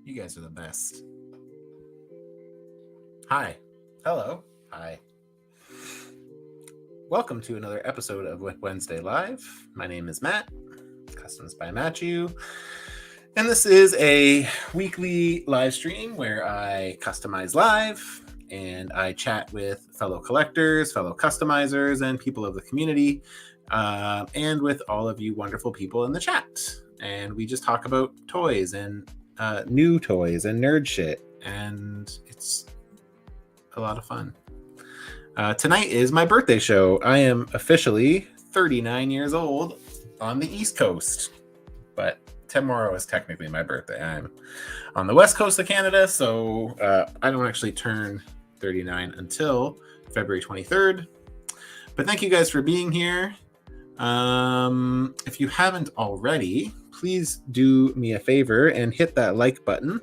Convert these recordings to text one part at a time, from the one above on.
You guys are the best. Hi. Hello. Hi. Welcome to another episode of WIP Wednesday Live. My name is Matt, customsbymatchu, and this is a weekly live stream where I customize live and I chat with fellow collectors, fellow customizers, and people of the community, and with all of you wonderful people in the chat. And we just talk about toys and new toys and nerd shit, and it's a lot of fun. Tonight is my birthday show. I am officially 39 years old on the East Coast, but tomorrow is technically my birthday. I'm on the West Coast of Canada, so I don't actually turn 39 until February 23rd. But thank you guys for being here. If you haven't already, please do me a favor and hit that like button.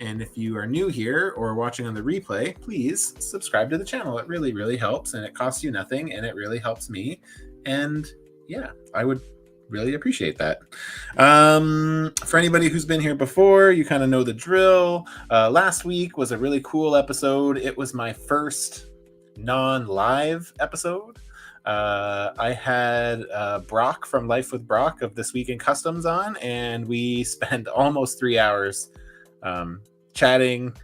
And if you are new here or watching on the replay, please subscribe to the channel. It really, really helps, and it costs you nothing, and it really helps me. And yeah, I would really appreciate that. For anybody who's been here before, you kind of know the drill. Last week was a really cool episode. It was my first non-live episode. I had Brock from Life with Brock of This Week in Customs on, and we spent almost 3 hours chatting,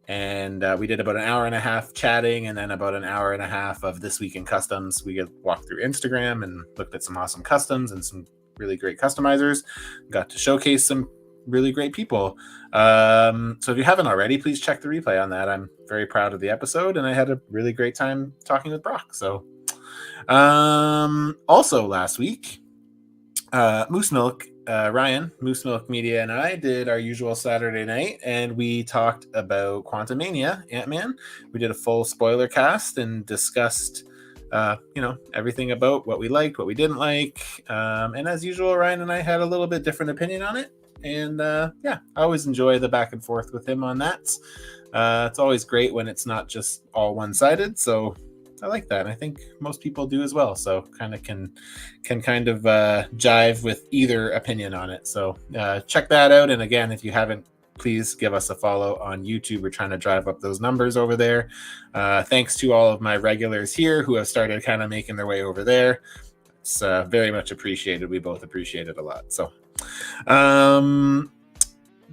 and we did about an hour and a half chatting, and then about an hour and a half of This Week in Customs. We walked through Instagram and looked at some awesome customs and some really great customizers. Got to showcase some really great people. So if you haven't already, please check the replay on that. I'm very proud of the episode, and I had a really great time talking with Brock. So also last week, Moosemilk, Ryenn, Moosemilk Media, and I did our usual Saturday night, and we talked about Quantumania, Ant-Man. We did a full spoiler cast and discussed, everything about what we liked, what we didn't like. And as usual, Ryenn and I had a little bit different opinion on it. And I always enjoy the back and forth with him on that. It's always great when it's not just all one-sided. So I like that. And I think most people do as well. So kind of can jive with either opinion on it. So check that out. And again, if you haven't, please give us a follow on YouTube. We're trying to drive up those numbers over there. Thanks to all of my regulars here who have started kind of making their way over there. It's very much appreciated. We both appreciate it a lot. So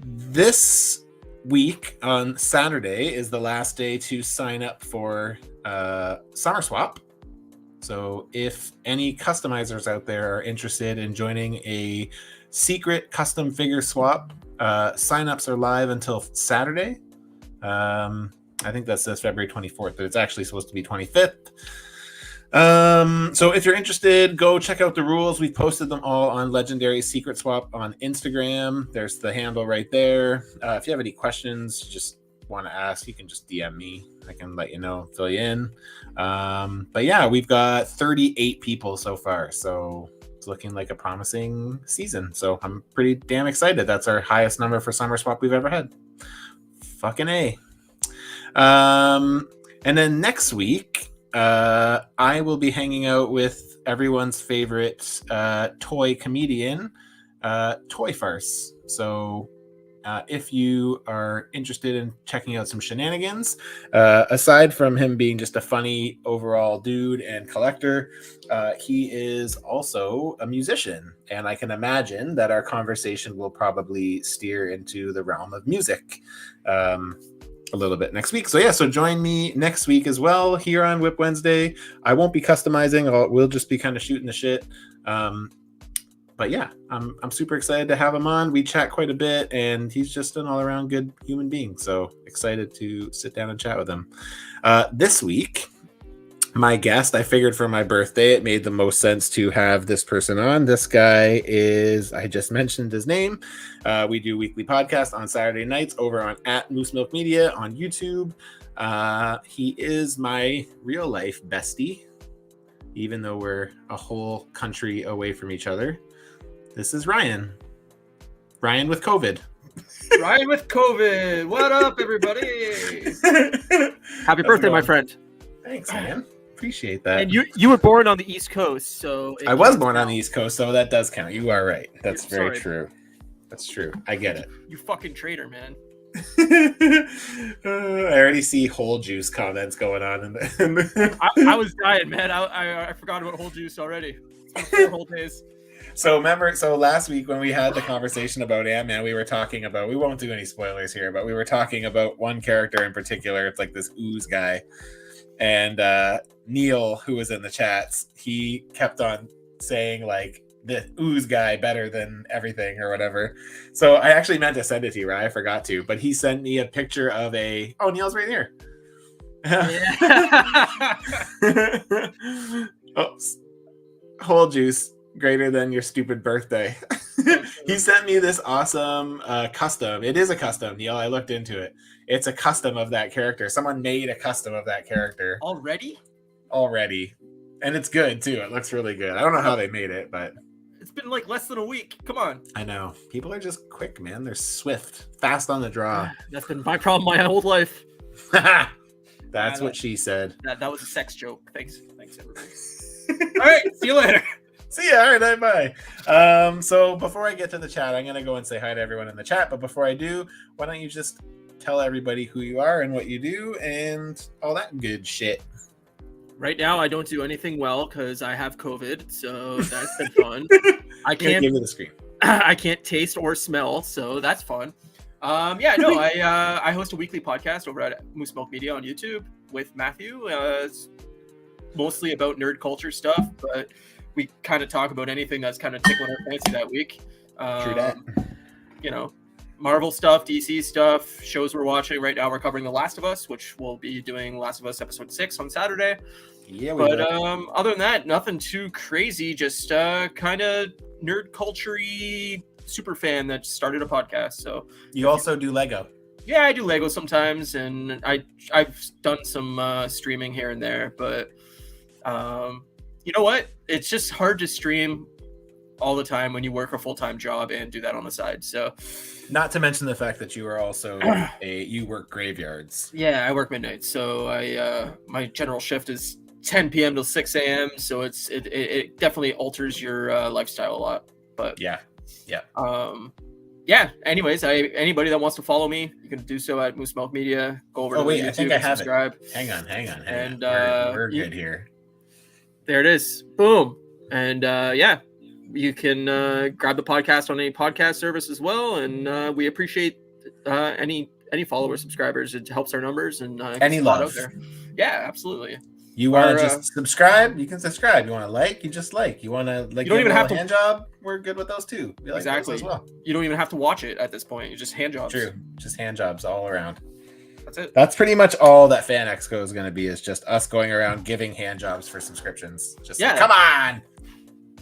this week on Saturday is the last day to sign up for Summer Swap. So if any customizers out there are interested in joining a secret custom figure swap, signups are live until Saturday. I think that says February 24th, but it's actually supposed to be 25th. So if you're interested, go check out the rules. We've posted them all on Legendary Secret Swap on Instagram. There's the handle right there. If you have any questions, you just want to ask, you can just DM me. I can let you know, fill you in. But yeah, we've got 38 people so far. So it's looking like a promising season. So I'm pretty damn excited. That's our highest number for Summer Swap we've ever had. Fucking A. And then next week, I will be hanging out with everyone's favorite toy comedian, Toy Farce. So if you are interested in checking out some shenanigans, aside from him being just a funny overall dude and collector, he is also a musician. And I can imagine that our conversation will probably steer into the realm of music a little bit next week. So join me next week as well here on WIP Wednesday. I won't be customizing. We'll just be kind of shooting the shit. But yeah, I'm super excited to have him on. We chat quite a bit, and he's just an all-around good human being. So excited to sit down and chat with him. This week, my guest, I figured for my birthday, it made the most sense to have this person on. This guy is, I just mentioned his name. We do weekly podcasts on Saturday nights over on @Moosemilk Media on YouTube. He is my real life bestie, even though we're a whole country away from each other. This is Ryenn. Ryenn with COVID. Ryenn with COVID. What up, everybody? Happy birthday, my friend. Thanks, man. Appreciate that. And you were born on the East Coast, so I was born on the East Coast, so that does count. You are right. That's very Sorry. true. That's true. I get it. You fucking traitor, man. I already see whole juice comments going on in the. I was dying, man. I forgot about whole juice already. It's been 4 whole days. So remember, last week when we had the conversation about Ant-Man, we were talking about, we won't do any spoilers here, but we were talking about one character in particular. It's like this ooze guy. And Neil, who was in the chats, he kept on saying like the ooze guy better than everything or whatever. So I actually meant to send it to you, right? I forgot to, but he sent me a picture of Neil's right here. Yeah. Oh, whole juice greater than your stupid birthday. He sent me this awesome custom. It is a custom, Neil. I looked into it. It's a custom of that character. Someone made a custom of that character Already? And it's good too. It looks really good. I don't know how they made it, but It's been like less than a week. Come on. I know. People are just quick, man. They're swift, fast on the draw. That's been my problem my whole life. That's what she said. That was a sex joke. Thanks, everybody. All right, see you later. See ya. All right, bye. So before I get to the chat, I'm gonna go and say hi to everyone in the chat. But before I do, why don't you just tell everybody who you are and what you do and all that good shit. Right now, I don't do anything well because I have COVID, so that's been fun. I can't give you the screen. I can't taste or smell, so that's fun. I host a weekly podcast over at Moosemilk Media on YouTube with Matthew. It's mostly about nerd culture stuff, but we kind of talk about anything that's kind of tickling our fancy that week. True that. You know, Marvel stuff, DC stuff, shows we're watching. Right now, we're covering The Last of Us, which we'll be doing Last of Us episode 6 on Saturday. Yeah, but other than that, nothing too crazy. Just kind of nerd culture-y super fan that started a podcast. So you also do Lego. Yeah, I do Lego sometimes, and I've done some streaming here and there. But you know what? It's just hard to stream all the time when you work a full-time job and do that on the side. So, not to mention the fact that you are also you work graveyards. Yeah, I work midnight. So my general shift is 10 p.m. till 6 a.m. So it definitely alters your lifestyle a lot. But yeah. Anyways, anybody that wants to follow me, you can do so at Moosemilk Media. Go over to YouTube, I think I have subscribe. It. Hang on. And we're good here. There it is. Boom. And you can grab the podcast on any podcast service as well. And we appreciate any followers, subscribers. It helps our numbers and any love out there. Yeah, absolutely. You want to just subscribe? You can subscribe. You want to like? You just like. You want to like? You don't even have to hand job. We're good with those too. We like exactly those as well. You don't even have to watch it at this point. You just hand jobs. True. Just hand jobs all around. That's it. That's pretty much all that Fan Expo is going to be. Is just us going around giving hand jobs for subscriptions. Just like, come on.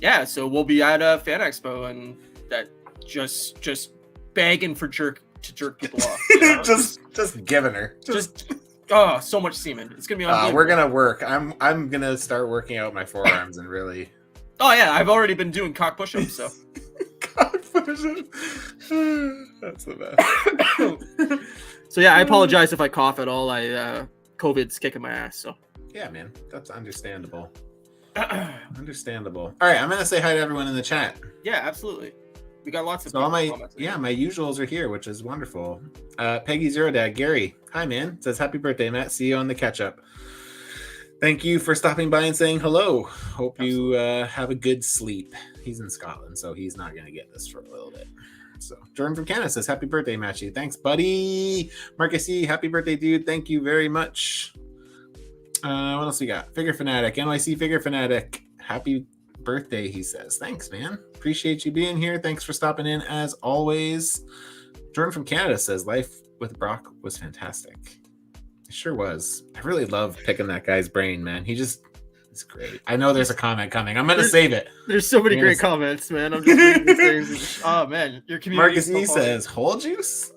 Yeah. So we'll be at Fan Expo and that just begging for jerk people off. You know? just giving her. Oh, so much semen. It's gonna be unbelievable. We're gonna work. I'm gonna start working out my forearms and really. Oh yeah, I've already been doing cock push-ups. So. Cock push-ups. That's the best. So yeah, I apologize if I cough at all. COVID's kicking my ass. So. Yeah, man, that's understandable. Understandable. All right, I'm gonna say hi to everyone in the chat. Yeah, absolutely. We got lots of all my usuals are here, which is wonderful. Peggy Zero Dad, Gary, hi man, says happy birthday, Matt. See you on the catch up. Thank you for stopping by and saying hello. Hope you have a good sleep. He's in Scotland, so he's not gonna get this for a little bit. So Jordan from Canada says happy birthday, Matchy. Thanks, buddy. Marcus E, happy birthday, dude. Thank you very much. What else we got? Figure Fanatic, NYC Figure Fanatic. Happy birthday, he says. Thanks, man. Appreciate you being here. Thanks for stopping in as always. Jordan from Canada says life with Brock was fantastic. It sure was. I really love picking that guy's brain, man. It's great. I know there's a comment coming. I'm gonna save it. There's so many great comments, man. I'm just reading these things. Oh man, your community. Marcus E says whole juice.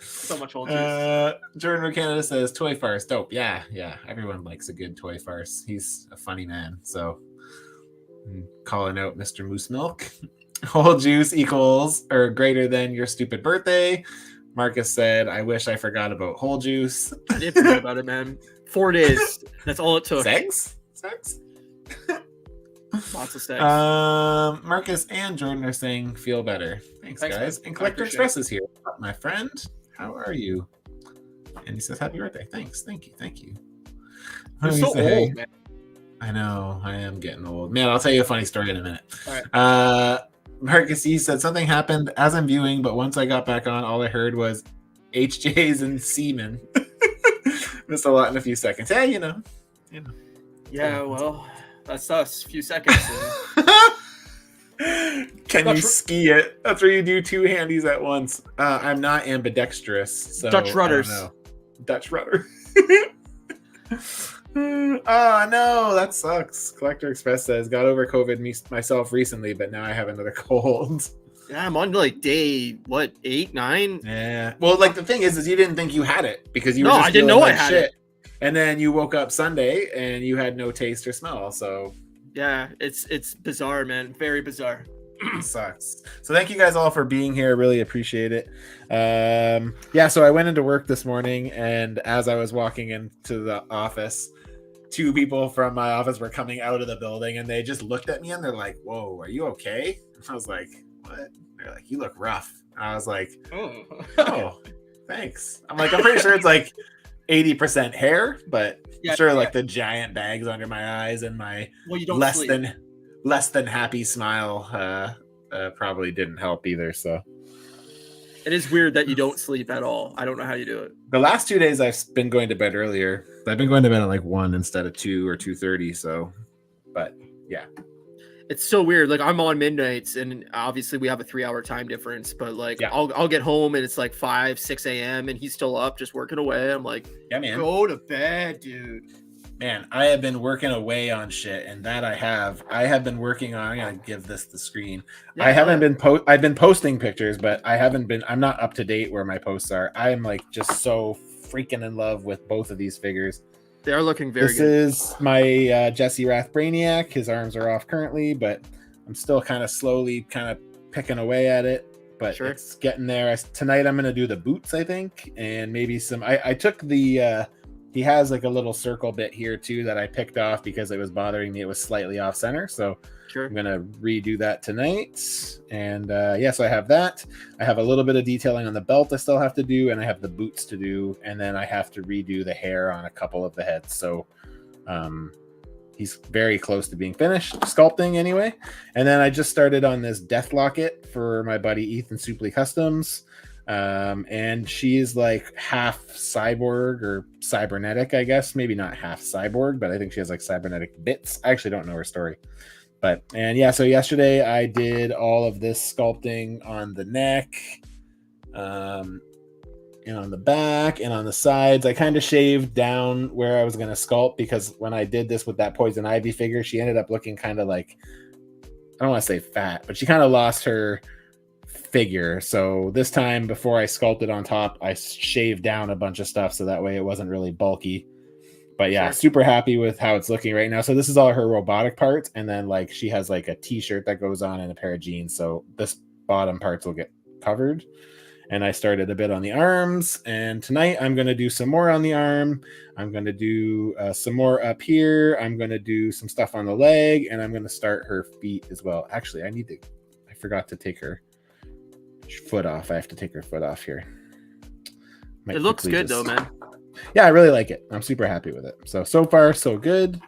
So much whole juice. Jordan from Canada says toy farce. Dope. Yeah. Everyone likes a good toy farce. He's a funny man. So calling out Mr. Moosemilk. Whole juice equals or greater than your stupid birthday. Marcus said, I wish I forgot about whole juice. I didn't forget about it, man. 4 days. That's all it took. Sex? Lots of sex. Marcus and Jordan are saying feel better. Thanks guys. Man. And Collector Express is here. My friend. How are you? And he says, happy birthday. Thanks. Thank you. You're so old, man. I know. I am getting old. Man, I'll tell you a funny story in a minute. All right. Marcus E said something happened as I'm viewing, but once I got back on, all I heard was HJs and semen. Missed a lot in a few seconds. Yeah, you know. Yeah, well, that's us. A few seconds. Can you ski it? That's where you do two handies at once. I'm not ambidextrous. So Dutch rudders. I don't know. Dutch rudder. Oh no, that sucks. Collector Express says, got over COVID myself recently, but now I have another cold. Yeah, I'm on like day 8, 9. Yeah. Well, like the thing is you didn't think you had it because you were just I didn't know like I had shit. it. And then you woke up Sunday and you had no taste or smell. So yeah, it's bizarre, man. Very bizarre. It sucks. So thank you guys all for being here. Really appreciate it. Yeah, so I went into work this morning, and as I was walking into the office, 2 people from my office were coming out of the building, and they just looked at me and they're like, "Whoa, are you okay?" I was like, "What?" They're like, "You look rough." I was like, "Oh, thanks." I'm like, I'm pretty sure it's like 80% hair, but like the giant bags under my eyes and my less than happy smile probably didn't help either. So it is weird that you don't sleep at all. I don't know how you do it. The last 2 days I've been going to bed earlier. I've been going to bed at like 1 instead of 2 or 2:30. So, but yeah, it's so weird. Like I'm on midnights, and obviously we have a 3-hour time difference. But like I'll get home and it's like 5, 6 a.m. and he's still up just working away. I'm like, yeah, man, go to bed, dude. Man, I have been working away on shit, and that I have been working on. I'm gonna give this the screen. Yeah, I haven't been I've been posting pictures, but I'm not up to date where my posts are. I am like just so freaking in love with both of these figures. They are looking very good. This is my Jesse Rath Brainiac. His arms are off currently, but I'm still kind of slowly picking away at it. But it's getting there. Tonight I'm gonna do the boots, I think, and maybe some. I took the. He has like a little circle bit here too that I picked off because it was bothering me. It was slightly off center. So I'm going to redo that tonight. And so I have that. I have a little bit of detailing on the belt I still have to do. And I have the boots to do. And then I have to redo the hair on a couple of the heads. So he's very close to being finished sculpting anyway. And then I just started on this death locket for my buddy Ethan Supley Customs. And she's like half cyborg or cybernetic, I guess. Maybe not half cyborg, but I think she has like cybernetic bits. I actually don't know her story. So yesterday I did all of this sculpting on the neck, and on the back and on the sides. I kind of shaved down where I was going to sculpt because when I did this with that Poison Ivy figure, she ended up looking kind of like, I don't want to say fat, but she kind of lost her figure. So this time before I sculpted on top, I shaved down a bunch of stuff so that way it wasn't really bulky. But yeah, super happy with how it's looking right now. So this is all her robotic parts, and then like she has like a t-shirt that goes on and a pair of jeans, so this bottom parts will get covered. And I started a bit on the arms, and tonight I'm going to do some more on the arm. I'm going to do some more up here. I'm going to do some stuff on the leg, and I'm going to start her feet as well. Actually, I forgot to take her foot off. I have to take her foot off here. It looks good though, man. Yeah, I really like it. I'm super happy with it. So far so good.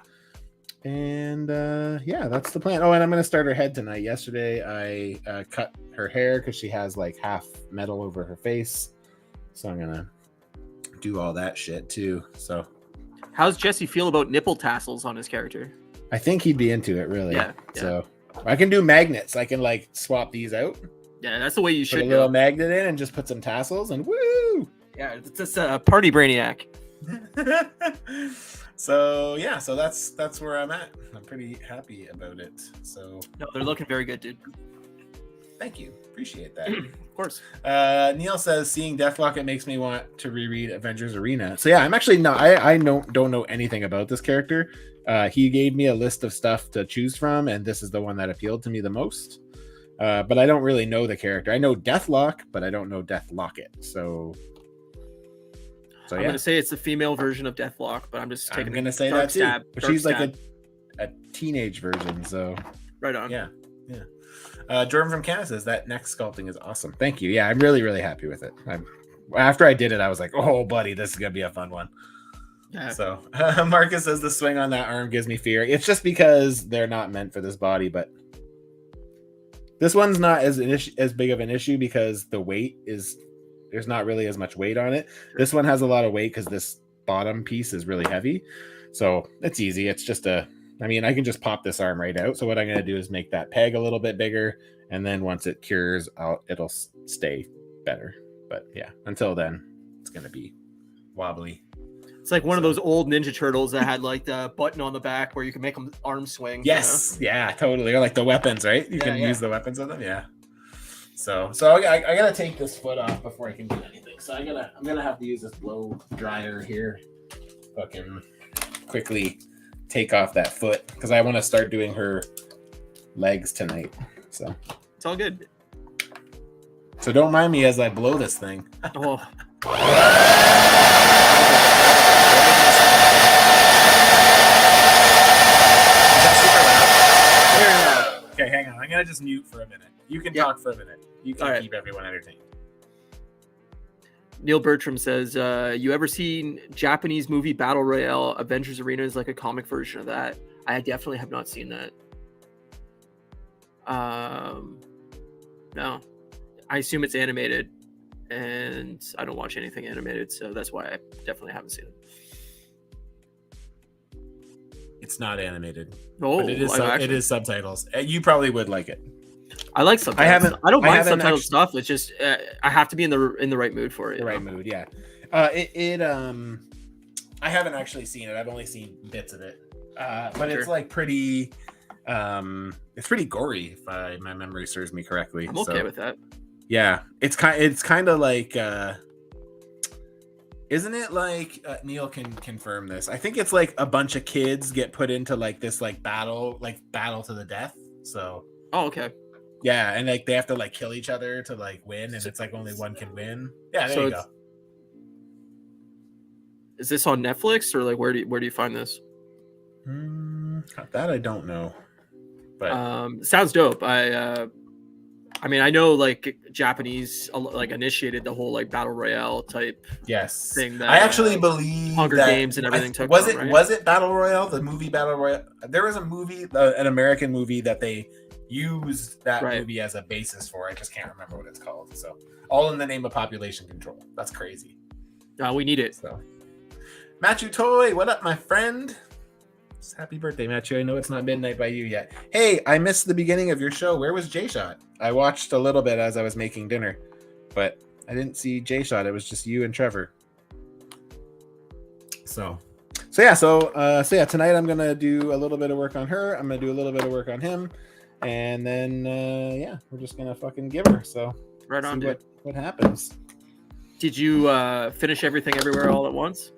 And that's the plan. Oh, and I'm gonna start her head tonight. Yesterday I cut her hair because she has like half metal over her face, so I'm gonna do all that shit too. So how's Jesse feel about nipple tassels on his character? I think he'd be into it, really. Yeah. So I can do magnets. I can like swap these out. Yeah, that's the way you should put a little magnet in and just put some tassels and woo! Yeah, it's just a party Brainiac. So that's where I'm at. I'm pretty happy about it. So no, they're looking very good, dude. Thank you. Appreciate that. Of course. Neil says seeing Death Locket makes me want to reread Avengers Arena. So yeah, I'm actually not. I don't know anything about this character. He gave me a list of stuff to choose from, and this is the one that appealed to me the most. But I don't really know the character. I know Deathlock, but I don't know Death Locket. So I'm gonna say it's the female version of Deathlock, but I'm gonna say that too. But she's like a teenage version. So right on. Yeah. Jordan from Canada says that neck sculpting is awesome. Thank you. Yeah, I'm really, really happy with it. I'm after I did it, I was like, oh, buddy, this is gonna be a fun one. Yeah. So Marcus says the swing on that arm gives me fear. It's just because they're not meant for this body, but this one's not as big of an issue because there's not really as much weight on it. This one has a lot of weight because this bottom piece is really heavy. So it's easy. It's just I can just pop this arm right out. So what I'm going to do is make that peg a little bit bigger. And then once it cures out, it'll stay better. But yeah, until then, it's going to be wobbly. It's like one of those old Ninja Turtles that had like the button on the back where you can make them arm swing. Yes. You know? Yeah, totally. Or like the weapons, right? You can use the weapons on them. Yeah. So I got to take this foot off before I can do anything. So I'm going to have to use this blow dryer here. Fucking quickly take off that foot because I want to start doing her legs tonight. So it's all good. So don't mind me as I blow this thing. Oh. Okay, hang on. I'm gonna just mute for a minute. You can talk for a minute. You can keep everyone entertained. Neil Bertram says, you ever seen Japanese movie Battle Royale? Avengers Arena is like a comic version of that. I definitely have not seen that. No. I assume it's animated, and I don't watch anything animated, so that's why I definitely haven't seen it. It's not animated. Oh, but it is subtitles. You probably would like it. I like subtitles. I don't mind subtitle stuff. It's just I have to be in the right mood for it. The right mood, yeah. I haven't actually seen it. I've only seen bits of it. But it's like pretty it's pretty gory if my memory serves me correctly. I'm okay with that. Yeah. It's kind of like isn't it like Neil can confirm this? I think it's like a bunch of kids get put into like this battle to the death. So okay. Yeah, and like they have to like kill each other to like win, and it's like only one can win. Yeah, there you go. Is this on Netflix or like where do you find this? That I don't know. But sounds dope. I mean, I know like Japanese like initiated the whole like battle royale type thing. That I actually believe Hunger that Games and everything took. Was on, it Battle Royale? The movie Battle Royale. There was a movie, an American movie that they used that movie as a basis for. I just can't remember what it's called. So all in the name of population control. That's crazy. We need it. So Matchu Toy, what up, my friend? Happy birthday, Matthew. I know it's not midnight by you yet. Hey, I missed the beginning of your show. Where was J-Shot? I watched a little bit as I was making dinner, but I didn't see J-Shot. It was just you and Trevor. So yeah, tonight I'm going to do a little bit of work on her. I'm going to do a little bit of work on him. And then, we're just going to fucking give her. So right on, dude. What happens. Did you finish Everything Everywhere All at Once?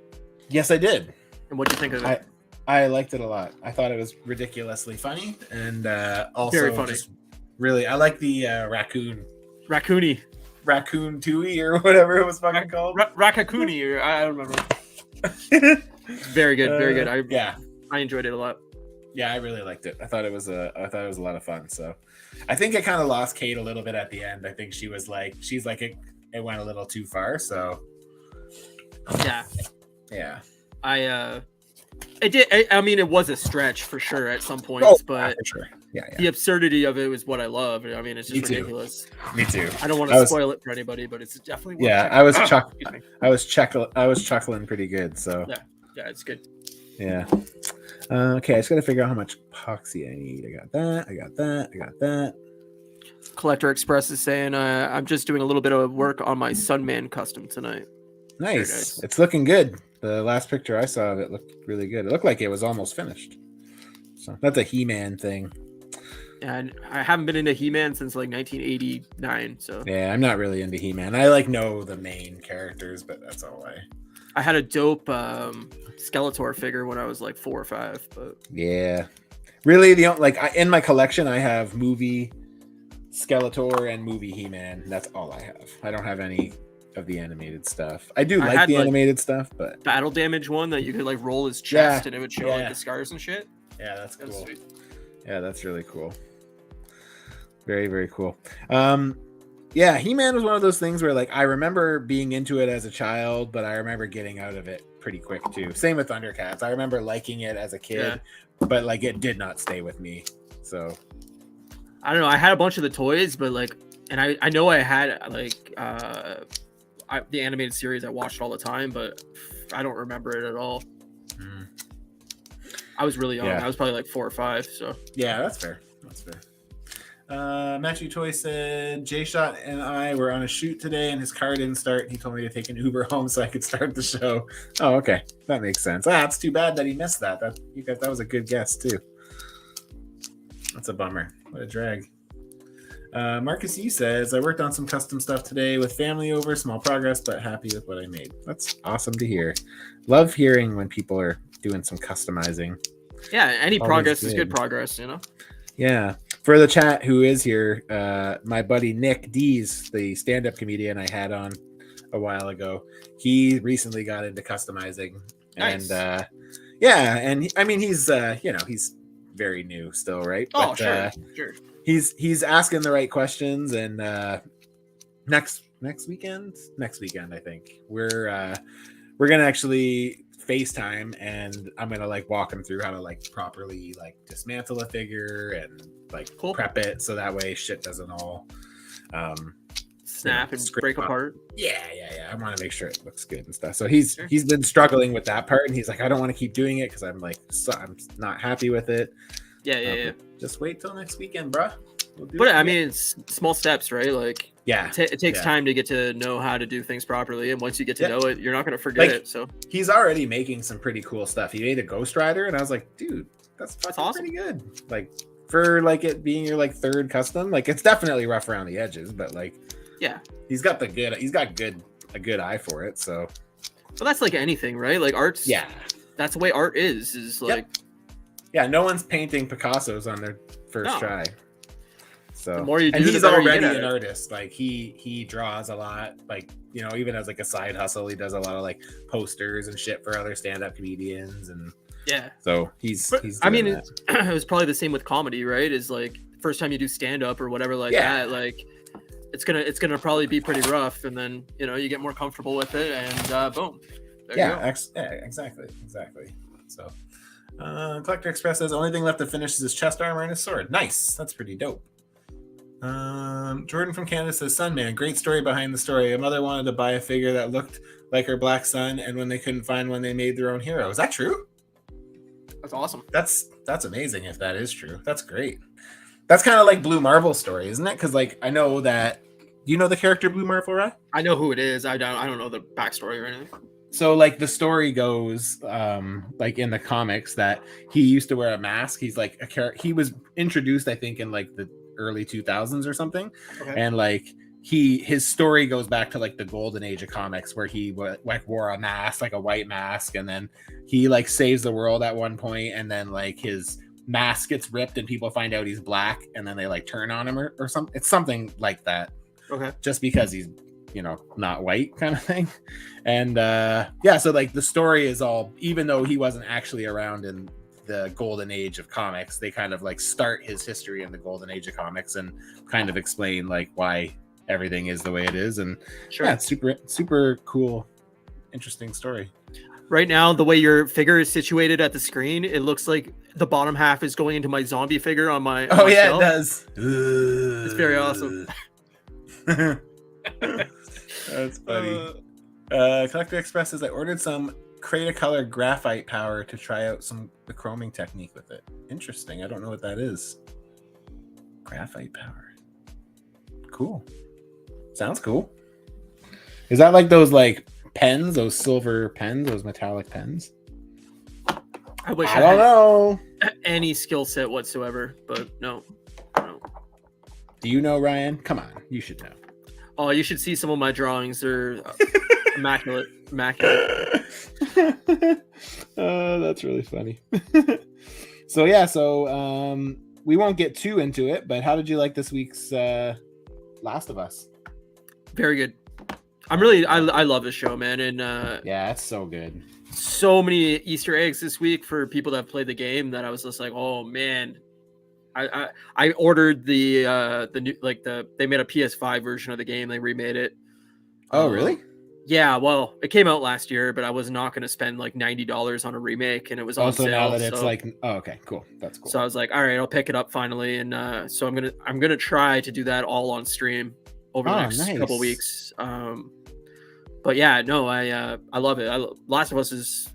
Yes, I did. And what'd you think of it? I liked it a lot. I thought it was ridiculously funny, and also very funny. Just really, I like the Raccoony Tui or whatever it was fucking called. Rakakuni, or I don't remember. Very good, very good. I enjoyed it a lot. Yeah, I really liked it. I thought it was a lot of fun. So, I think it kind of lost Kate a little bit at the end. I think she's like it went a little too far. So, yeah. It did. I mean, it was a stretch for sure at some points, but for sure. Yeah. The absurdity of it was what I love. I mean, it's just ridiculous. Me too. I don't want to spoil it for anybody, but it's definitely. I was chuckling pretty good. So yeah, it's good. Yeah. Okay, I just gotta figure out how much epoxy I need. I got that. Collector Express is saying, I'm just doing a little bit of work on my Sunman custom tonight. Nice. It's looking good. The last picture I saw of it looked really good. It looked like it was almost finished. So that's a He-Man thing. And I haven't been into He-Man since like 1989. So yeah, I'm not really into He-Man. I know the main characters, but that's all I had a dope Skeletor figure when I was like 4 or 5. But yeah, really in my collection I have movie Skeletor and movie He-Man. That's all I have. I don't have any of the animated stuff. I do like the animated stuff, but battle damage one that you could like roll his chest and it would show like the scars and shit. Yeah, that's cool. Yeah, that's really cool. Very, very cool. Yeah, He-Man was one of those things where like I remember being into it as a child, but I remember getting out of it pretty quick too. Same with Thundercats. I remember liking it as a kid, but like it did not stay with me. So I don't know. I had a bunch of the toys, but like, and I know I had like the animated series I watched all the time, but I don't remember it at all. I was really young. Yeah. I was probably like 4 or 5. So yeah, that's fair. That's fair. Matthew Toy said Jay-Shot and I were on a shoot today and his car didn't start. He told me to take an Uber home so I could start the show. Oh, okay. That makes sense. It's too bad that he missed that. That was a good guess too. That's a bummer. What a drag. Marcus E says, I worked on some custom stuff today with family over, small progress, but happy with what I made. That's awesome to hear. Love hearing when people are doing some customizing. Yeah, any Always progress good. is good progress, you know? Yeah. For the chat who is here, my buddy Nick Dees, the stand-up comedian I had on a while ago, he recently got into customizing. Nice. And he's he's very new still, right? Oh, but, sure. He's asking the right questions, and next weekend I think we're gonna actually FaceTime, and I'm gonna like walk him through how to like properly like dismantle a figure and like prep it so that way shit doesn't all snap and break apart. Yeah. I want to make sure it looks good and stuff. So he's been struggling with that part, and he's like, I don't want to keep doing it because I'm not happy with it. Yeah. Just wait till next weekend, bro. But I mean, it's small steps, right? Like, it takes time to get to know how to do things properly, and once you get to know it, you're not going to forget it. So he's already making some pretty cool stuff. He made a Ghost Rider, and I was like, dude, that's awesome. Pretty good. Like for like it being your like third custom, like it's definitely rough around the edges, but like he's got a good eye for it. So that's like anything, right? Like art's that's the way art is like no one's painting Picassos on their first try. So the more you do, and he's the better already you get an at it. artist. Like he draws a lot. Like, you know, even as like a side hustle, he does a lot of like posters and shit for other stand-up comedians, and so he's I mean, it was probably the same with comedy, right? Is like first time you do stand-up or whatever like that, like it's gonna probably be pretty rough, and then you know you get more comfortable with it, and boom. There you go. Exactly. So Collector Express says only thing left to finish is his chest armor and his sword. Nice. That's pretty dope. Jordan from Canada says, Son Man, great story behind the story. A mother wanted to buy a figure that looked like her black son, and when they couldn't find one, they made their own hero. Is that true? That's awesome. That's amazing if that is true. That's great. That's kind of like Blue Marvel's story, isn't it? Because like I know that. Do you know the character Blue Marvel, right? I know who it is. I don't know the backstory or anything. So like the story goes, like in the comics, that he used to wear a mask. He's like a character. He was introduced, I think, in like the early 2000s or something, and like his story goes back to like the golden age of comics, where he like wore a mask, like a white mask, and then he like saves the world at one point, and then like his mask gets ripped and people find out he's black, and then they like turn on him or something. It's something like that. Just because he's, you know, not white kind of thing. And so like the story is all, even though he wasn't actually around in the golden age of comics, they kind of like start his history in the golden age of comics and kind of explain like why everything is the way it is. And it's super cool, interesting story. Right now, the way your figure is situated at the screen, it looks like the bottom half is going into my zombie figure on my shelf. It does. It's very awesome. That's funny. Collector Express says I ordered some Cretacolor graphite power to try out the chroming technique with it. Interesting. I don't know what that is. Graphite power. Cool. Sounds cool. Is that like those like pens, those silver pens, those metallic pens? I wish I don't know. Any skill set whatsoever, but no. Do you know, Ryan? Come on, you should know. Oh, you should see some of my drawings. They're immaculate. That's really funny. So we won't get too into it, but how did you like this week's Last of Us? Very good. I love this show, man, and it's so good. So many Easter eggs this week for people that have played the game that I was just like, oh man, I ordered the new they made a PS5 version of the game. They remade it. Oh, really? Yeah, well, it came out last year, but I was not going to spend like $90 on a remake, and it was on Also, sale. now that it's like, oh, okay, cool. That's cool. So I was like, all right, I'll pick it up finally, and so I'm gonna try to do that all on stream over the next couple weeks. But yeah, no, I love it. Last of Us is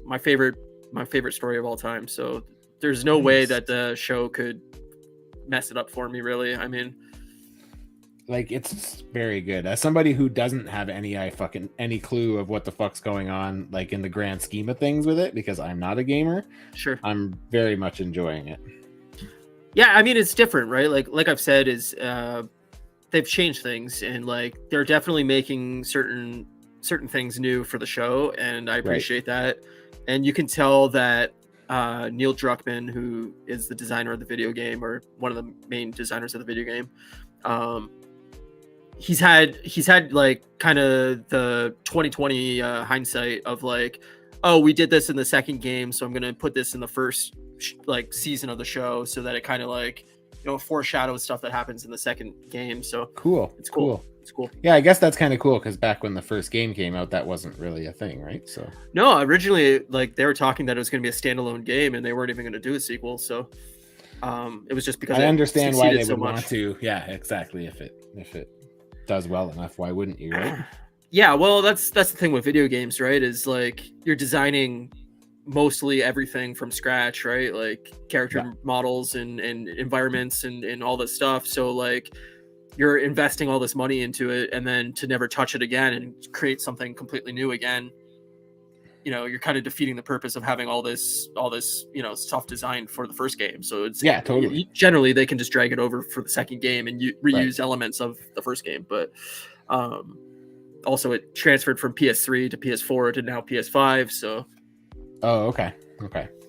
my favorite story of all time. So there's no way that the show could mess it up for me, really. I mean, like, it's very good. As somebody who doesn't have any clue of what the fuck's going on, like in the grand scheme of things with it, because I'm not a gamer. Sure. I'm very much enjoying it. Yeah, I mean, it's different, right? Like I've said, is they've changed things, and like they're definitely making certain things new for the show, and I appreciate that. And you can tell that Neil Druckmann, who is the designer of the video game, or one of the main designers of the video game, he's had like kind of the 2020 hindsight of like, oh, we did this in the second game, so I'm gonna put this in the first like season of the show, so that it kind of like, you know, foreshadows stuff that happens in the second game. So cool. It's cool. It's cool. Yeah, I guess that's kind of cool, because back when the first game came out, that wasn't really a thing, right? So no, originally like they were talking that it was going to be a standalone game, and they weren't even going to do a sequel. So it was just because I understand why they would want to. Yeah, exactly. If it does well enough, why wouldn't you, right? Yeah, well, that's the thing with video games, right? Is like you're designing mostly everything from scratch, right? Like character models and environments and all this stuff. So like you're investing all this money into it, and then to never touch it again and create something completely new again, you know, you're kind of defeating the purpose of having all this, you know, stuff designed for the first game. So it's totally. Generally, they can just drag it over for the second game and reuse elements of the first game. But also, it transferred from PS3 to PS4 to now PS5. So, oh, okay.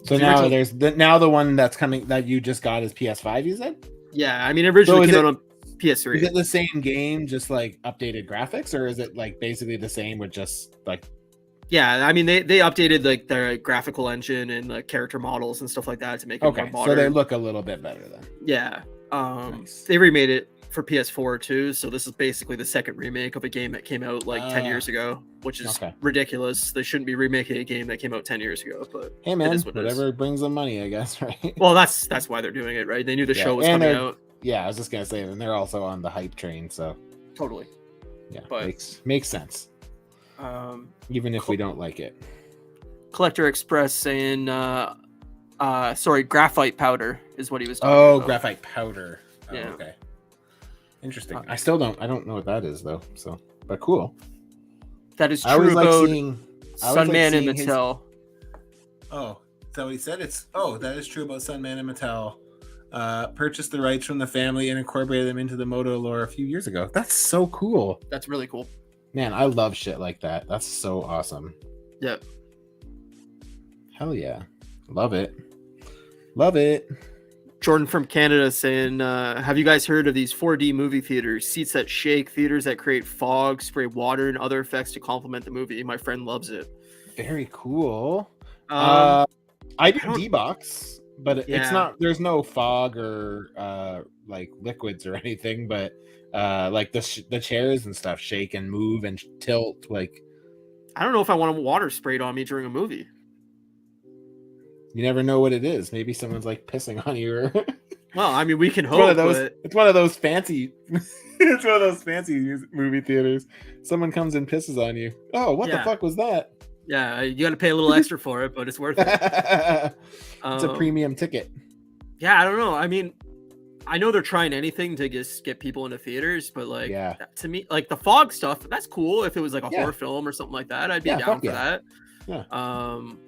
So now there's the one that's coming that you just got is PS5. You said? Yeah, I mean, originally came out on PS3. Is it the same game, just like updated graphics, or is it like basically the same with just like? Yeah, I mean, they updated like their graphical engine and the character models and stuff like that to make it more modern. So they look a little bit better then. Yeah, they remade it for PS4 too, so this is basically the second remake of a game that came out like 10 years ago, which is ridiculous. They shouldn't be remaking a game that came out 10 years ago, but hey man, whatever brings them money, I guess, right? Well, that's why they're doing it, right? They knew the show was coming out. Yeah, I was just gonna say, and they're also on the hype train, so totally. Yeah, but makes sense. Even if we don't like it. Collector Express saying graphite powder is what he was talking about. Graphite powder. Yeah. Okay. Interesting. I don't know what that is though. So, but cool. That is true about Sunman and Mattel. Oh, is that what he said? That is true about Sunman and Mattel. Purchased the rights from the family and incorporated them into the Moto lore a few years ago. That's so cool. That's really cool. Man, I love shit like that. That's so awesome. Yep. Hell yeah. Love it. Love it. Jordan from Canada saying, have you guys heard of these 4D movie theaters? Seats that shake, theaters that create fog, spray water, and other effects to complement the movie. My friend loves it. Very cool. I do D-Box, but it's not, there's no fog or like liquids or anything, but like the chairs and stuff shake and move and tilt. Like, I don't know if I want water sprayed on me during a movie. You never know what it is. Maybe someone's like pissing on you. Well, I mean, we can hope. It's one of those fancy. It's one of those fancy movie theaters. Someone comes and pisses on you. Oh, what the fuck was that? Yeah, you got to pay a little extra for it, but it's worth it. It's a premium ticket. Yeah, I don't know. I mean, I know they're trying anything to just get people into theaters, but like, to me, like the fog stuff, that's cool. If it was like a horror film or something like that, I'd be down for that. Yeah.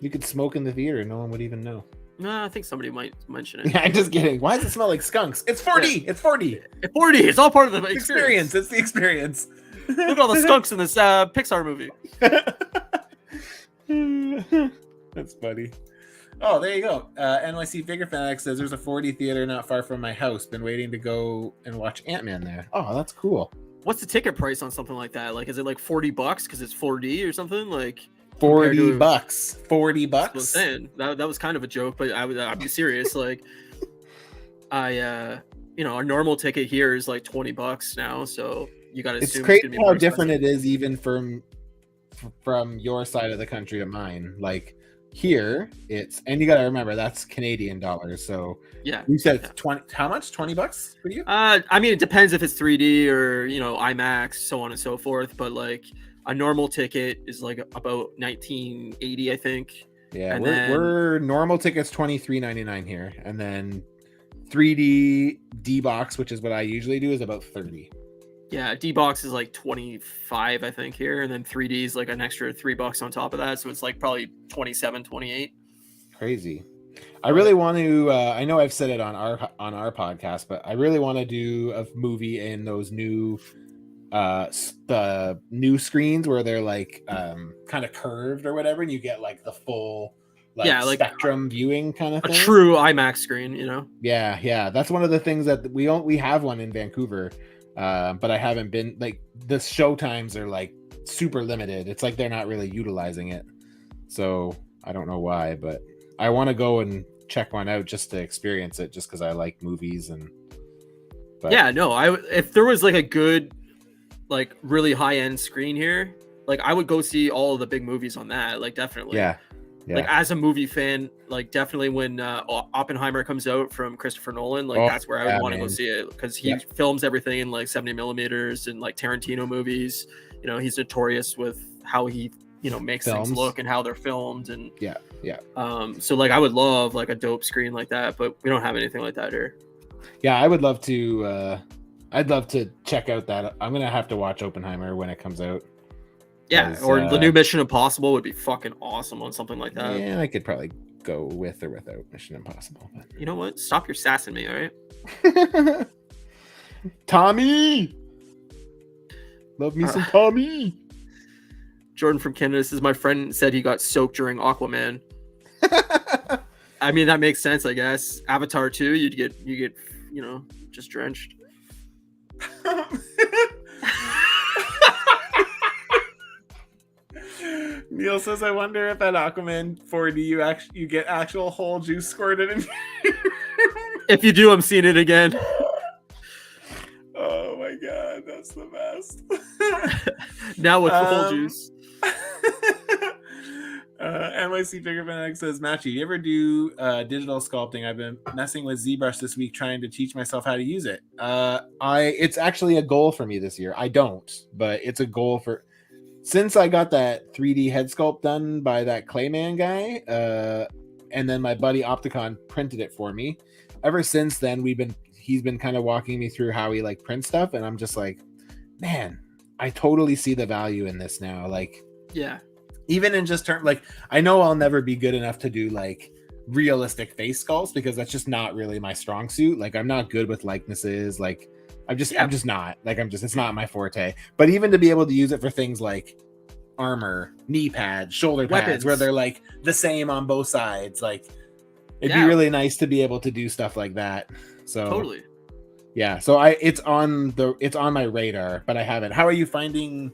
You could smoke in the theater and no one would even know. No, I think somebody might mention it. Yeah, I'm just kidding. Why does it smell like skunks? It's 4D. Yeah. It's 4D. It's 4D. It's all part of the experience. It's the experience. Look at all the skunks in this Pixar movie. That's funny. Oh, there you go. NYC Figure Fanatic says there's a 4D theater not far from my house. Been waiting to go and watch Ant-Man there. Oh, that's cool. What's the ticket price on something like that? Like, is it like $40 because it's 4D or something? Like $40. $40. That's what I'm saying. That was kind of a joke, but I'd be serious. Like, a normal ticket here is like $20 now, so you got to It's assume it's crazy gonna be how more different expensive. it is even from your side of the country to mine. Like here, and you got to remember that's Canadian dollars. So Yeah. you said Yeah. 20. How much? $20 for you? I mean, it depends if it's 3D or IMAX, so on and so forth. But like a normal ticket is like about 1980, I think. Yeah, And then we're normal tickets $23.99 here, and then 3D D box, which is what I usually do, is about 30. yeah, D box is like 25, I think here, and then 3D is like an extra $3 on top of that, so it's like probably 27, 28. Crazy. I But really want to. I know I've said it on our podcast, but I really want to do a movie in those new the new screens where they're like kind of curved or whatever, and you get like the full like yeah, like spectrum viewing kind of a thing. true IMAX screen. Yeah, that's one of the things that we have one in Vancouver, but I haven't been. Like the show times are like super limited. It's like they're not really utilizing it, so I don't know why, but I want to go and check one out just to experience it, just because I like movies. But Yeah, no, if there was like a good, like really high end screen here, like I would go see all of the big movies on that. Like definitely. yeah. Like as a movie fan, like definitely when Oppenheimer comes out from Christopher Nolan, like Oh, that's where I would yeah, want to go man. see it, because he Yeah. films everything in like 70 millimeters and like Tarantino movies. He's notorious with how he makes things Films. look and how they're filmed, and Yeah. so like I would love like a dope screen like that, but we don't have anything like that here. Yeah, I would love to. I'd love to check out that. I'm gonna have to watch Oppenheimer when it comes out. Yeah, or the new Mission Impossible would be fucking awesome on something like that. Yeah, I could probably go with or without Mission Impossible. You know what? Stop your sassing me, all right? But... Tommy, love me some Tommy. Jordan from Canada says my friend said he got soaked during Aquaman. I mean, that makes sense, I guess. Avatar 2, you get just drenched. Neil says, "I wonder if at Aquaman 4D you get actual whole juice squirted in." If you do, I'm seeing it again. Oh my god, that's the best. Now with full juice. NYC Figure Fanatic says, "Matchy, you ever do digital sculpting? I've been messing with ZBrush this week, trying to teach myself how to use it. It's actually a goal for me this year. I don't, but it's a goal for." Since I got that 3D head sculpt done by that Clayman guy, and then my buddy Opticon printed it for me. Ever since then, he's been kind of walking me through how he like prints stuff, and I'm just like, man, I totally see the value in this now. Like, yeah, even in just like, I know I'll never be good enough to do like realistic face sculpts because that's just not really my strong suit. Like, I'm not good with likenesses. Like, I'm just not. Like, it's not my forte. But even to be able to use it for things like armor, knee pads, shoulder pads, weapons, where they're like the same on both sides, like it'd be really nice to be able to do stuff like that. So totally. Yeah. So it's on my radar, but I haven't. How are you finding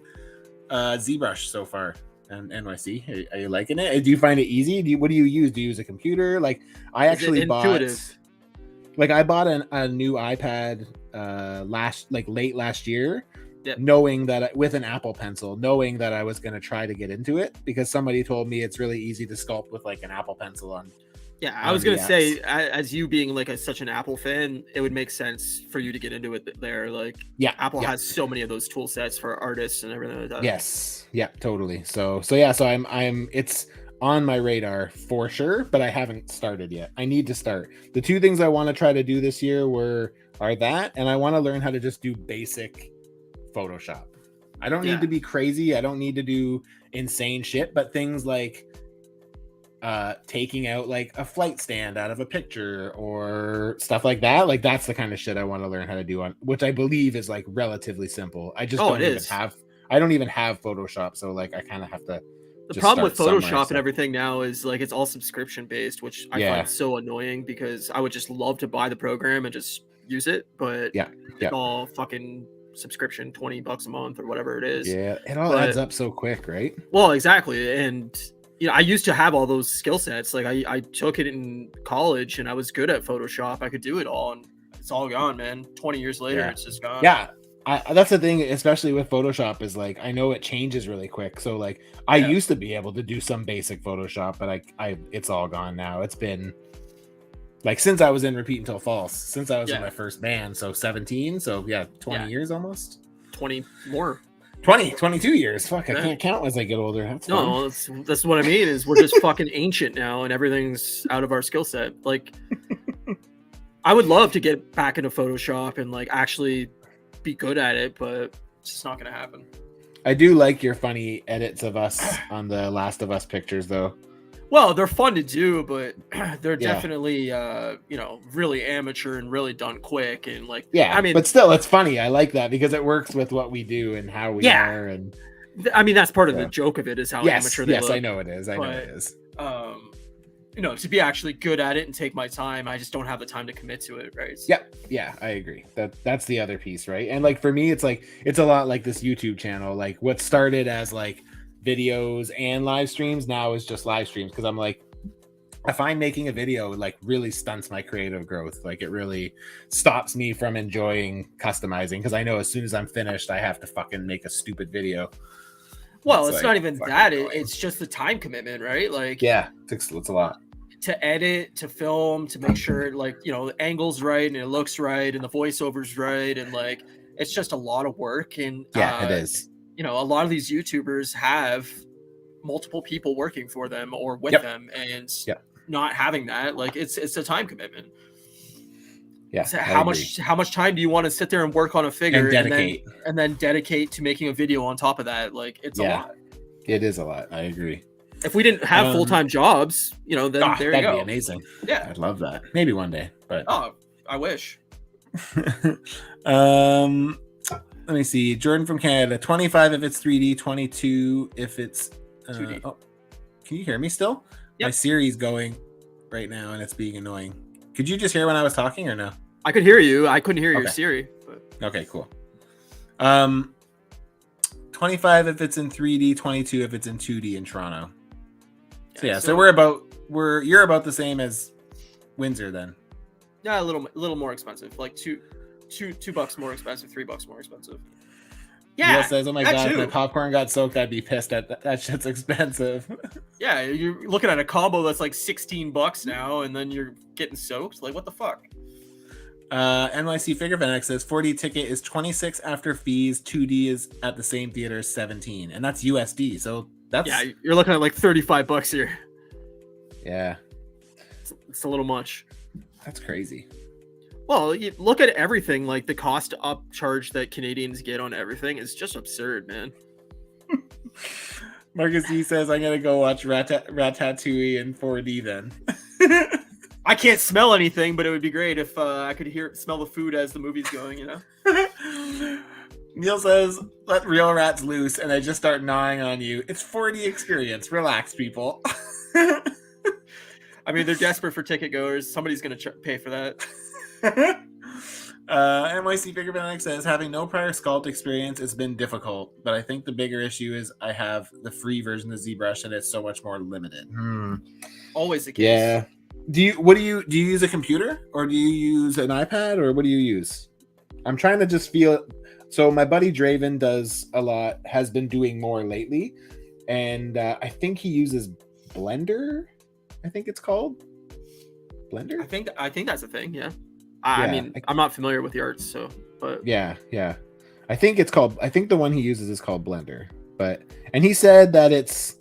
ZBrush so far? And NYC, are you liking it? Do you find it easy? What do you use? Do you use a computer? Like, I actually bought a new iPad late last year, knowing that with an Apple Pencil, knowing that I was going to try to get into it because somebody told me it's really easy to sculpt with like an Apple Pencil on. Yeah, I was going to say, as you being like such an Apple fan, it would make sense for you to get into it there. Like, Apple has so many of those tool sets for artists and everything like that. Yes. Yeah, totally. So I'm it's on my radar for sure, but I haven't started yet. I need to start. The two things I want to try to do this year are that, and I want to learn how to just do basic Photoshop. I don't need to be crazy. I don't need to do insane shit, but things like taking out like a flight stand out of a picture or stuff like that. Like, that's the kind of shit I want to learn how to do on, which I believe is like relatively simple. I just I don't even have Photoshop, so like I kind of have to. The problem with Photoshop and everything now is like it's all subscription based, which I find so annoying because I would just love to buy the program and just use it, but it's all fucking subscription, $20 a month or whatever it is. Yeah, it all adds up so quick, right? Well, exactly. And I used to have all those skill sets. Like I took it in college and I was good at Photoshop. I could do it all, and it's all gone, man. 20 years later, Yeah. it's just gone. Yeah. That's the thing, especially with Photoshop, is like I know it changes really quick. So like I used to be able to do some basic Photoshop, but I it's all gone now. It's been like since I was in Repeat Until False, since I was in my first band, so 17, so 20 years almost. 20 more. 22 years. Fuck, I can't count as I get older. That's what I mean, is we're just fucking ancient now and everything's out of our skill set. Like I would love to get back into Photoshop and like actually be good at it, but it's just not gonna happen. I do like your funny edits of us on the Last of Us pictures though. Well, they're fun to do, but they're definitely really amateur and really done quick, and like I mean, but still it's funny. I like that because it works with what we do and how we are, and I mean that's part of the joke of it is how amateur they look. I know it is. I know it is. To be actually good at it and take my time, I just don't have the time to commit to it, right? Yeah, I agree. That's the other piece, right? And like for me, it's like it's a lot like this YouTube channel. Like what started as like videos and live streams now is just live streams, because I'm like, I find making a video like really stunts my creative growth. Like it really stops me from enjoying customizing, because I know as soon as I'm finished, I have to fucking make a stupid video. Well, it's not even that. It's just the time commitment, right? Like, it's a lot to edit, to film, to make sure like, the angle's right and it looks right and the voiceover's right. And like, it's just a lot of work. And it is. A lot of these YouTubers have multiple people working for them or with them, and not having that, like it's a time commitment. Yeah. So how much time do you want to sit there and work on a figure and then dedicate to making a video on top of that? Like it's a lot. It is a lot. I agree. If we didn't have full-time jobs, then there you go. That'd be amazing. Yeah. I'd love that. Maybe one day, but I wish. Let me see. Jordan from Canada, 25 if it's 3D, 22 if it's 2D. Oh, can you hear me still? Yep. My Siri's going right now and it's being annoying. Could you just hear when I was talking or no? I could hear you. I couldn't hear your Siri. But... Okay, cool. 25 if it's in 3D, 22 if it's in 2D in Toronto. So you're about the same as Windsor then. Yeah, a little more expensive. Like $2 more expensive, $3 more expensive. Yeah. Neil says, "Oh my god, if my popcorn got soaked, I'd be pissed at that. That shit's expensive." Yeah, you're looking at a combo that's like $16 now, and then you're getting soaked. Like, what the fuck? NYC Figure Fanatic says 4D ticket is 26 after fees. 2D is at the same theater 17, and that's USD. So that's you're looking at like $35 here. Yeah, it's a little much. That's crazy. Well, you look at everything, like the cost upcharge that Canadians get on everything is just absurd, man. Marcus E says, I'm going to go watch Ratatouille in 4D then. I can't smell anything, but it would be great if I could smell the food as the movie's going, Neil says, let real rats loose and I just start gnawing on you. It's 4D experience. Relax, people. I mean, they're desperate for ticket goers. Somebody's going to pay for that. NYC Figure Fanatic says, having no prior sculpt experience has been difficult, but I think the bigger issue is I have the free version of ZBrush and it's so much more limited. Always the case. Yeah. Do you use a computer or do you use an iPad or what do you use? I'm trying to just feel. So my buddy Draven does a lot, has been doing more lately, and I think he uses Blender. I think it's called Blender. I think that's a thing. Yeah. I mean, I'm not familiar with the arts, so but yeah. I think the one he uses is called Blender. And he said that it's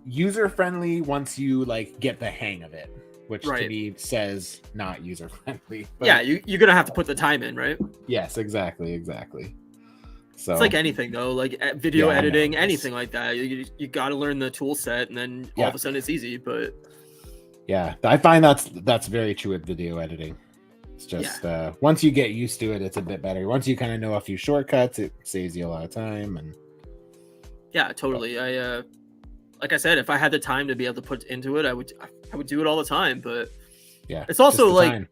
user friendly once you like get the hang of it, which to me says not user friendly. Yeah, you're gonna have to put the time in, right? Yes, exactly. So it's like anything though, like video editing, anything like that. You got to learn the tool set, and then all of a sudden it's easy. But yeah, I find that's very true with video editing. It's just once you get used to it, it's a bit better. Once you kind of know a few shortcuts, it saves you a lot of time. And yeah, totally. I like I said, if I had the time to be able to put into it, I would do it all the time. But yeah, it's also like,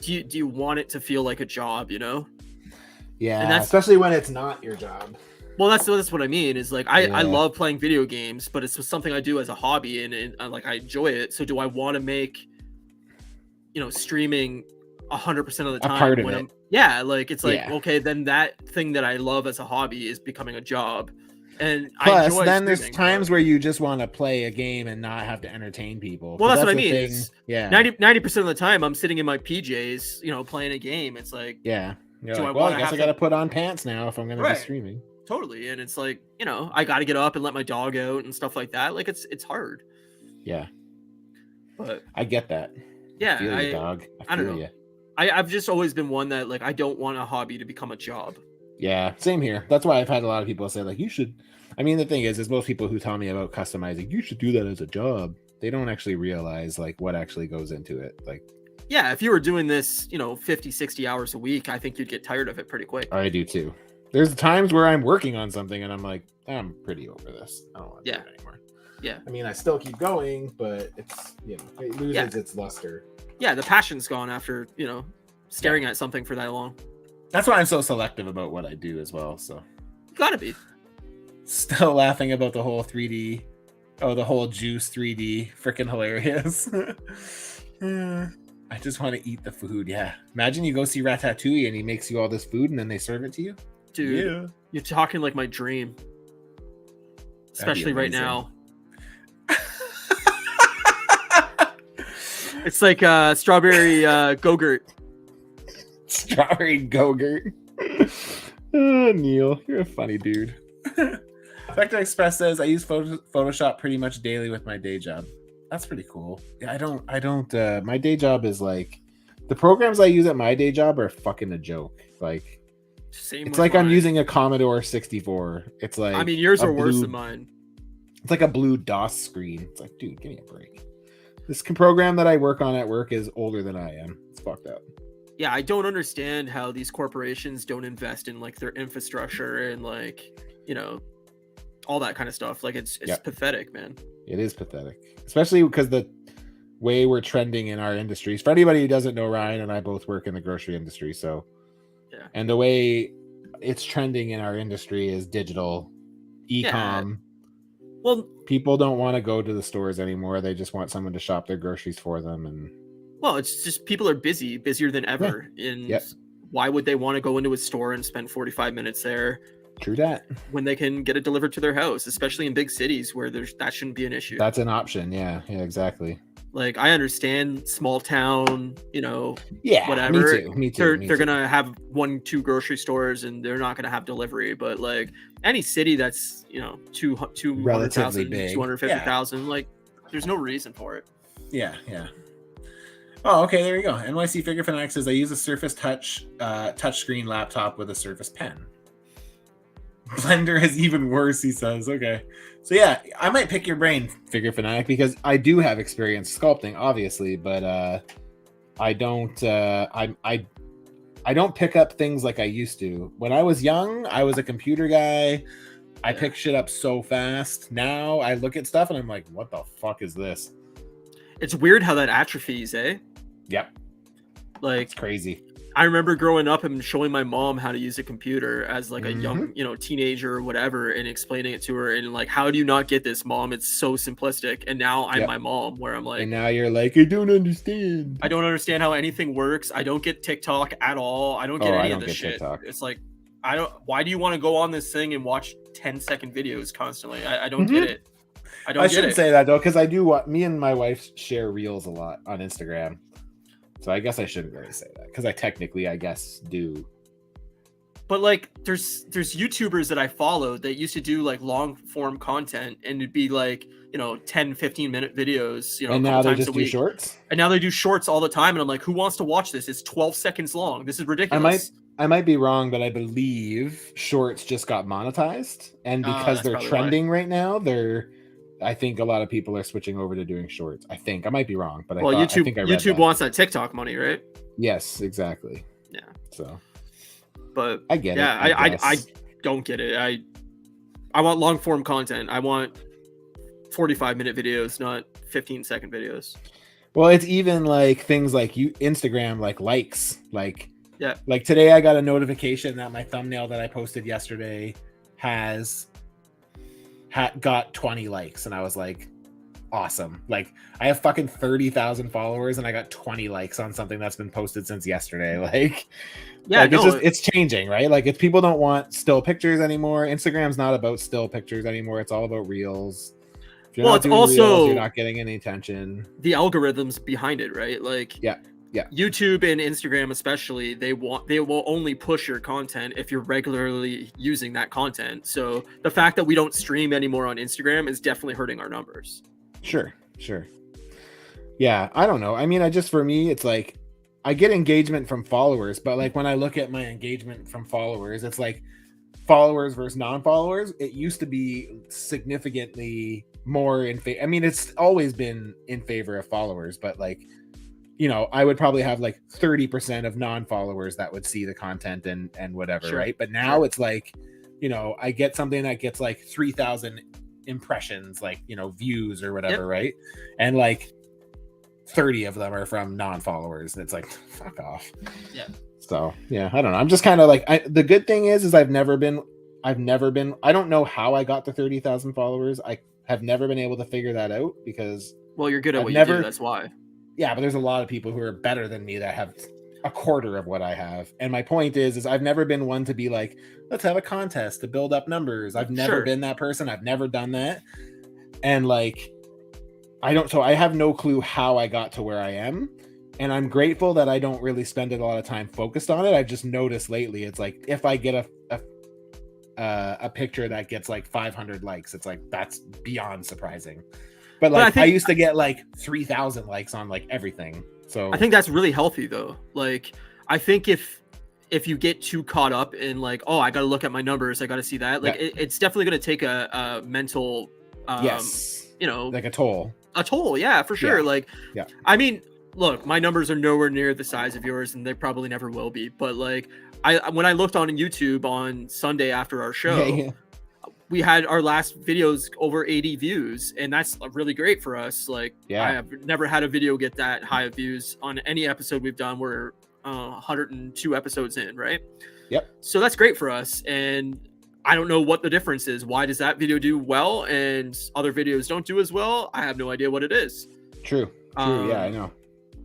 do you want it to feel like a job? Yeah, and especially when it's not your job. Well, that's what I mean. Is like I Yeah. love playing video games, but it's something I do as a hobby, and like I enjoy it. So do I want to make, streaming 100% of the A time part of when it. I'm like it's like Yeah. okay, then that thing that I love as a hobby is becoming a job, and I Plus, enjoy then there's streaming, times but- where you just want to play a game and not have to entertain people. Well, 'Cause that's what I the mean. thing. Is Yeah. 90% of the time I'm sitting in my PJs, playing a game. It's like Yeah. You're Do like, I well, I wanna guess have I got to to- put on pants now if I'm going to be Right. streaming. totally, and it's like I got to get up and let my dog out and stuff like that. Like it's hard, Yeah. but I get that. yeah, Feel you, dog. I don't feel know. you. I've just always been one that like I don't want a hobby to become a job. Yeah, same here. That's why I've had a lot of people say like, you should. I mean, the thing is most people who tell me about customizing, you should do that as a job. They don't actually realize like what actually goes into it. Like, Yeah, if you were doing this, 50, 60 hours a week, I think you'd get tired of it pretty quick. I do too. There's times where I'm working on something and I'm like, I'm pretty over this. I don't want to do it anymore. Yeah. I mean, I still keep going, but it's it loses its luster. Yeah, the passion's gone after, staring at something for that long. That's why I'm so selective about what I do as well. So Gotta be. still laughing about the whole 3D. Oh, the whole juice 3D. Freaking hilarious. I just want to eat the food. Yeah. Imagine you go see Ratatouille and he makes you all this food and then they serve it to you. Dude, you're talking like my dream. Especially right now. It's like strawberry Go-Gurt. Strawberry Go-Gurt. Oh, Neil, you're a funny dude. Vector Express says I use Photoshop pretty much daily with my day job. That's pretty cool. Yeah, I don't my day job is like the programs I use at my day job are fucking a joke. Like it's like I'm using a Commodore 64. It's like I mean, yours are worse than mine. It's like a blue DOS screen. It's like, dude, give me a break. This program that I work on at work is older than I am. It's fucked up. Yeah, I don't understand how these corporations don't invest in like their infrastructure and like, all that kind of stuff. Like it's pathetic, man. It is pathetic, especially because the way we're trending in our industries. For anybody who doesn't know, Ryan and I both work in the grocery industry. So, yeah. And the way it's trending in our industry is digital, e-com. Yeah. Well, people don't want to go to the stores anymore. They just want someone to shop their groceries for them. And well, it's just people are busier than ever. Yeah. And why would they want to go into a store and spend 45 minutes there? True that. When they can get it delivered to their house, especially in big cities where that shouldn't be an issue. That's an option. Yeah, exactly. Like I understand small town, Me whatever. too. They're gonna have 1-2 grocery stores and they're not gonna have delivery. But like any city that's 200,000, 250,000, like there's no reason for it. Yeah. Oh, okay, there you go. NYC Figure Fanatic says I use a Surface touchscreen laptop with a Surface Pen. Blender is even worse, he says. Okay. So yeah, I might pick your brain, Figure Fanatic, because I do have experience sculpting, obviously, but I don't pick up things like I used to. When I was young, I was a computer guy. I pick shit up so fast. Now I look at stuff and I'm like, what the fuck is this? It's weird how that atrophies, eh? Yep. Like it's crazy. I remember growing up and showing my mom how to use a computer as like a young, teenager or whatever, and explaining it to her and like, how do you not get this, Mom? It's so simplistic. And now I'm my mom, where I'm like, and now you're like, I don't understand. I don't understand how anything works. I don't get TikTok at all. I don't get any of this shit. TikTok. It's like, why do you want to go on this thing and watch 10-second videos constantly? I don't get it. I shouldn't say that though, because I do me and my wife share reels a lot on Instagram. So I guess I shouldn't really say that because I technically, I guess, do. But like, there's YouTubers that I follow that used to do like long form content, and it'd be like 10-15 minute videos. And now they just do shorts. And now they do shorts all the time, and I'm like, who wants to watch this? It's 12 seconds long. This is ridiculous. I might be wrong, but I believe shorts just got monetized, and because they're trending right now, I think a lot of people are switching over to doing shorts. I think I might be wrong, but YouTube wants that TikTok money, right? Yes, exactly. Yeah. So, but I get it. Yeah, I don't get it. I want long form content. I want 45-minute videos, not 15-second videos. Well, it's even like things like Instagram, like likes, like yeah. Like today, I got a notification that my thumbnail that I posted yesterday has got 20 likes, and I was like, awesome. Like, I have fucking 30,000 followers and I got 20 likes on something that's been posted since yesterday. Like, Yeah, like, no, it's changing, right? Like, if people don't want still pictures anymore, Instagram's not about still pictures anymore. It's all about reels. If you're well, not it's doing reels, also you're not getting any attention. the algorithms behind it, right? Like, Yeah. YouTube and Instagram especially, they will only push your content if you're regularly using that content. So the fact that we don't stream anymore on Instagram is definitely hurting our numbers. Sure. Yeah, I don't know. I mean, for me, it's like I get engagement from followers, but like when I look at my engagement from followers, it's like followers versus non-followers. It used to be significantly more in favor. I mean, it's always been in favor of followers, but like, you know, I would probably have like 30% of non-followers that would see the content and whatever, Sure. right? But now it's like, you know, I get something that gets like 3,000 impressions, like, you know, views or whatever, right? And like 30 of them are from non-followers, and it's like, fuck off. Yeah. So yeah, I don't know. I'm just kind of like, the good thing is I've never been, I don't know how I got to 30,000 followers. I have never been able to figure that out because, well, you're good at I've what never- you do. That's why. yeah, but there's a lot of people who are better than me that have a quarter of what I have. And my point is I've never been one to be like, let's have a contest to build up numbers. I've never Sure. been that person. I've never done that. And like, so I have no clue how I got to where I am. And I'm grateful that I don't really spend a lot of time focused on it. I've just noticed lately, it's like, if I get a picture that gets like 500 likes, it's like, that's beyond surprising. But like, I used to get like 3,000 likes on like everything. So I think that's really healthy though. Like, I think if you get too caught up in like, oh, I got to look at my numbers, I got to see that, like, it's definitely going to take a mental, yes, you know, like a toll. Yeah, for sure. Yeah. Like, Yeah. I mean, look, my numbers are nowhere near the size of yours, and they probably never will be. But like, when I looked on YouTube on Sunday after our show, we had our last videos over 80 views, and that's really great for us. Like, Yeah. I have never had a video get that high of views on any episode we've done. We're 102 episodes in, right? Yep. So that's great for us, and I don't know what the difference is. Why does that video do well and other videos don't do as well? I have no idea what it is. True. Yeah, I know.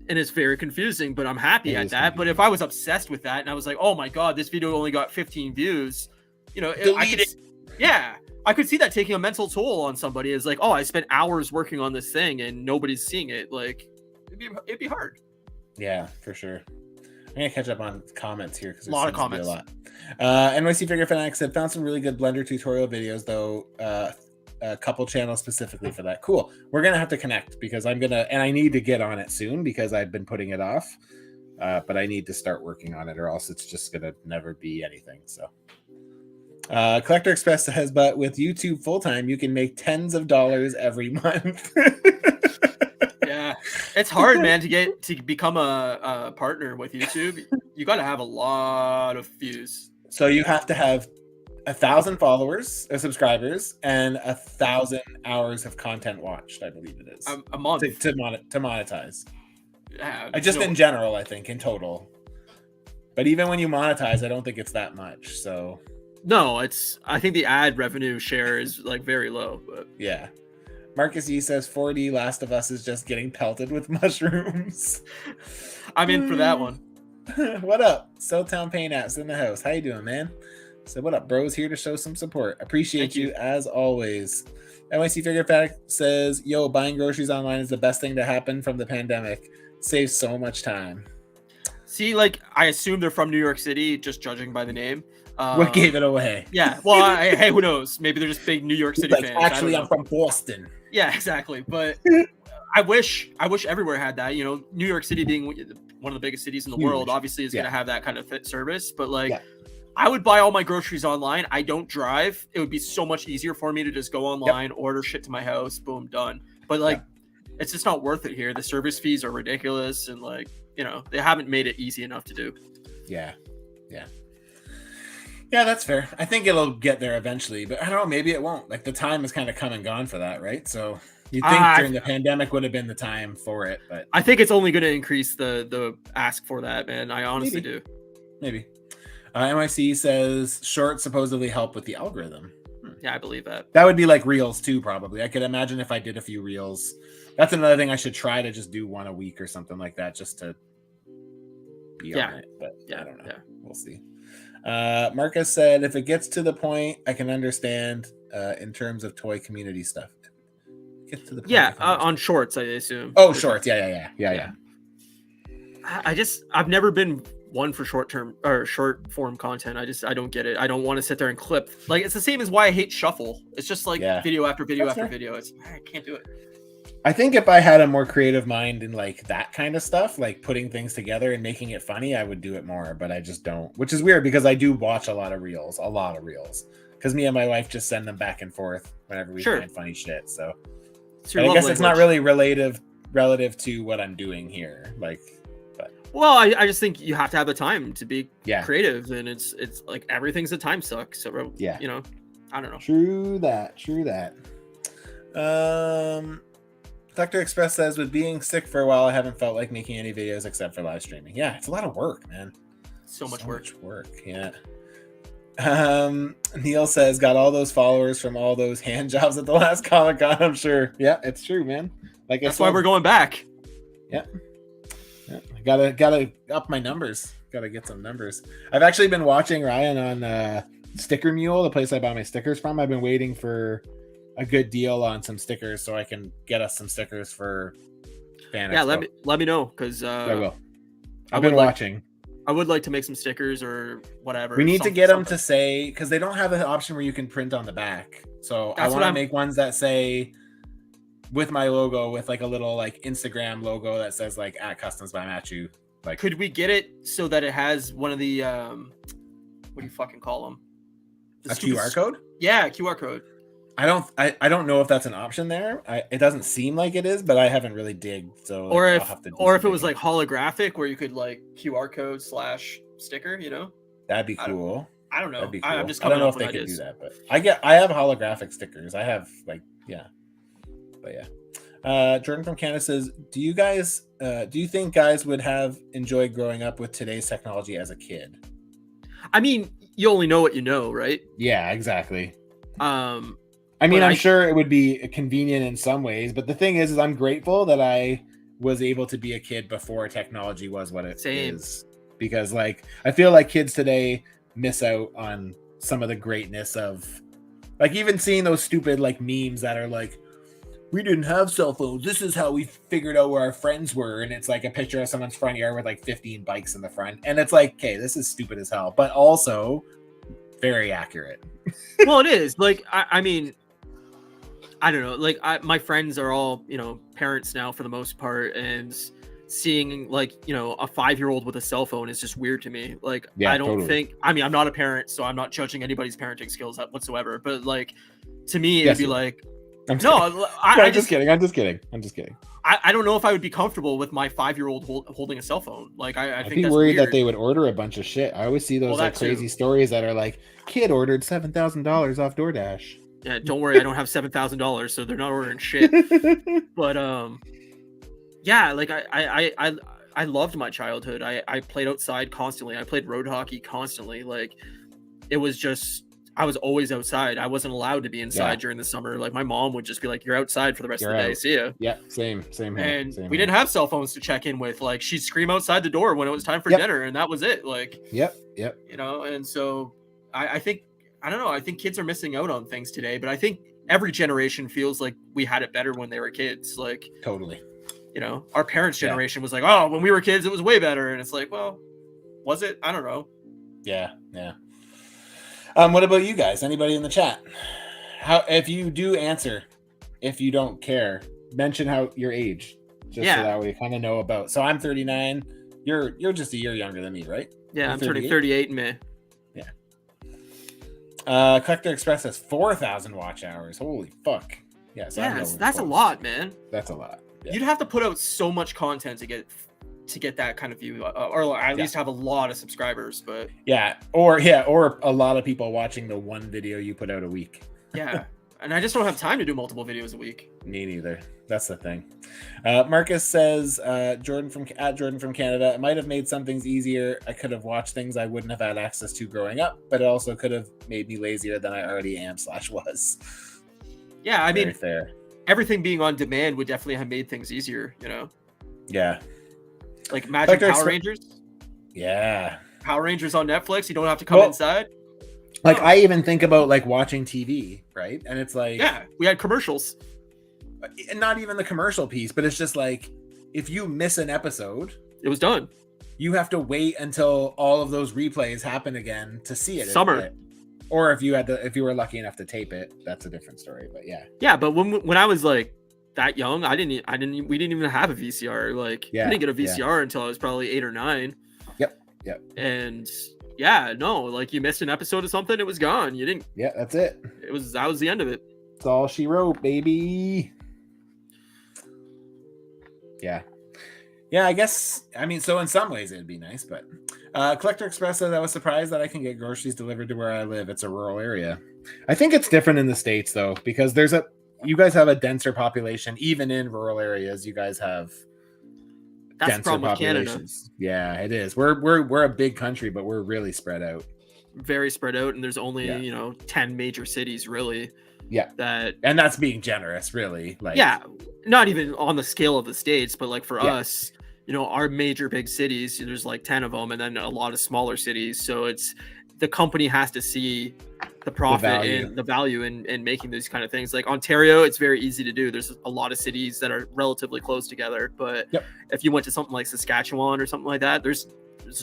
And it's very confusing, but I'm happy at that. But if I was obsessed with that and I was like, oh my God, this video only got 15 views, you know, I could see that taking a mental toll on somebody. Is like, oh, I spent hours working on this thing and nobody's seeing it. Like, it'd be hard. Yeah, for sure. I'm gonna catch up on comments here because a lot of comments. NYC Figure Fanatic said found some really good Blender tutorial videos though. A couple channels specifically for that. Cool. We're gonna have to connect because I need to get on it soon because I've been putting it off. But I need to start working on it or else it's just gonna never be anything. So Collector Express says, but with YouTube full-time, you can make tens of dollars every month. Yeah, it's hard, man, to become a partner with YouTube. You got to have a lot of views. So you have to have 1,000 followers or subscribers and 1,000 hours of content watched, I believe it is. A month to monetize. Yeah, In general, I think in total. But even when you monetize, I don't think it's that much. So no, I think the ad revenue share is like very low. But yeah. Marcus E says 4D Last of Us is just getting pelted with mushrooms. I'm in for that one. What up? Soultown Pain Apps in the house. How you doing, man? So what up, bros? Here to show some support. Appreciate you as always. NYC Figure Fanatic says, yo, buying groceries online is the best thing to happen from the pandemic. Saves so much time. See, like, I assume they're from New York City, just judging by the name. What gave it away? Yeah, well, hey, who knows? Maybe they're just big New York City fans. Actually, I'm from Boston. Yeah, exactly. But I wish everywhere had that. You know, New York City being one of the biggest cities in the world, obviously is going to have that kind of fit service. But like, I would buy all my groceries online. I don't drive. It would be so much easier for me to just go online, order shit to my house, boom, done. But like, it's just not worth it here. The service fees are ridiculous, and like, you know, they haven't made it easy enough to do. Yeah, that's fair. I think it'll get there eventually, but I don't know, maybe it won't. Like, the time is kind of come and gone for that, right? So you'd think during the pandemic would have been the time for it, but I think it's only going to increase the ask for that, man. I honestly do. Maybe. MIC says shorts supposedly help with the algorithm. Yeah, I believe that. That would be like reels too, probably. I could imagine if I did a few reels. That's another thing I should try to just do one a week or something like that, just to be on it. But I don't know. Yeah. We'll see. Marcus said, if it gets to the point, I can understand in terms of toy community stuff. Get to the point, on shorts, I assume. Oh, shorts. Yeah. I've never been one for short form content. I don't get it. I don't want to sit there and clip. Like, it's the same as why I hate shuffle. It's just like video after video after video. I can't do it. I think if I had a more creative mind in like that kind of stuff, like putting things together and making it funny, I would do it more, but I just don't, which is weird because I do watch a lot of reels because me and my wife just send them back and forth whenever we find funny shit. So I guess it's not really relative to what I'm doing here. Like, well, I just think you have to have the time to be creative, and it's like everything's a time suck. So you know, I don't know. True that. Dr. Express says, with being sick for a while, I haven't felt like making any videos except for live streaming. Yeah, it's a lot of work, man. So much work. Yeah. Neil says, got all those followers from all those hand jobs at the last Comic-Con, I'm sure. Yeah, it's true, man. Like that's why we're going back. Yeah. I gotta up my numbers. Gotta get some numbers. I've actually been watching Ryenn on Sticker Mule, the place I buy my stickers from. I've been waiting for a good deal on some stickers so I can get us some stickers for Fan Expo. Let me know, because I will. I've been watching. I would like to make some stickers or whatever. We need to get them to say, because they don't have an option where you can print on the back. So I want to make ones that say with my logo, with like a little like Instagram logo that says like @customsbymatchu. Like, could we get it so that it has one of the what do you fucking call them? A QR code? Yeah, QR code. I don't know if that's an option there. It doesn't seem like it is, but I haven't really digged. So or if it was like holographic, where you could like QR code / sticker, you know, that'd be cool. I don't know. That'd be cool. I'm just I don't know if they could do that, but I have holographic stickers. I have but yeah. Jordan from Canada says, do you think guys would have enjoyed growing up with today's technology as a kid? I mean, you only know what you know, right? Yeah, exactly. I mean, I'm sure it would be convenient in some ways, but the thing is I'm grateful that I was able to be a kid before technology was what it is. Because like, I feel like kids today miss out on some of the greatness of, like, even seeing those stupid like memes that are like, we didn't have cell phones, this is how we figured out where our friends were, and it's like a picture of someone's front yard with like 15 bikes in the front, and it's like, okay, this is stupid as hell, but also very accurate. Well, it is. Like, I mean, I don't know. Like, my friends are all, you know, parents now for the most part, and seeing like, you know, a 5-year-old with a cell phone is just weird to me. Like, I don't think. I mean, I'm not a parent, so I'm not judging anybody's parenting skills whatsoever. But like, to me, it'd be like, I'm just kidding. I don't know if I would be comfortable with my 5-year-old holding a cell phone. Like, I think that's worried weird. that they would order a bunch of shit. I always see those crazy stories that are like, kid ordered $7,000 off DoorDash. Yeah, don't worry, I don't have $7,000, so they're not ordering shit. But yeah, like I loved my childhood. I played outside constantly. I played road hockey constantly. Like, it was just, I was always outside. I wasn't allowed to be inside during the summer. Like, my mom would just be like, you're outside for the rest of the day. See ya. Yeah, same. And we didn't have cell phones to check in with. Like, she'd scream outside the door when it was time for dinner, and that was it. Like, yep. You know, and so I think, I don't know, I think kids are missing out on things today, but I think every generation feels like we had it better when they were kids. Like, totally. You know, our parents' generation was like, oh, when we were kids, it was way better. And it's like, well, was it? I don't know. Yeah. What about you guys? Anybody in the chat? If you do answer, if you don't care, mention your age, just so that we kind of know about. So I'm 39. You're just a year younger than me, right? Yeah, I'm turning 38 in May. Yeah. Collector Express has 4,000 watch hours. Holy fuck! Yeah, so that's a lot, man. That's a lot. Yeah. You'd have to put out so much content to get that kind of view, or at least have a lot of subscribers. But or a lot of people watching the one video you put out a week. Yeah, And I just don't have time to do multiple videos a week. Me neither. That's the thing. Marcus says, Jordan from Canada, it might have made some things easier. I could have watched things I wouldn't have had access to growing up, but it also could have made me lazier than I already am / was. Yeah, I mean, fair. Everything being on demand would definitely have made things easier, you know? Yeah. Like imagine Power Rangers. Yeah. Power Rangers on Netflix. You don't have to come inside. Like I even think about like watching TV, right? And it's like, yeah, we had commercials. Not even the commercial piece, but it's just like if you miss an episode, it was done. You have to wait until all of those replays happen again to see it. Summer. Or if you were lucky enough to tape it, that's a different story. But yeah. Yeah, but when I was like that young, we didn't even have a VCR. Like I didn't get a VCR until I was probably 8 or 9. Yep. And yeah, no, like you missed an episode of something, it was gone. You didn't. Yeah, that's it. That was the end of it. That's all she wrote, baby. Yeah. Yeah, I guess. I mean, so in some ways it'd be nice, but Collector Express says I was surprised that I can get groceries delivered to where I live. It's a rural area. I think it's different in the States though, because you guys have a denser population. Even in rural areas, you guys have denser populations. Yeah, it is. We're a big country, but we're really spread out. Very spread out, and there's only 10 major cities really. Yeah, and that's being generous, really. Like, yeah, not even on the scale of the States, but like for us, you know, our major big cities, there's like 10 of them, and then a lot of smaller cities. So it's the company has to see the profit and the value in making these kind of things. Like Ontario, it's very easy to do. There's a lot of cities that are relatively close together, but if you went to something like Saskatchewan or something like that, there's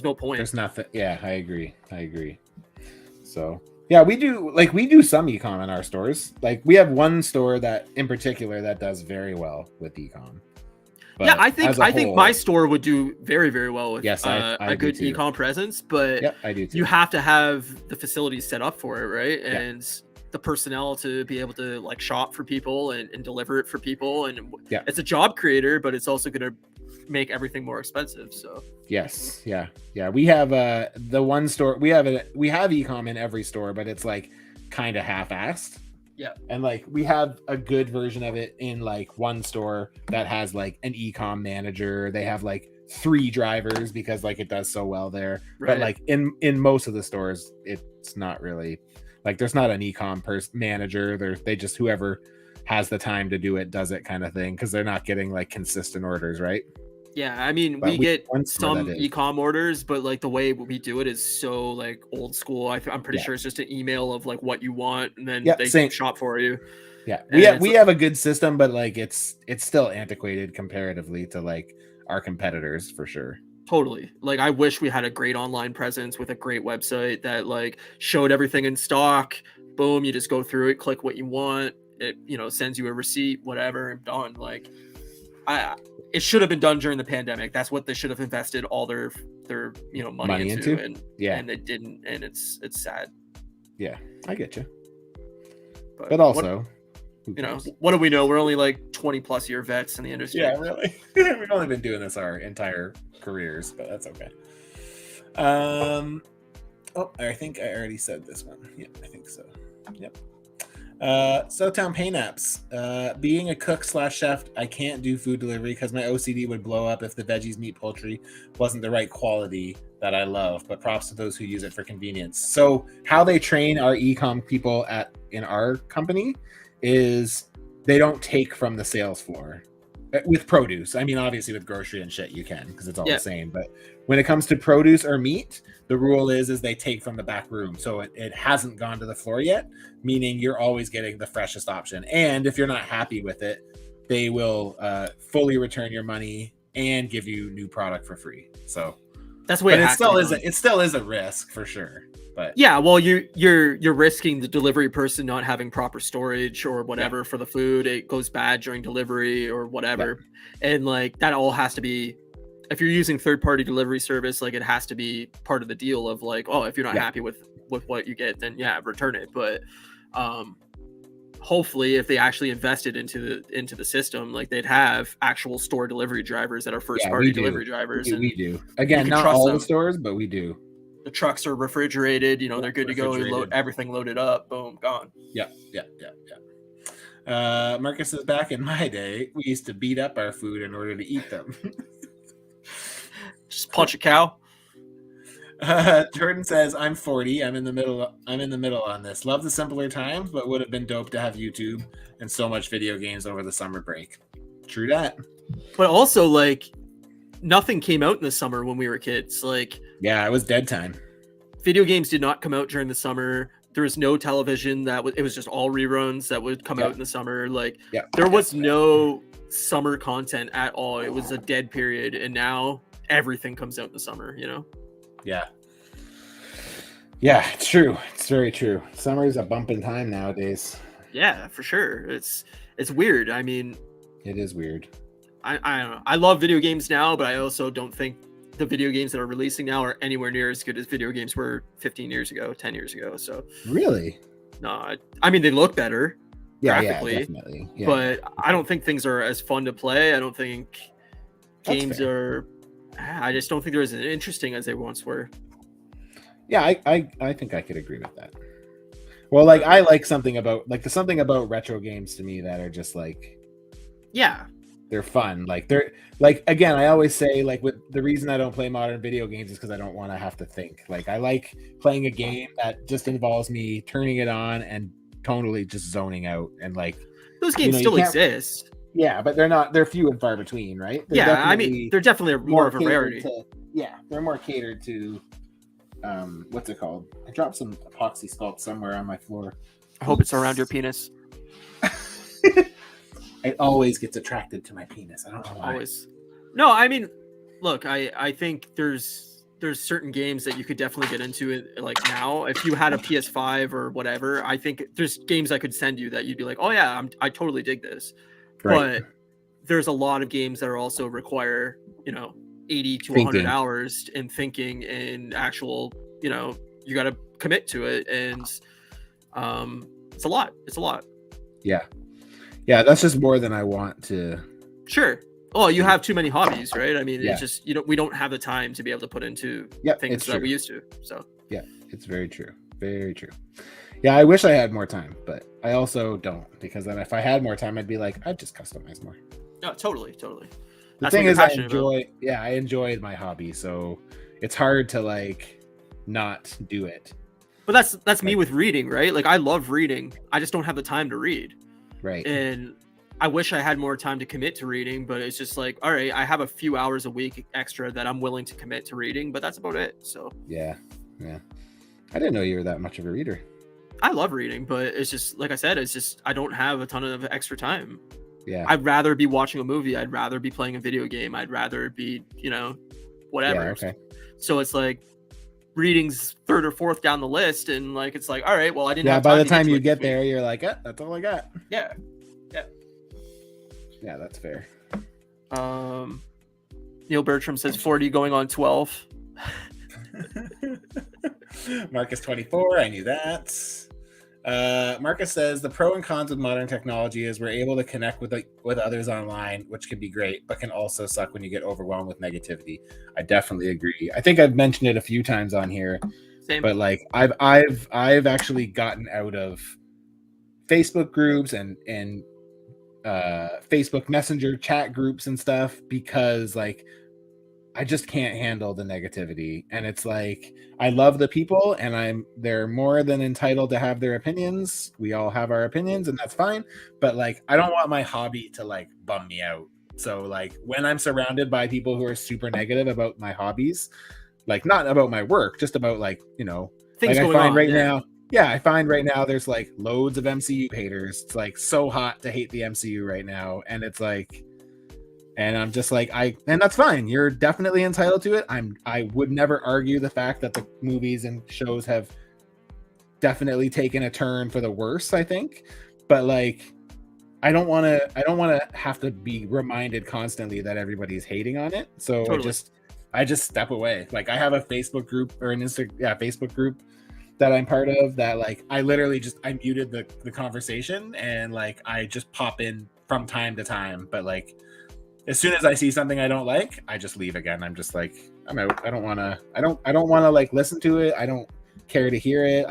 no point. There's nothing. Yeah, I agree. So yeah, we do some e-com in our stores. Like we have one store that in particular that does very well with e-com. But yeah, I think my store would do very, very well with I a good e-com presence, but I do too. You have to have the facilities set up for it, right? And the personnel to be able to like shop for people and deliver it for people. And it's a job creator, but it's also going to make everything more expensive. So yes, yeah. We have the one store we have e-com in every store, but it's like kind of half-assed. Yeah. And like we have a good version of it in like one store that has like an e-com manager. They have like 3 drivers because like it does so well there. Right. But like in most of the stores, it's not really like there's not an e-com manager. They just whoever has the time to do it does it kind of thing because they're not getting like consistent orders, right? Yeah, I mean, we get some e-com orders, but like the way we do it is so like old school. I'm pretty sure it's just an email of like what you want, and then they shop for you. Yeah, we have a good system, but like it's still antiquated comparatively to like our competitors for sure. Totally. Like I wish we had a great online presence with a great website that like showed everything in stock. Boom, you just go through it, click what you want. It sends you a receipt, whatever, and done. Like it should have been done during the pandemic. That's what they should have invested all their money into. And they didn't, and it's sad. Yeah, I get you. But also, what do we know? We're only like 20 plus year vets in the industry. Yeah, really. We've only been doing this our entire careers, but that's okay. I think I already said this one. Yeah, I think so. Yep. Southtown Pain Apps. Being a cook / chef, I can't do food delivery because my OCD would blow up if the veggies, meat, poultry wasn't the right quality that I love. But props to those who use it for convenience. So how they train our e-com people in our company is they don't take from the sales floor with produce. I mean, obviously with grocery and shit you can because it's all the same. But when it comes to produce or meat, the rule is they take from the back room. So it hasn't gone to the floor yet, meaning you're always getting the freshest option. And if you're not happy with it, they will fully return your money and give you new product for free. So that's the way it still is a risk for sure. But yeah, well, you're risking the delivery person not having proper storage or whatever for the food. It goes bad during delivery or whatever. And like that all has to be, if you're using third-party delivery service, like it has to be part of the deal of like, oh, if you're not happy with what you get, then return it. But hopefully if they actually invested into the system, like they'd have actual store delivery drivers that are first-party delivery drivers. We do. Again, not all the stores, but we do. The trucks are refrigerated, they're good to go. Everything loaded up, boom, gone. Yeah. Marcus says, back in my day, we used to beat up our food in order to eat them. Just punch a cow. Jordan says, I'm 40. I'm in the middle on this. Love the simpler times, but would have been dope to have YouTube and so much video games over the summer break. True that. But also, like, nothing came out in the summer when we were kids. Like, yeah, it was dead time. Video games did not come out during the summer. There was no television it was just all reruns that would come out in the summer. Like, there was no summer content at all. It was a dead period, and now everything comes out in the summer, you know? Yeah. Yeah, it's true. It's very true. Summer is a bump in time nowadays. Yeah, for sure. It's weird. I mean, it is weird. I don't know. I love video games now, but I also don't think the video games that are releasing now are anywhere near as good as video games were 15 years ago, 10 years ago. So really, no, I mean, they look better graphically, definitely. Yeah. But I don't think things are as fun to play. I don't think games are. I just don't think they're as interesting as they once were. Yeah, I think I could agree with that. Well, like, I like something about retro games to me that are just like, yeah, they're fun. Like, they're like, again, I always say, like, with the reason I don't play modern video games is because I don't want to have to think. Like, I like playing a game that just involves me turning it on and totally just zoning out, and like, those games still exist. Yeah, but they're few and far between, right? I mean, they're definitely more of a rarity. They're more catered to what's it called? I dropped some epoxy sculpt somewhere on my floor. I hope it's around your penis. It always gets attracted to my penis. I don't know why. Always. No, I mean, look, I think there's certain games that you could definitely get into, like, now. If you had a PS5 or whatever, I think there's games I could send you that you'd be like, oh yeah, I totally dig this. Right. But there's a lot of games that are also require, 80 to 100 hours in thinking and actual, you got to commit to it. And it's a lot. Yeah. Yeah, that's just more than I want to. Sure. Oh, you have too many hobbies, right? I mean, it's just, we don't have the time to be able to put into things that we used to. So yeah, it's very true. Very true. Yeah, I wish I had more time, but I also don't, because then if I had more time, I'd be like, I'd just customize more. No, totally. The thing is, I enjoyed my hobby, so it's hard to like not do it. But that's me with reading, right? Like, I love reading. I just don't have the time to read. Right. And I wish I had more time to commit to reading, but it's just like, all right, I have a few hours a week extra that I'm willing to commit to reading, but that's about it. So yeah. I didn't know you were that much of a reader. I love reading, but it's just, like I said, it's just, I don't have a ton of extra time. Yeah. I'd rather be watching a movie. I'd rather be playing a video game. I'd rather be, whatever. Yeah, okay. So it's like, reading's third or fourth down the list, and like, it's like, all right, well, I didn't have by time the to time you get there, you're like, that's all I got. Yeah, that's fair. Neil Bertram says 40 going on 12. Marcus 24, I knew that. Marcus says the pro and cons of modern technology is we're able to connect with others online, which can be great, but can also suck when you get overwhelmed with negativity. I definitely agree. I think I've mentioned it a few times on here. Same. But like, I've actually gotten out of Facebook groups and Facebook Messenger chat groups and stuff because like, I just can't handle the negativity. And it's like, I love the people and they're more than entitled to have their opinions. We all have our opinions and that's fine. But like, I don't want my hobby to like bum me out. So like, when I'm surrounded by people who are super negative about my hobbies, like not about my work, just about like, things like going on right now. Yeah, I find right now there's like loads of MCU haters. It's like so hot to hate the MCU right now. And it's like, and I'm just like, and that's fine. You're definitely entitled to it. I would never argue the fact that the movies and shows have definitely taken a turn for the worse, I think. But like, I don't want to have to be reminded constantly that everybody's hating on it. So totally. I just step away. Like, I have a Facebook group or an Facebook group that I'm part of that like, I literally I muted the conversation and like, I just pop in from time to time. But like, as soon as I see something I don't like, I just leave again. I'm just like, I'm out. I don't want to like listen to it. I don't care to hear it.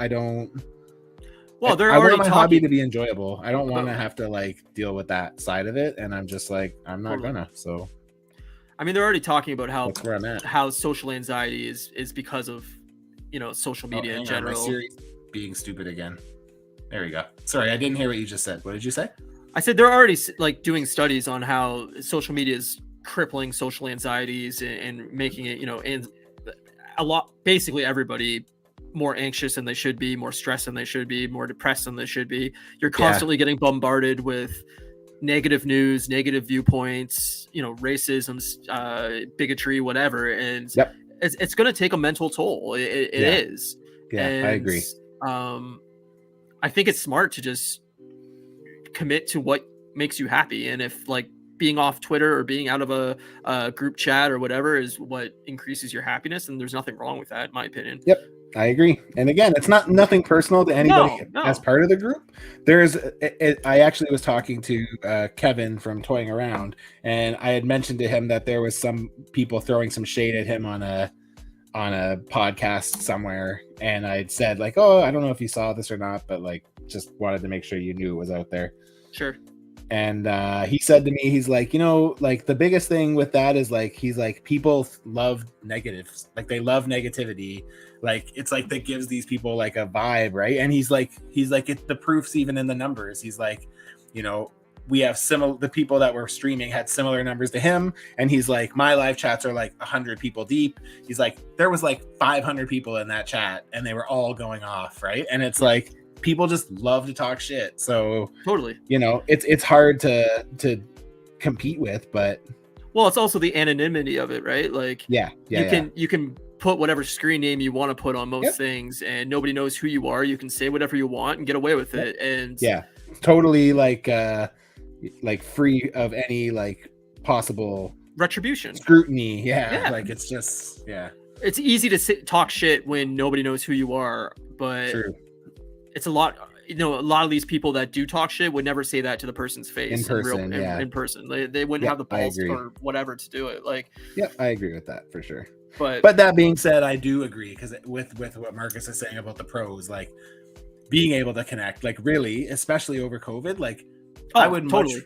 Well, they're I want already my hobby talking to be enjoyable. I don't want to about- have to like deal with that side of it, and I'm just like, I'm not Totally. gonna. So I mean, they're already talking about that's where I'm at. how social anxiety is because of, social media in Hang on, my general. Siri's being stupid again. There we go. Sorry, I didn't hear what you just said. What did you say? I said they're already like doing studies on how social media is crippling social anxieties and making it, and a lot, basically everybody more anxious than they should be, more stressed than they should be, more depressed than they should be. You're constantly getting bombarded with negative news, negative viewpoints, racism, bigotry, whatever. And Yep. it's going to take a mental toll. It is. Yeah, And, I agree. I think it's smart to just commit to what makes you happy. And if like being off Twitter or being out of a group chat or whatever is what increases your happiness, then there's nothing wrong with that, in my opinion. Yep, I agree. And again, it's nothing personal to anybody No. as part of the group. I actually was talking to Kevin from Toying Around, and I had mentioned to him that there was some people throwing some shade at him on a podcast somewhere, and I'd said like, oh, I don't know if you saw this or not, but like just wanted to make sure you knew it was out there. Sure. And he said to me, he's like, like the biggest thing with that is like, he's like, people love negatives, like they love negativity, like it's like that gives these people like a vibe, right? And he's like the proof's even in the numbers. He's like, we have the people that were streaming had similar numbers to him, and he's like, my live chats are like 100 people deep. He's like, there was like 500 people in that chat, and they were all going off, right? And it's like, people just love to talk shit. So totally, it's hard to compete with, but well, it's also the anonymity of it, right? Like, you can put whatever screen name you want to put on most things, and nobody knows who you are. You can say whatever you want and get away with it, and totally like free of any like possible retribution, scrutiny. Like it's just it's easy to talk shit when nobody knows who you are, but True. It's a lot. A lot of these people that do talk shit would never say that to the person's face in person. In person, they wouldn't have the balls or whatever to do it. Like, I agree with that for sure. But that being said, I do agree, because with what Marcus is saying about the pros, like being able to connect, like really, especially over COVID, like I would totally.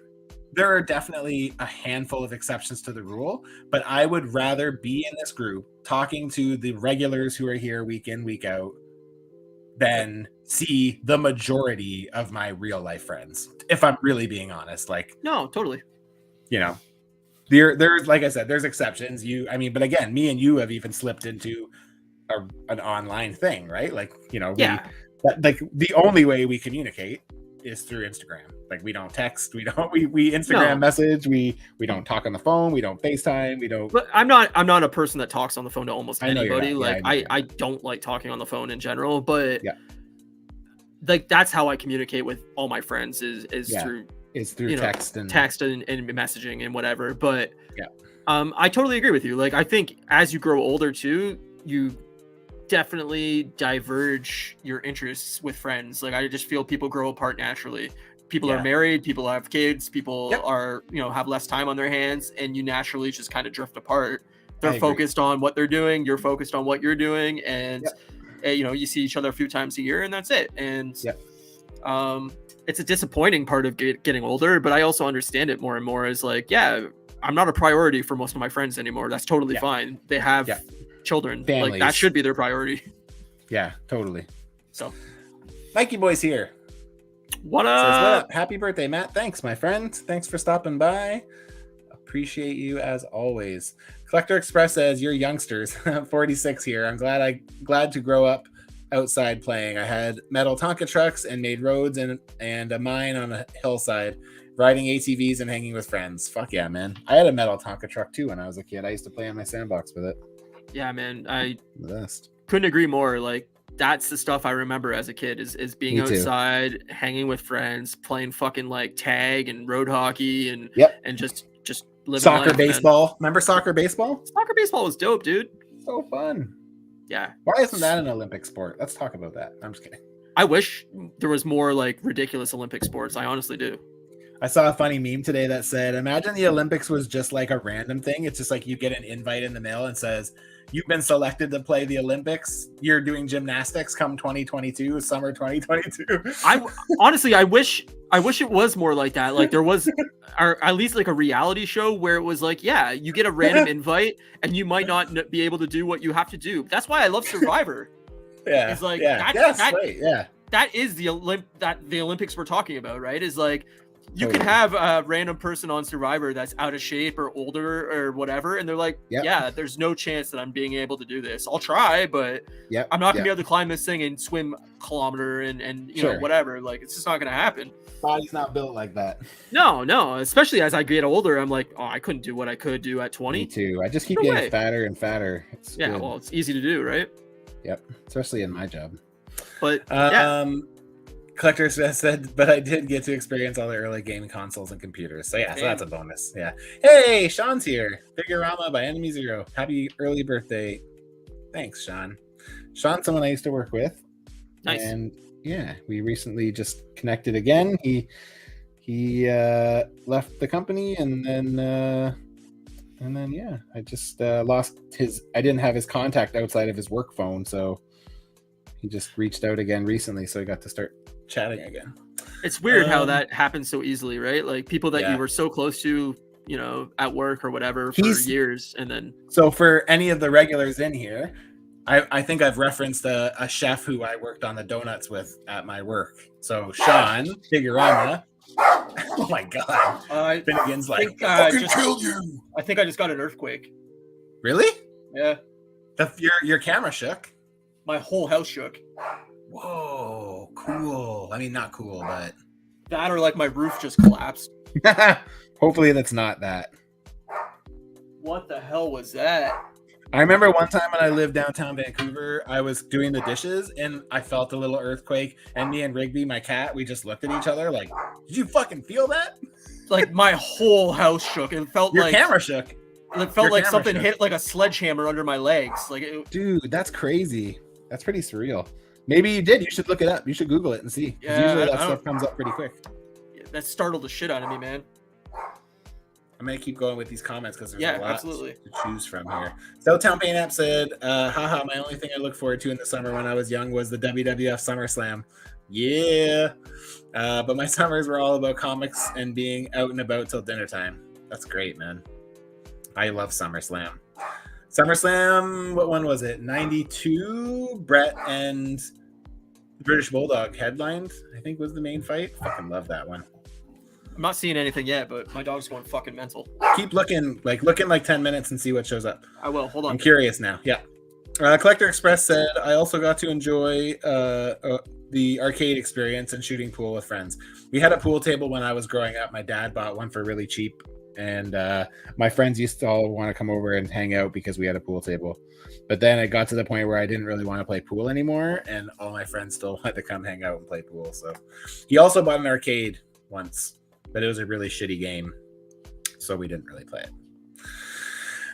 There are definitely a handful of exceptions to the rule, but I would rather be in this group talking to the regulars who are here week in, week out, than see the majority of my real life friends, if I'm really being honest. Like, no, totally. There's like I said, there's exceptions. But again, me and you have even slipped into an online thing, right? Like, like the only way we communicate is through Instagram. Like, we don't text, we Instagram message, we don't talk on the phone, we don't FaceTime, we don't. But I'm not a person that talks on the phone to almost anybody. Like, I don't like talking on the phone in general, but like that's how I communicate with all my friends is through text and messaging and whatever. But I totally agree with you. Like, I think as you grow older too, you definitely diverge your interests with friends. Like, I just feel people grow apart naturally. People are married, people have kids, people are, have less time on their hands, and you naturally just kind of drift apart. They're focused on what they're doing, you're focused on what you're doing, and you see each other a few times a year, and that's it. And it's a disappointing part of getting older, but I also understand it more and more as like, I'm not a priority for most of my friends anymore. That's totally fine. They have children. Families. Like, that should be their priority. Yeah, totally. So Mikey Boy's here. What up? Says, what up? Happy birthday, Matt. Thanks, my friend. Thanks for stopping by. Appreciate you as always. Collector Express says, you're youngsters. 46 here. I'm glad to grow up outside playing. I had metal Tonka trucks and made roads and a mine on a hillside, riding ATVs and hanging with friends. Fuck yeah, man. I had a metal Tonka truck too when I was a kid. I used to play on my sandbox with it. Yeah, man. I the best. Couldn't agree more. Like, that's the stuff I remember as a kid is being outside, hanging with friends, playing fucking like tag and road hockey and just living soccer, life, baseball. Man. Remember soccer, baseball? Soccer, baseball was dope, dude. So fun. Yeah. Why isn't that an Olympic sport? Let's talk about that. I'm just kidding. I wish there was more like ridiculous Olympic sports. I honestly do. I saw a funny meme today that said, imagine the Olympics was just like a random thing. It's just like you get an invite in the mail and says, you've been selected to play the Olympics. You're doing gymnastics come 2022, summer 2022. Honestly, I wish it was more like that. Like there was, or at least like a reality show where it was like, yeah, you get a random invite and you might not be able to do what you have to do. That's why I love Survivor. Yeah. It's like, yeah. That is the Olympics we're talking about, right? Is like, you can have a random person on Survivor that's out of shape or older or whatever, and they're like, yeah, there's no chance that I'm being able to do this. I'll try, but I'm not gonna be able to climb this thing and swim a kilometer and you know, whatever. Like, it's just not gonna happen. Body's not built like that. No. Especially as I get older, I'm like, oh, I couldn't do what I could do at 20. Me too. I just keep getting fatter and fatter. It's good. Well, it's easy to do, right? Yep. Especially in my job. But Collector said, but I did get to experience all the early gaming consoles and computers. So so that's a bonus. Yeah. Hey, Sean's here. Figurama by Enemy Zero. Happy early birthday. Thanks, Sean. Sean's someone I used to work with. Nice. And yeah, we recently just connected again. He left the company and then I just lost I didn't have his contact outside of his work phone, so he just reached out again recently, so I got to start chatting again. It's weird how that happens so easily, right? Like people that you were so close to, you know, at work or whatever for years, and then. So for any of the regulars in here, I think I've referenced a chef who I worked on the donuts with at my work. So Sean Figurama. Oh my god! Finnegan's like, fucking killed you. I think I just got an earthquake. Really? Yeah. Your camera shook. My whole house shook. Whoa, cool. I mean, not cool, but that or like my roof just collapsed. Hopefully that's not that. What the hell was that? I remember one time when I lived downtown Vancouver, I was doing the dishes and I felt a little earthquake, and me and Rigby, my cat, we just looked at each other like, did you fucking feel that? Like my whole house shook. It felt Your camera shook. It felt like something hit like a sledgehammer under my legs. Dude, that's crazy. That's pretty surreal. Maybe you did. You should look it up. You should Google it and see. Yeah, usually that stuff comes up pretty quick. That startled the shit out of me, man. I'm going to keep going with these comments because there's a lot absolutely to choose from here. Southtown Paint App said, haha, my only thing I look forward to in the summer when I was young was the WWF SummerSlam. Yeah. But my summers were all about comics and being out and about till dinner time. That's great, man. I love SummerSlam. SummerSlam, what one was it? 92? Brett and the British Bulldog headlined, I think was the main fight. Fucking love that one. I'm not seeing anything yet, but my dog's going fucking mental. Keep looking, like 10 minutes and see what shows up. I will. Hold on. I'm curious now. Yeah. Collector Express said, I also got to enjoy the arcade experience and shooting pool with friends. We had a pool table when I was growing up. My dad bought one for really cheap. And my friends used to all want to come over and hang out because we had a pool table. But then it got to the point where I didn't really want to play pool anymore. And all my friends still wanted to come hang out and play pool. So he also bought an arcade once, but it was a really shitty game. So we didn't really play it.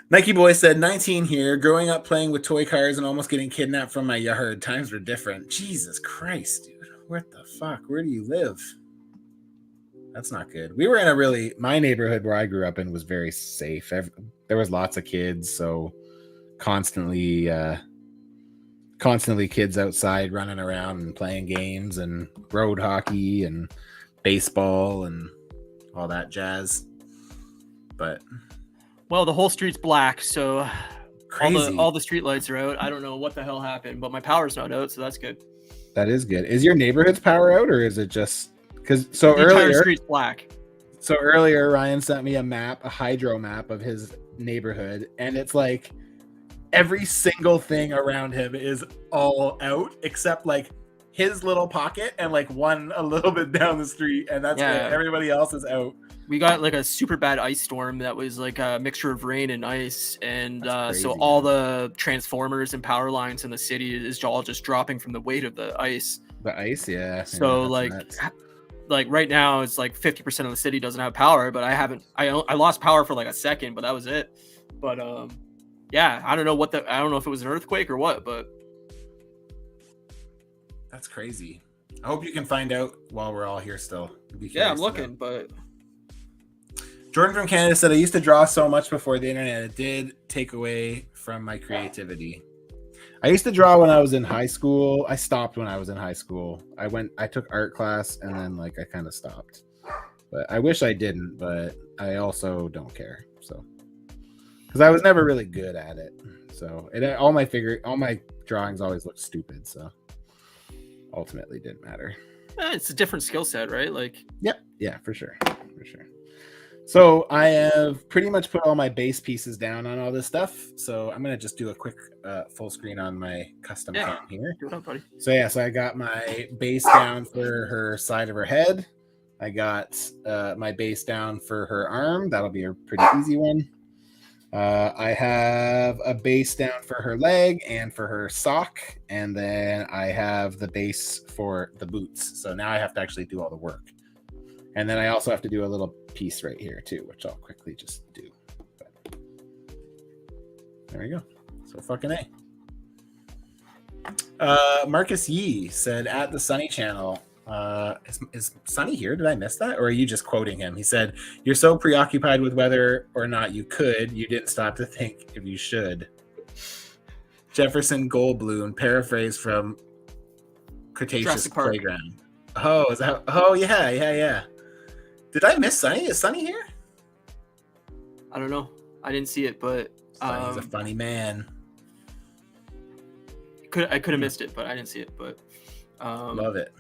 Nike Boy said, 19 here, growing up playing with toy cars and almost getting kidnapped from my yard. Times were different. Jesus Christ, dude. What the fuck? Where do you live? That's not good. We were in my neighborhood where I grew up in was very safe. There was lots of kids, so constantly kids outside running around and playing games and road hockey and baseball and all that jazz. But well, the whole street's black, so crazy. All the street lights are out. I don't know what the hell happened, but my power's not out, so that's good. That is good. Is your neighborhood's power out, or is it just because the entire street's black? So earlier, Ryan sent me a hydro map of his neighborhood, and it's like every single thing around him is all out except like his little pocket and like one a little bit down the street, and that's it. Everybody else is out. We got like a super bad ice storm that was like a mixture of rain and ice, and so all the transformers and power lines in the city is all just dropping from the weight of the ice. The ice, yeah. So like right now it's like 50% of the city doesn't have power, but I lost power for like a second, but that was it. But yeah, I don't know if it was an earthquake or what, but that's crazy. I hope you can find out while we're all here still. Yeah, I'm looking, but Jordan from Canada said, I used to draw so much before the internet. It did take away from my creativity. I used to draw when I was in high school. I stopped when I was in high school. I took art class and then like I kind of stopped. But I wish I didn't, but I also don't care. So because I was never really good at it. So all my drawings always looked stupid. So ultimately didn't matter. It's a different skill set, right? Like, yep, yeah, for sure. So I have pretty much put all my base pieces down on all this stuff. So I'm gonna just do a quick full screen on my custom cam here. Do it up, buddy. So I got my base down for her side of her head. I got my base down for her arm. That'll be a pretty easy one. I have a base down for her leg and for her sock, and then I have the base for the boots. So now I have to actually do all the work. And then I also have to do a little piece right here too, which I'll quickly just do. But there we go. So fucking A. Marcus Yee said at the Sunny channel, is Sunny here? Did I miss that? Or are you just quoting him? He said, you're so preoccupied with whether or not you could, you didn't stop to think if you should. Jefferson Goldblum, paraphrase from Cretaceous Playground. Oh, is that? Oh, yeah. Did I miss Sunny? Is Sunny here? I don't know. I didn't see it, but Sunny's a funny man. I could have missed it, but I didn't see it. But love it.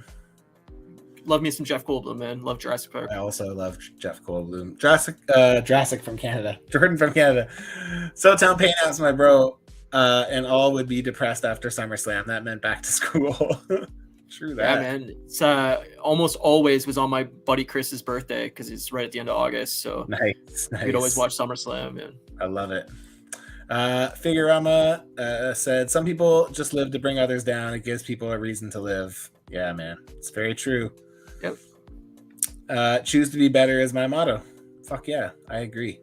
Love me some Jeff Goldblum, man. Love Jurassic Park. I also love Jeff Goldblum. Jurassic from Canada. Jordan from Canada. So town Payouts, my bro, and all would be depressed after SummerSlam. That meant back to school. True that. Yeah, man. It's almost always was on my buddy Chris's birthday because it's right at the end of August. So nice. We'd always watch SummerSlam, man. I love it. Figurama said, some people just live to bring others down. It gives people a reason to live. Yeah, man. It's very true. Yep. Choose to be better is my motto. Fuck yeah, I agree.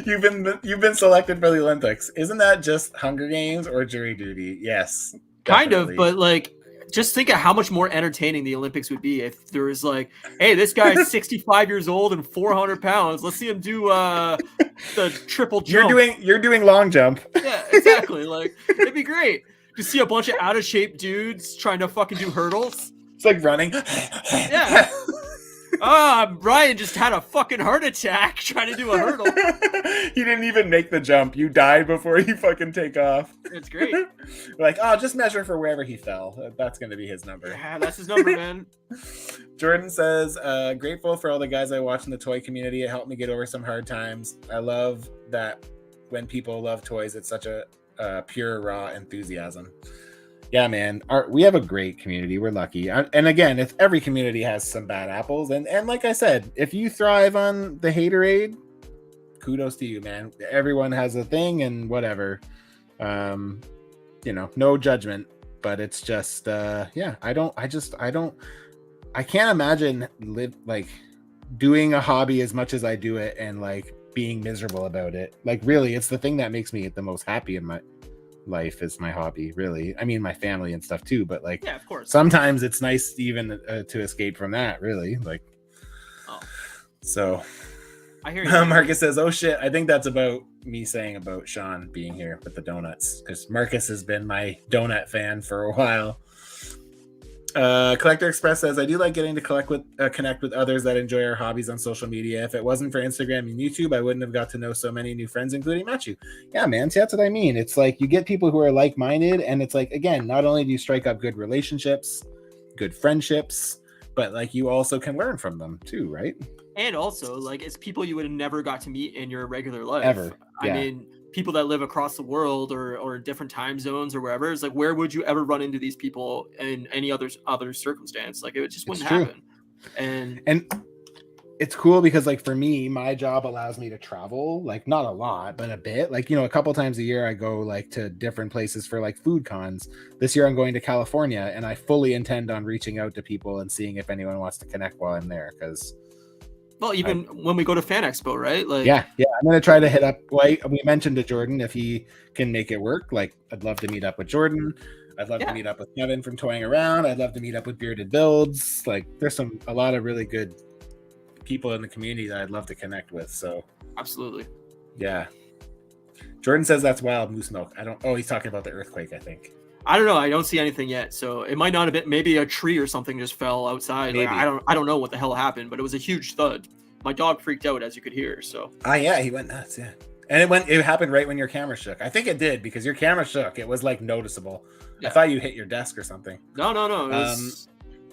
You've been selected for the Olympics. Isn't that just Hunger Games or jury duty? Yes. Kind definitely. of, but like, just think of how much more entertaining the Olympics would be if there was like, hey, this guy's 65 years old and 400 pounds. Let's see him do the triple jump. You're doing long jump. Yeah, exactly. Like, it'd be great to see a bunch of out of shape dudes trying to fucking do hurdles. It's like running. Yeah. Ryan just had a fucking heart attack trying to do a hurdle. He didn't even make the jump. You died before you fucking take off. It's great. Like, just measure for wherever he fell. That's going to be his number. Yeah, that's his number, man. Jordan says, grateful for all the guys I watch in the toy community. It helped me get over some hard times. I love that when people love toys, it's such a pure, raw enthusiasm. Yeah, man. We have a great community. We're lucky. And again, if every community has some bad apples, and like I said, if you thrive on the haterade, kudos to you, man. Everyone has a thing and whatever. No judgment, but it's just I can't imagine doing a hobby as much as I do it and like being miserable about it. Like really, it's the thing that makes me the most happy in my life is my hobby, really. I mean, my family and stuff too, but like, yeah, of course. Sometimes it's nice even to escape from that, really. Like, So I hear you. Marcus says, "Oh shit, I think that's about me saying about Sean being here with the donuts because Marcus has been my donut fan for a while." Collector Express says, I do like getting to connect with others that enjoy our hobbies on social media. If it wasn't for Instagram and YouTube, I wouldn't have got to know so many new friends, including Matchu. Yeah, man. See, that's what I mean. It's like you get people who are like-minded, and it's like, again, not only do you strike up good relationships, good friendships, but like you also can learn from them too, right? And also, like, it's people you would have never got to meet in your regular life. Ever. Yeah. I mean, people that live across the world or in different time zones or wherever. It's like, where would you ever run into these people in any other circumstance? Like, it just wouldn't happen. And it's cool because, like, for me, my job allows me to travel, like, not a lot, but a bit. Like, a couple times a year I go, like, to different places for, like, food cons. This year I'm going to California, and I fully intend on reaching out to people and seeing if anyone wants to connect while I'm there, because... Well, even when we go to Fan Expo, right? Like, yeah, I'm gonna try to hit up. We mentioned to Jordan if he can make it work. Like, I'd love to meet up with Jordan. I'd love to meet up with Kevin from Toying Around. I'd love to meet up with Bearded Builds. Like, there's a lot of really good people in the community that I'd love to connect with. So Absolutely. yeah. Jordan says that's wild Moosemilk. I don't. Oh, he's talking about the earthquake, I think. I don't know. I don't see anything yet, so it might not have been. Maybe a tree or something just fell outside. Like, Maybe. I don't know what the hell happened, but it was a huge thud. My dog freaked out, as you could hear. So. Yeah, he went nuts. Yeah, and it happened right when your camera shook. I think it did because your camera shook. It was like noticeable. Yeah. I thought you hit your desk or something. No. It was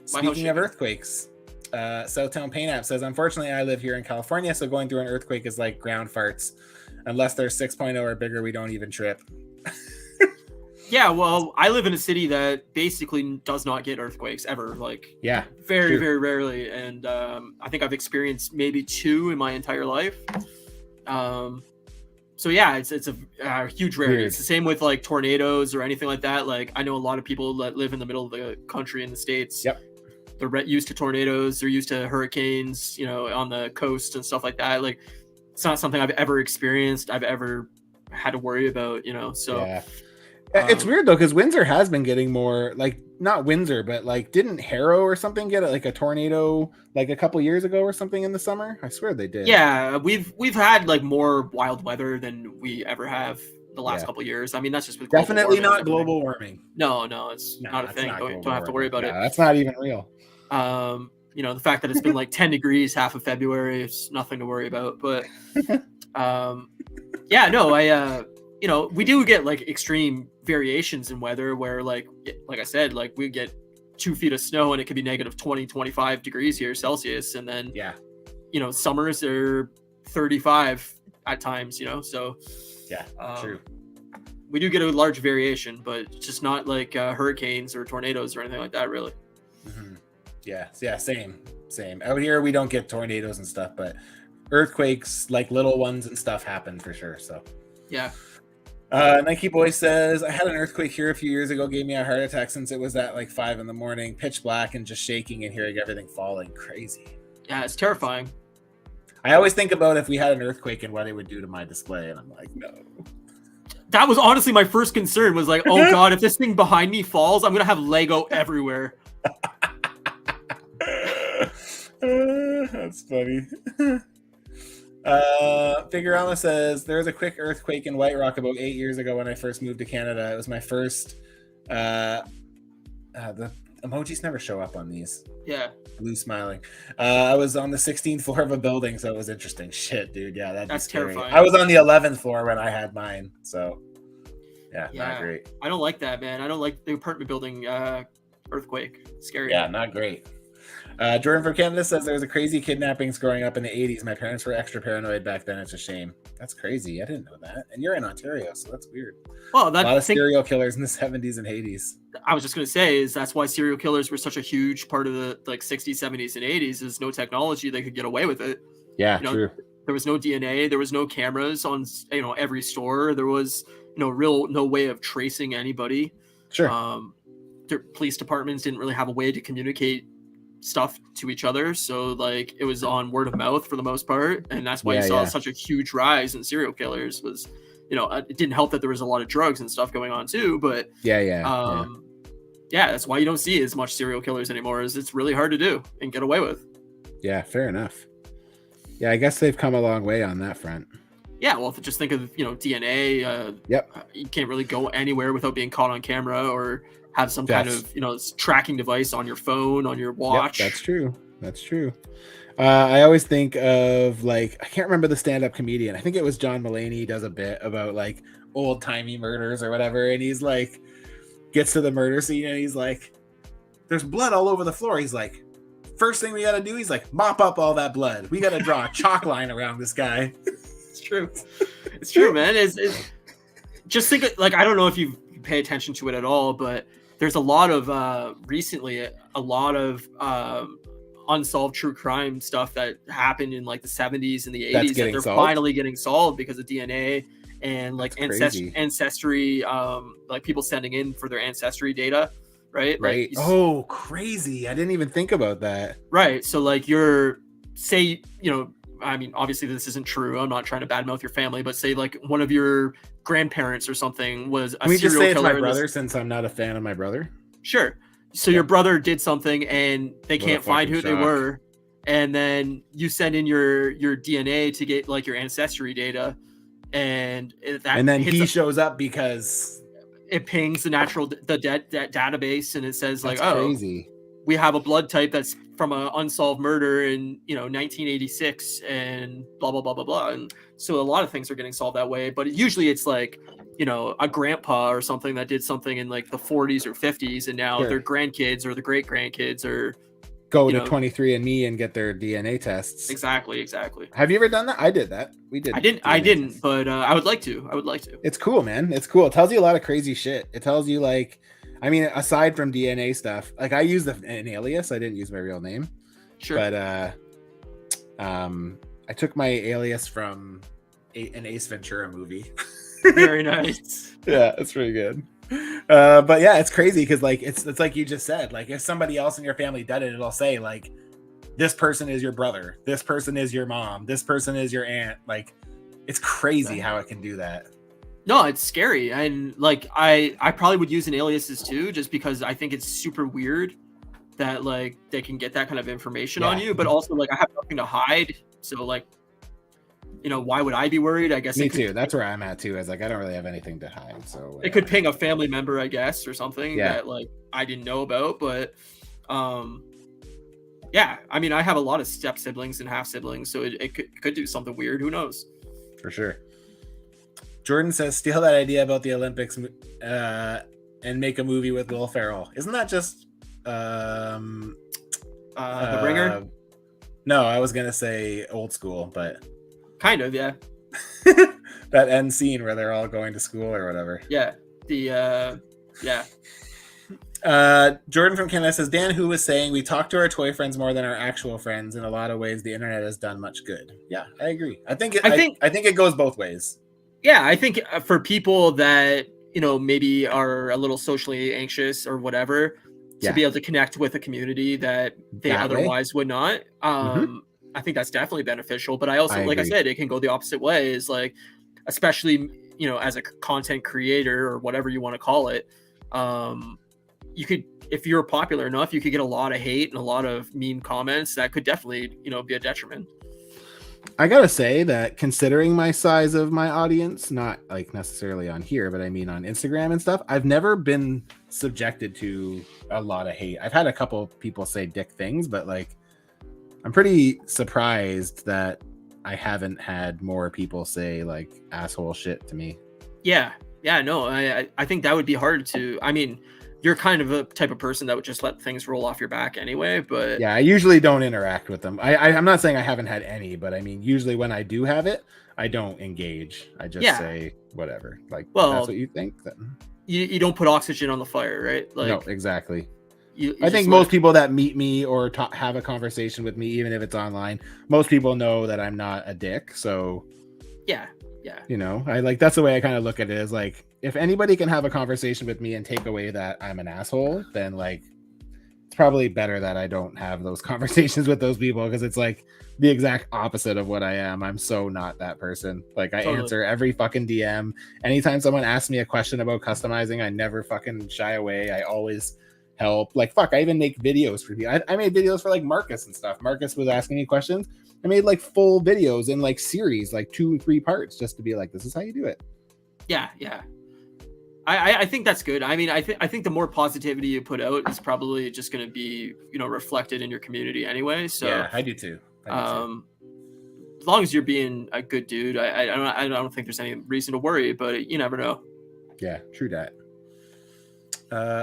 Speaking of earthquakes, Southtown Paint App says, unfortunately, I live here in California, so going through an earthquake is like ground farts. Unless they're 6.0 or bigger, we don't even trip. Yeah, well, I live in a city that basically does not get earthquakes ever. Like, yeah, very, true. very rarely. And I think I've experienced maybe 2 in my entire life. So yeah, it's a huge rarity. Weird. It's the same with like tornadoes or anything like that. Like, I know a lot of people that live in the middle of the country in the States. Yep. They're used to tornadoes. They're used to hurricanes, on the coast and stuff like that. Like, it's not something I've ever experienced. I've ever had to worry about, so. Yeah. It's weird though, because Windsor has been getting more, like, not Windsor, but like, didn't Harrow or something get like a tornado like a couple years ago or something in the summer? I swear they did. Yeah, we've had like more wild weather than we ever have the last couple years. I mean, that's just with definitely not global warming. No, it's not a thing. Don't have to worry about it. That's not even real. The fact that it's been like 10 degrees half of February is nothing to worry about. But we do get like extreme variations in weather where like I said, like we get 2 feet of snow and it could be negative 20, 25 degrees here Celsius. And then, summers are 35 at times, so yeah, true. We do get a large variation, but just not like hurricanes or tornadoes or anything like that, really. Mm-hmm. Yeah, same. Out here, we don't get tornadoes and stuff, but earthquakes, like little ones and stuff, happen for sure. So, yeah. Nike Boy says, I had an earthquake here a few years ago, gave me a heart attack since it was at like 5 a.m, pitch black and just shaking and hearing everything falling. Crazy. Yeah, it's terrifying. I always think about if we had an earthquake and what it would do to my display, and I'm like, no. That was honestly my first concern, was like, oh God, if this thing behind me falls, I'm going to have Lego everywhere. That's funny. Figurama says, there was a quick earthquake in White Rock about 8 years ago when I first moved to Canada. It was my first. The emojis never show up on these. Yeah. Blue smiling. I was on the 16th floor of a building, so it was interesting. Shit, dude. Yeah, that's terrifying. I was on the 11th floor when I had mine, so yeah, not great. I don't like that, man. I don't like the apartment building earthquake. Scary. Yeah, not great. Jordan from Canada says there was a crazy kidnappings growing up in the 80s. My parents were extra paranoid back then. It's a shame. That's crazy. I didn't know that. And you're in Ontario, so that's weird. Well, a lot of serial killers in the 70s and 80s. I was just going to say, that's why serial killers were such a huge part of the like 60s, 70s, and 80s. Is no technology, they could get away with it. Yeah, true. There was no DNA. There was no cameras on every store. There was no way of tracing anybody. Sure. The police departments didn't really have a way to communicate stuff to each other, so like it was on word of mouth for the most part, and that's why you saw such a huge rise in serial killers. Was it didn't help that there was a lot of drugs and stuff going on too, but that's why you don't see as much serial killers anymore, is it's really hard to do and get away with. Yeah, fair enough. Yeah, I guess they've come a long way on that front. Yeah, well, if you just think of DNA, you can't really go anywhere without being caught on camera or have some kind of tracking device on your phone, on your watch. Yep, that's true. I always think of, like, I can't remember the stand-up comedian. I think it was John Mulaney. Does a bit about like old-timey murders or whatever, and he's like, gets to the murder scene and he's like, there's blood all over the floor. He's like, first thing we gotta do, he's like, mop up all that blood. We gotta draw a chalk line around this guy. It's true, man. It's just think, like, I don't know if you pay attention to it at all, but there's a lot of recently a lot of unsolved true crime stuff that happened in like the 70s and the 80s that they're finally getting solved because of DNA and like ancestry, like people sending in for their ancestry data, right? Right. Like, crazy. I didn't even think about that. Right. So like I mean, obviously this isn't true. I'm not trying to badmouth your family, but say like one of your grandparents or something was a serial killer. Can we just say it's my brother since I'm not a fan of my brother? Sure. So your brother did something and they can't find who they were. and then you send in your DNA to get like your ancestry data, and then he shows up because it pings the database, and it says that's like, oh, crazy. we have a blood type that's from an unsolved murder in 1986, and blah blah blah blah blah. And so a lot of things are getting solved that way, but usually it's like a grandpa or something that did something in like the 40s or 50s, and now their grandkids or the great grandkids are go to 23andMe and get their DNA tests. Exactly. Have you ever done that? I did that. We did. I didn't, but I would like to. It's cool, man. It's cool. It tells you a lot of crazy shit. It tells you like, I mean, aside from DNA stuff, like I used an alias. I didn't use my real name. Sure. But I took my alias from an Ace Ventura movie. Very nice. Yeah, it's pretty good. But yeah, it's crazy because like it's like you just said, like if somebody else in your family did it, it'll say like this person is your brother, this person is your mom, this person is your aunt. Like it's crazy how it can do that. No, it's scary. And like I probably would use an aliases too, just because I think it's super weird that like they can get that kind of information on you, but also like I have nothing to hide, so like why would I be worried? I guess me too. That's where I'm at too. Is like I don't really have anything to hide, so it could ping a family member, I guess, or something that like I didn't know about. But yeah, I mean, I have a lot of step siblings and half siblings, so it could do something weird. Who knows? For sure. Jordan says, steal that idea about the Olympics and make a movie with Will Ferrell. Isn't that just The Ringer? No, I was gonna say Old School, but kind of, yeah. That end scene where they're all going to school or whatever. Yeah. Jordan from Canada says, Dan, who was saying we talk to our toy friends more than our actual friends. In a lot of ways, the internet has done much good. Yeah, I agree. I think it goes both ways. Yeah, I think for people that maybe are a little socially anxious or whatever, to be able to connect with a community that they otherwise would not. I think that's definitely beneficial. But I also, like I said, it can go the opposite way. Is like, especially as a content creator or whatever you want to call it, you could, if you're popular enough, you could get a lot of hate and a lot of mean comments that could definitely be a detriment. I gotta say that considering my size of my audience, not like necessarily on here, but I mean on Instagram and stuff, I've never been subjected to a lot of hate. I've had a couple people say dick things, but like I'm pretty surprised that I haven't had more people say like asshole shit to me. Yeah, no, I think that would be hard to. I mean, you're kind of a type of person that would just let things roll off your back anyway, but yeah, I usually don't interact with them. I'm not saying I haven't had any, but I mean, usually when I do have it, I don't engage. I just say whatever. Like, well, that's what you think. Then you don't put oxygen on the fire, right? Like, no, exactly. I think most people that meet me or have a conversation with me, even if it's online, most people know that I'm not a dick. So yeah. I like, that's the way I kind of look at it, is like, if anybody can have a conversation with me and take away that I'm an asshole, then like it's probably better that I don't have those conversations with those people, because it's like the exact opposite of what I am. I'm so not that person. Like I answer every fucking DM. Anytime someone asks me a question about customizing, I never fucking shy away. I always help. Like fuck, I even make videos for you. I made videos for like Marcus and stuff. Marcus was asking me questions. I made like full videos in like series, like 2 or 3 parts, just to be like, this is how you do it. Yeah. I think that's good. I mean, I think the more positivity you put out is probably just going to be, reflected in your community anyway. So yeah, I do too. As long as you're being a good dude, I don't think there's any reason to worry, but you never know. Yeah, true that.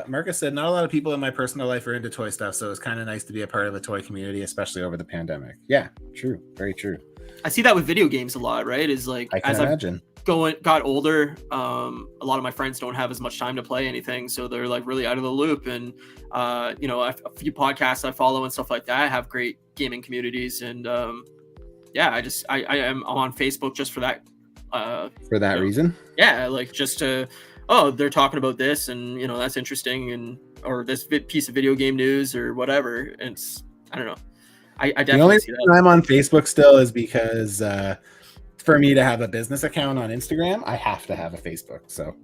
Marcus said, not a lot of people in my personal life are into toy stuff, so it's kind of nice to be a part of the toy community, especially over the pandemic. Yeah, true. Very true. I see that with video games a lot, right? Is like, I can imagine. Got older, a lot of my friends don't have as much time to play anything, so they're like really out of the loop. And a few podcasts I follow and stuff like that have great gaming communities, and I'm on Facebook just for that. For that reason? Yeah, like just to, they're talking about this, and that's interesting, and or this piece of video game news or whatever. And I don't know. I definitely the only see reason I'm on Facebook still is because for me to have a business account on Instagram, I have to have a Facebook. So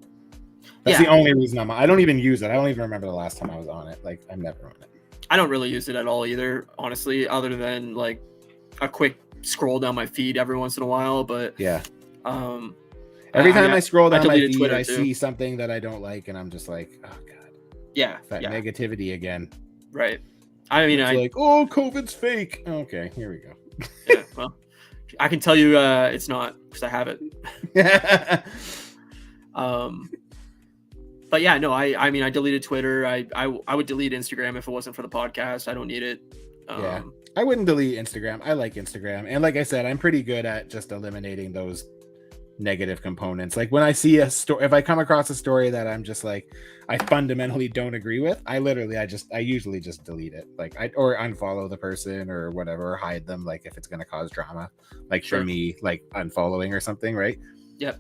that's the only reason I don't even use it. I don't even remember the last time I was on it. Like, I'm never on it. I don't really use it at all either, honestly, other than like a quick scroll down my feed every once in a while. But Yeah. um, Every time I scroll down my deleted feed, Twitter I too. see something that I don't like, and I'm just like, oh god, Yeah, that yeah, negativity again. right. I mean, It's like, oh, COVID's fake. Okay, here we go. yeah, well, I can tell you it's not, because I have it. But yeah, no, I mean, I deleted Twitter. I would delete Instagram if it wasn't for the podcast. I don't need it. Yeah, I wouldn't delete Instagram. I like Instagram, and like I said, I'm pretty good at just eliminating those negative components. Like when I see a story, if I come across a story that I'm just like, I fundamentally don't agree with, I usually just delete it. Like or unfollow the person or whatever, or hide them. Like if it's going to cause drama, like for me, like unfollowing or something, right? Yep.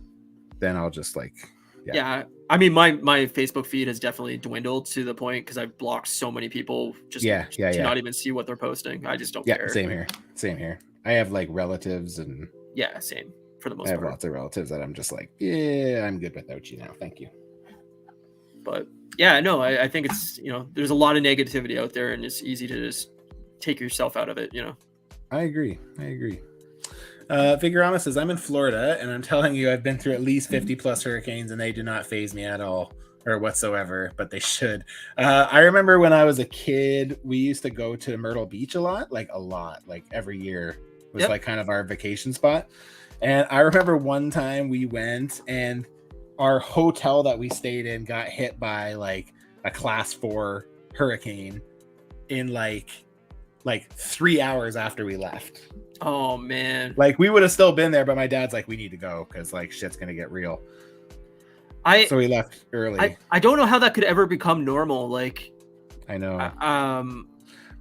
Then I'll just like, yeah. I mean, my Facebook feed has definitely dwindled to the point because I've blocked so many people just to not even see what they're posting. I just don't care. Same here. I have like relatives and same. For the most I have part. lots of relatives that I'm just like, yeah, I'm good without you now. Thank you. But yeah, no, I think it's, there's a lot of negativity out there, and it's easy to just take yourself out of it, I agree. Figurama says, I'm in Florida, and I'm telling you, I've been through at least 50 plus hurricanes, and they do not faze me at all or whatsoever, but they should. I remember when I was a kid, we used to go to Myrtle Beach a lot, like every year was like kind of our vacation spot. And I remember one time we went and our hotel that we stayed in got hit by like a class 4 hurricane in like 3 hours after we left. Oh man. Like we would have still been there, but my dad's like, we need to go because like shit's gonna get real. So we left early. I don't know how that could ever become normal. Like I know.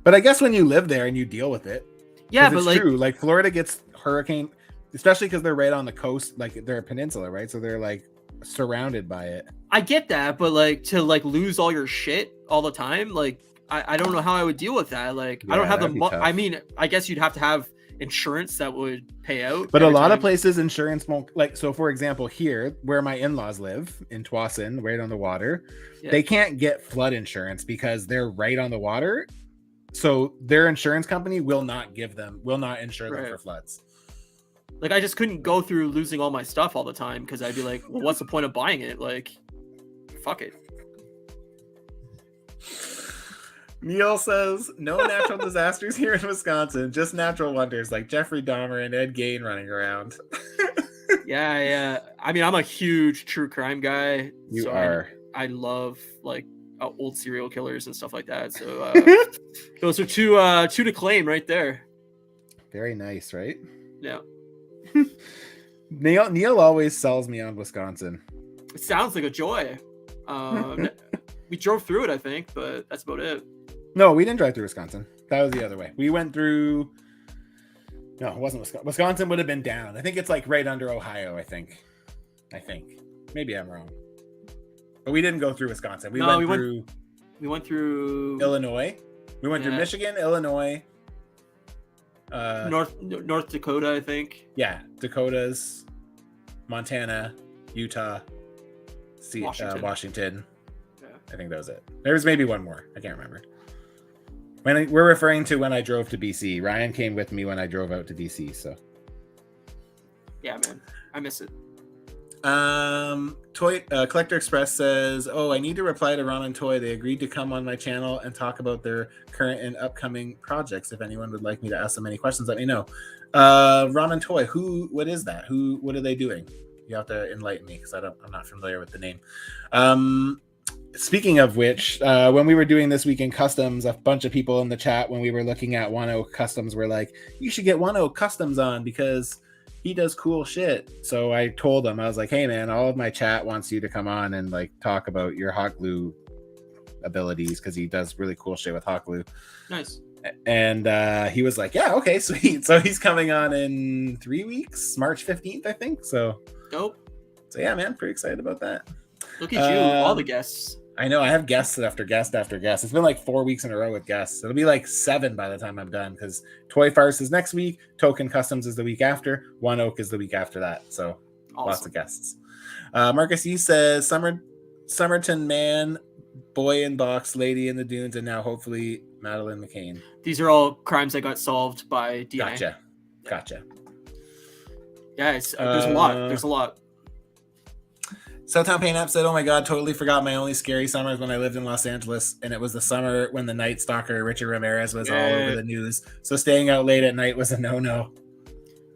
But I guess when you live there and you deal with it. Yeah, but it's true. Like Florida gets hurricane, especially because they're right on the coast, like they're a peninsula, right? So they're like surrounded by it. I get that, but like to like lose all your shit all the time, like I don't know how I would deal with that. Like I don't have I mean, I guess you'd have to have insurance that would pay out. But a lot of places insurance won't, like, so for example, here where my in-laws live in Twasin, right on the water, they can't get flood insurance because they're right on the water. So their insurance company will not insure them for floods. Like I just couldn't go through losing all my stuff all the time because I'd be like, well, what's the point of buying it? Like, fuck it. Neil says, no natural disasters here in Wisconsin, just natural wonders like Jeffrey Dahmer and Ed Gein running around. Yeah. I mean, I'm a huge true crime guy. You are. I love like old serial killers and stuff like that. So those are two to claim right there. Very nice, right? Yeah. Neil always sells me on Wisconsin. It sounds like a joy. We drove through it, I think, but that's about it. No, we didn't drive through Wisconsin. That was the other way. We went through. No, it wasn't Wisconsin. Wisconsin would have been down. I think it's like right under Ohio. I think. Maybe I'm wrong. But we didn't go through Wisconsin. We went through Illinois. We went through Michigan, Illinois. North Dakota, I think. Yeah, Dakotas, Montana, Utah, Washington. Yeah. I think that was it. There was maybe one more. I can't remember. We're referring to when I drove to BC. Ryan came with me when I drove out to BC. So. Yeah, man, I miss it. Collector Express says, "Oh, I need to reply to Ron and Toy. They agreed to come on my channel and talk about their current and upcoming projects. If anyone would like me to ask them any questions, let me know." Ron and Toy, what is that? What are they doing? You have to enlighten me because I'm not familiar with the name. Speaking of which, when we were doing This Week in Customs, a bunch of people in the chat when we were looking at One Oak Customs were like, "You should get One Oak Customs on because he does cool shit." So I told him, I was like, "Hey man, all of my chat wants you to come on and like talk about your hot glue abilities because he does really cool shit with hot glue." Nice. And he was like, "Yeah, okay, sweet." So he's coming on in 3 weeks, March 15th, I think. So dope. So yeah, man, pretty excited about that. Look at you, all the guests. I know, I have guests after guest after guest. It's been like 4 weeks in a row with guests. It'll be like 7 by the time I'm done because Toy Farce is next week, Token Customs is the week after, One Oak is the week after that. So awesome. Lots of guests. Marcus E says, Somerton man, boy in box, lady in the dunes, and now hopefully Madeleine McCann. These are all crimes that got solved by DNA. Gotcha. Yeah, there's a lot. There's a lot. Southtown Paint App said, "Oh my God, totally forgot my only scary summers when I lived in Los Angeles, and it was the summer when the Night Stalker Richard Ramirez was all over the news. So staying out late at night was a no-no."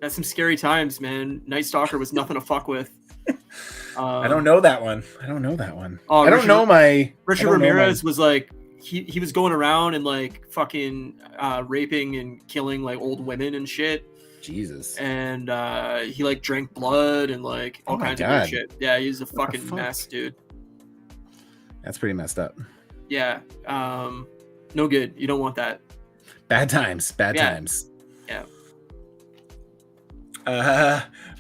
That's some scary times, man. Night Stalker was nothing to fuck with. I don't know that one. Oh, I don't know my Richard Ramirez was like he was going around and like fucking raping and killing like old women and shit. Jesus. And he like drank blood and like all kinds of weird shit. Yeah, he's a fucking mess, dude. That's pretty messed up. Yeah. No good. You don't want that. Bad times. Yeah.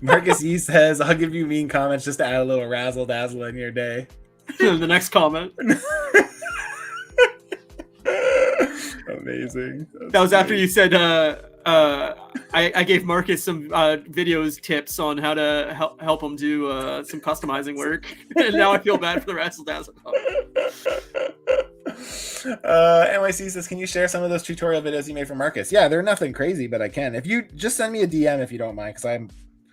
Marcus E says, "I'll give you mean comments just to add a little razzle dazzle in your day." The next comment. Amazing. That was after you said I gave Marcus some videos tips on how to help him do some customizing work, and now I feel bad for the razzle dazzle. NYC says, "Can you share some of those tutorial videos you made for Marcus?" Yeah, they're nothing crazy, but I can. If you just send me a DM if you don't mind, because I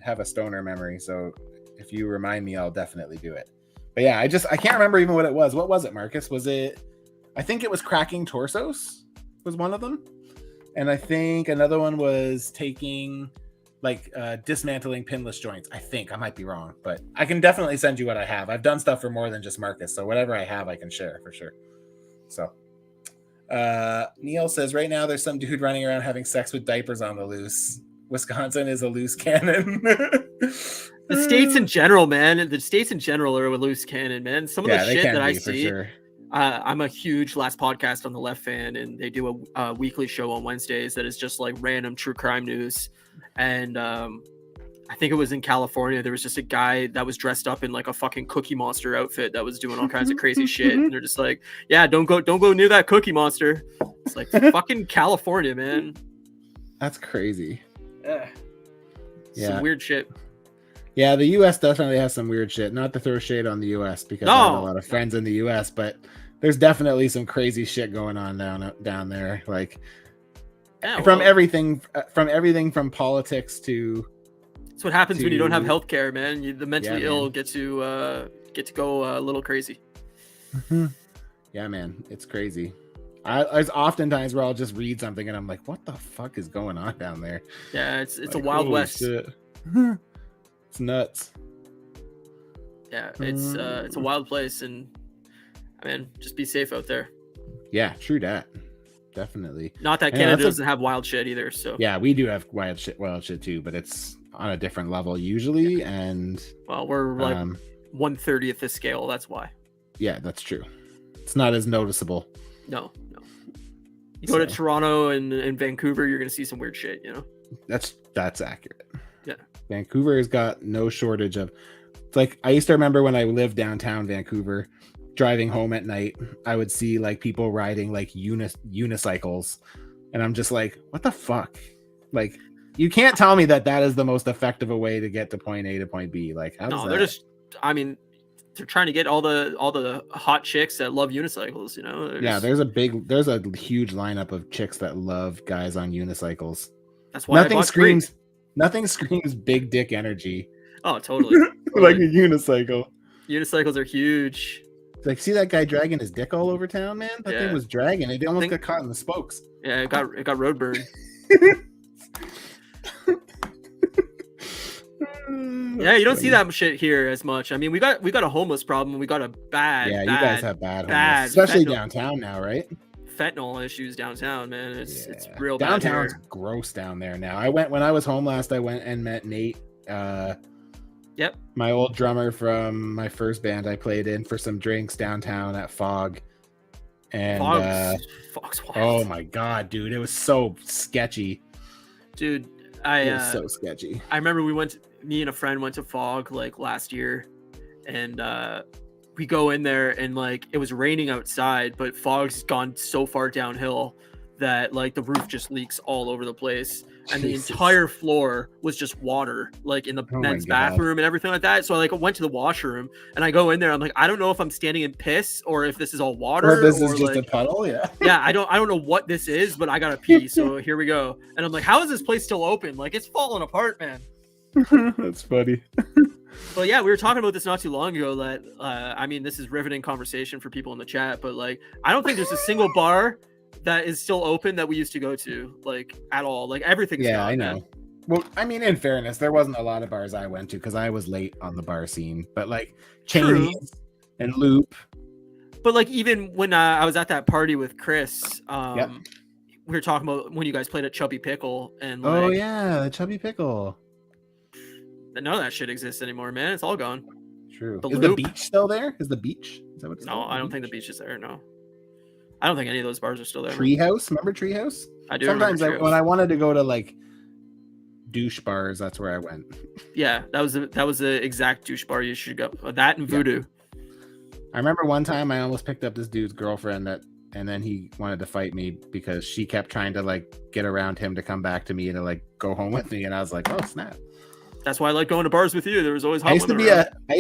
have a stoner memory. So if you remind me, I'll definitely do it. But yeah, I can't remember even what it was. What was it, Marcus? Was it? I think it was cracking torsos was one of them, and I think another one was taking like dismantling pinless joints. I think I might be wrong, but I can definitely send you what I have. I've done stuff for more than just Marcus, so whatever I have, I can share for sure. So Neil says, "Right now there's some dude running around having sex with diapers on the loose. Wisconsin is a loose cannon." The states in general, man. The states in general are a loose cannon, man. Some of the shit that I see. Sure. I'm a huge Last Podcast on the Left fan, and they do a weekly show on Wednesdays that is just like random true crime news. And I think it was in California. There was just a guy that was dressed up in like a fucking Cookie Monster outfit that was doing all kinds of crazy shit. And they're just like, "Yeah, don't go near that Cookie Monster." It's like fucking California, man. That's crazy. Yeah. Some weird shit. Yeah, the U.S. definitely has some weird shit. Not to throw shade on the U.S. because I have a lot of friends in the U.S., but there's definitely some crazy shit going on down there. Like from everything from politics to. That's what happens when you don't have healthcare, man. The mentally ill get to go a little crazy. Yeah, man, it's crazy. There's oftentimes where I'll just read something and I'm like, "What the fuck is going on down there?" Yeah, it's like, a wild west. Shit. It's nuts. Yeah, it's a wild place, and I mean, just be safe out there. Yeah, true that. Definitely. Not that Canada doesn't have wild shit either. So yeah, we do have wild shit too, but it's on a different level usually. And well, we're like 1/30th the scale. That's why. Yeah, that's true. It's not as noticeable. No. You go to Toronto and Vancouver, you're gonna see some weird shit. You know. That's accurate. Yeah. Vancouver has got no shortage of. It's like I used to remember when I lived downtown Vancouver, driving home at night, I would see like people riding like unicycles, and I'm just like, what the fuck? Like, you can't tell me that is the most effective a way to get to point A to point B. Like, how does that? They're just. I mean, they're trying to get all the hot chicks that love unicycles. You know. There's a huge lineup of chicks that love guys on unicycles. That's why Nothing screams big dick energy. Oh, totally. Like a unicycle. Unicycles are huge. Like, see that guy dragging his dick all over town, man? That thing was dragging. It almost got caught in the spokes. Yeah, it got road burned. Yeah, you don't see that shit here as much. I mean, we got a homeless problem. We got a bad. Yeah, you guys have bad homeless, especially downtown now, right? Fentanyl issues downtown, man. It's real bad. Downtown's gross down there now. When I was home last, I went and met Nate. Yep. My old drummer from my first band I played in for some drinks downtown at Fog. And Fog's wild. Oh my god, dude, it was so sketchy. Dude, it was so sketchy. I remember me and a friend went to Fog like last year, and we go in there and like it was raining outside, but Fog's gone so far downhill that like the roof just leaks all over the place, and Jesus. the entire floor was just water, like in the Oh my men's God. bathroom and everything like that. So I like went to the washroom and I go in there. I'm like, I don't know if I'm standing in piss or if this is all water Or this is just like, a puddle. Yeah. yeah, I don't know what this is, but I gotta pee. So here we go. And I'm like, how is this place still open? Like it's falling apart, man. That's funny. But yeah, we were talking about this not too long ago. That I mean, this is riveting conversation for people in the chat. But like, I don't think there's a single bar that is still open that we used to go to, like at all. Like everything's Yeah, gone, I know. man. Well, I mean, in fairness, there wasn't a lot of bars I went to because I was late on the bar scene. But like Chinese and Loop. But like even when I was at that party with Chris, Yep. we were talking about when you guys played at Chubby Pickle, and like, Oh yeah, the Chubby Pickle. none of that shit exists anymore, man. It's all gone. True. The Is the Loop? beach still there? Is the beach? Is that what it's No, called? I don't think the beach is there. No, I don't think any of those bars are still there. Treehouse. Remember Treehouse? I do. Sometimes remember when Treehouse. I wanted to go to like douche bars, that's where I went. Yeah, that was the exact douche bar you should go. That and Voodoo. I remember one time I almost picked up this dude's girlfriend and then he wanted to fight me because she kept trying to like get around him to come back to me and to like go home with me, and I was like, oh snap. That's why I like going to bars with you. There was always hot I used to women be around. I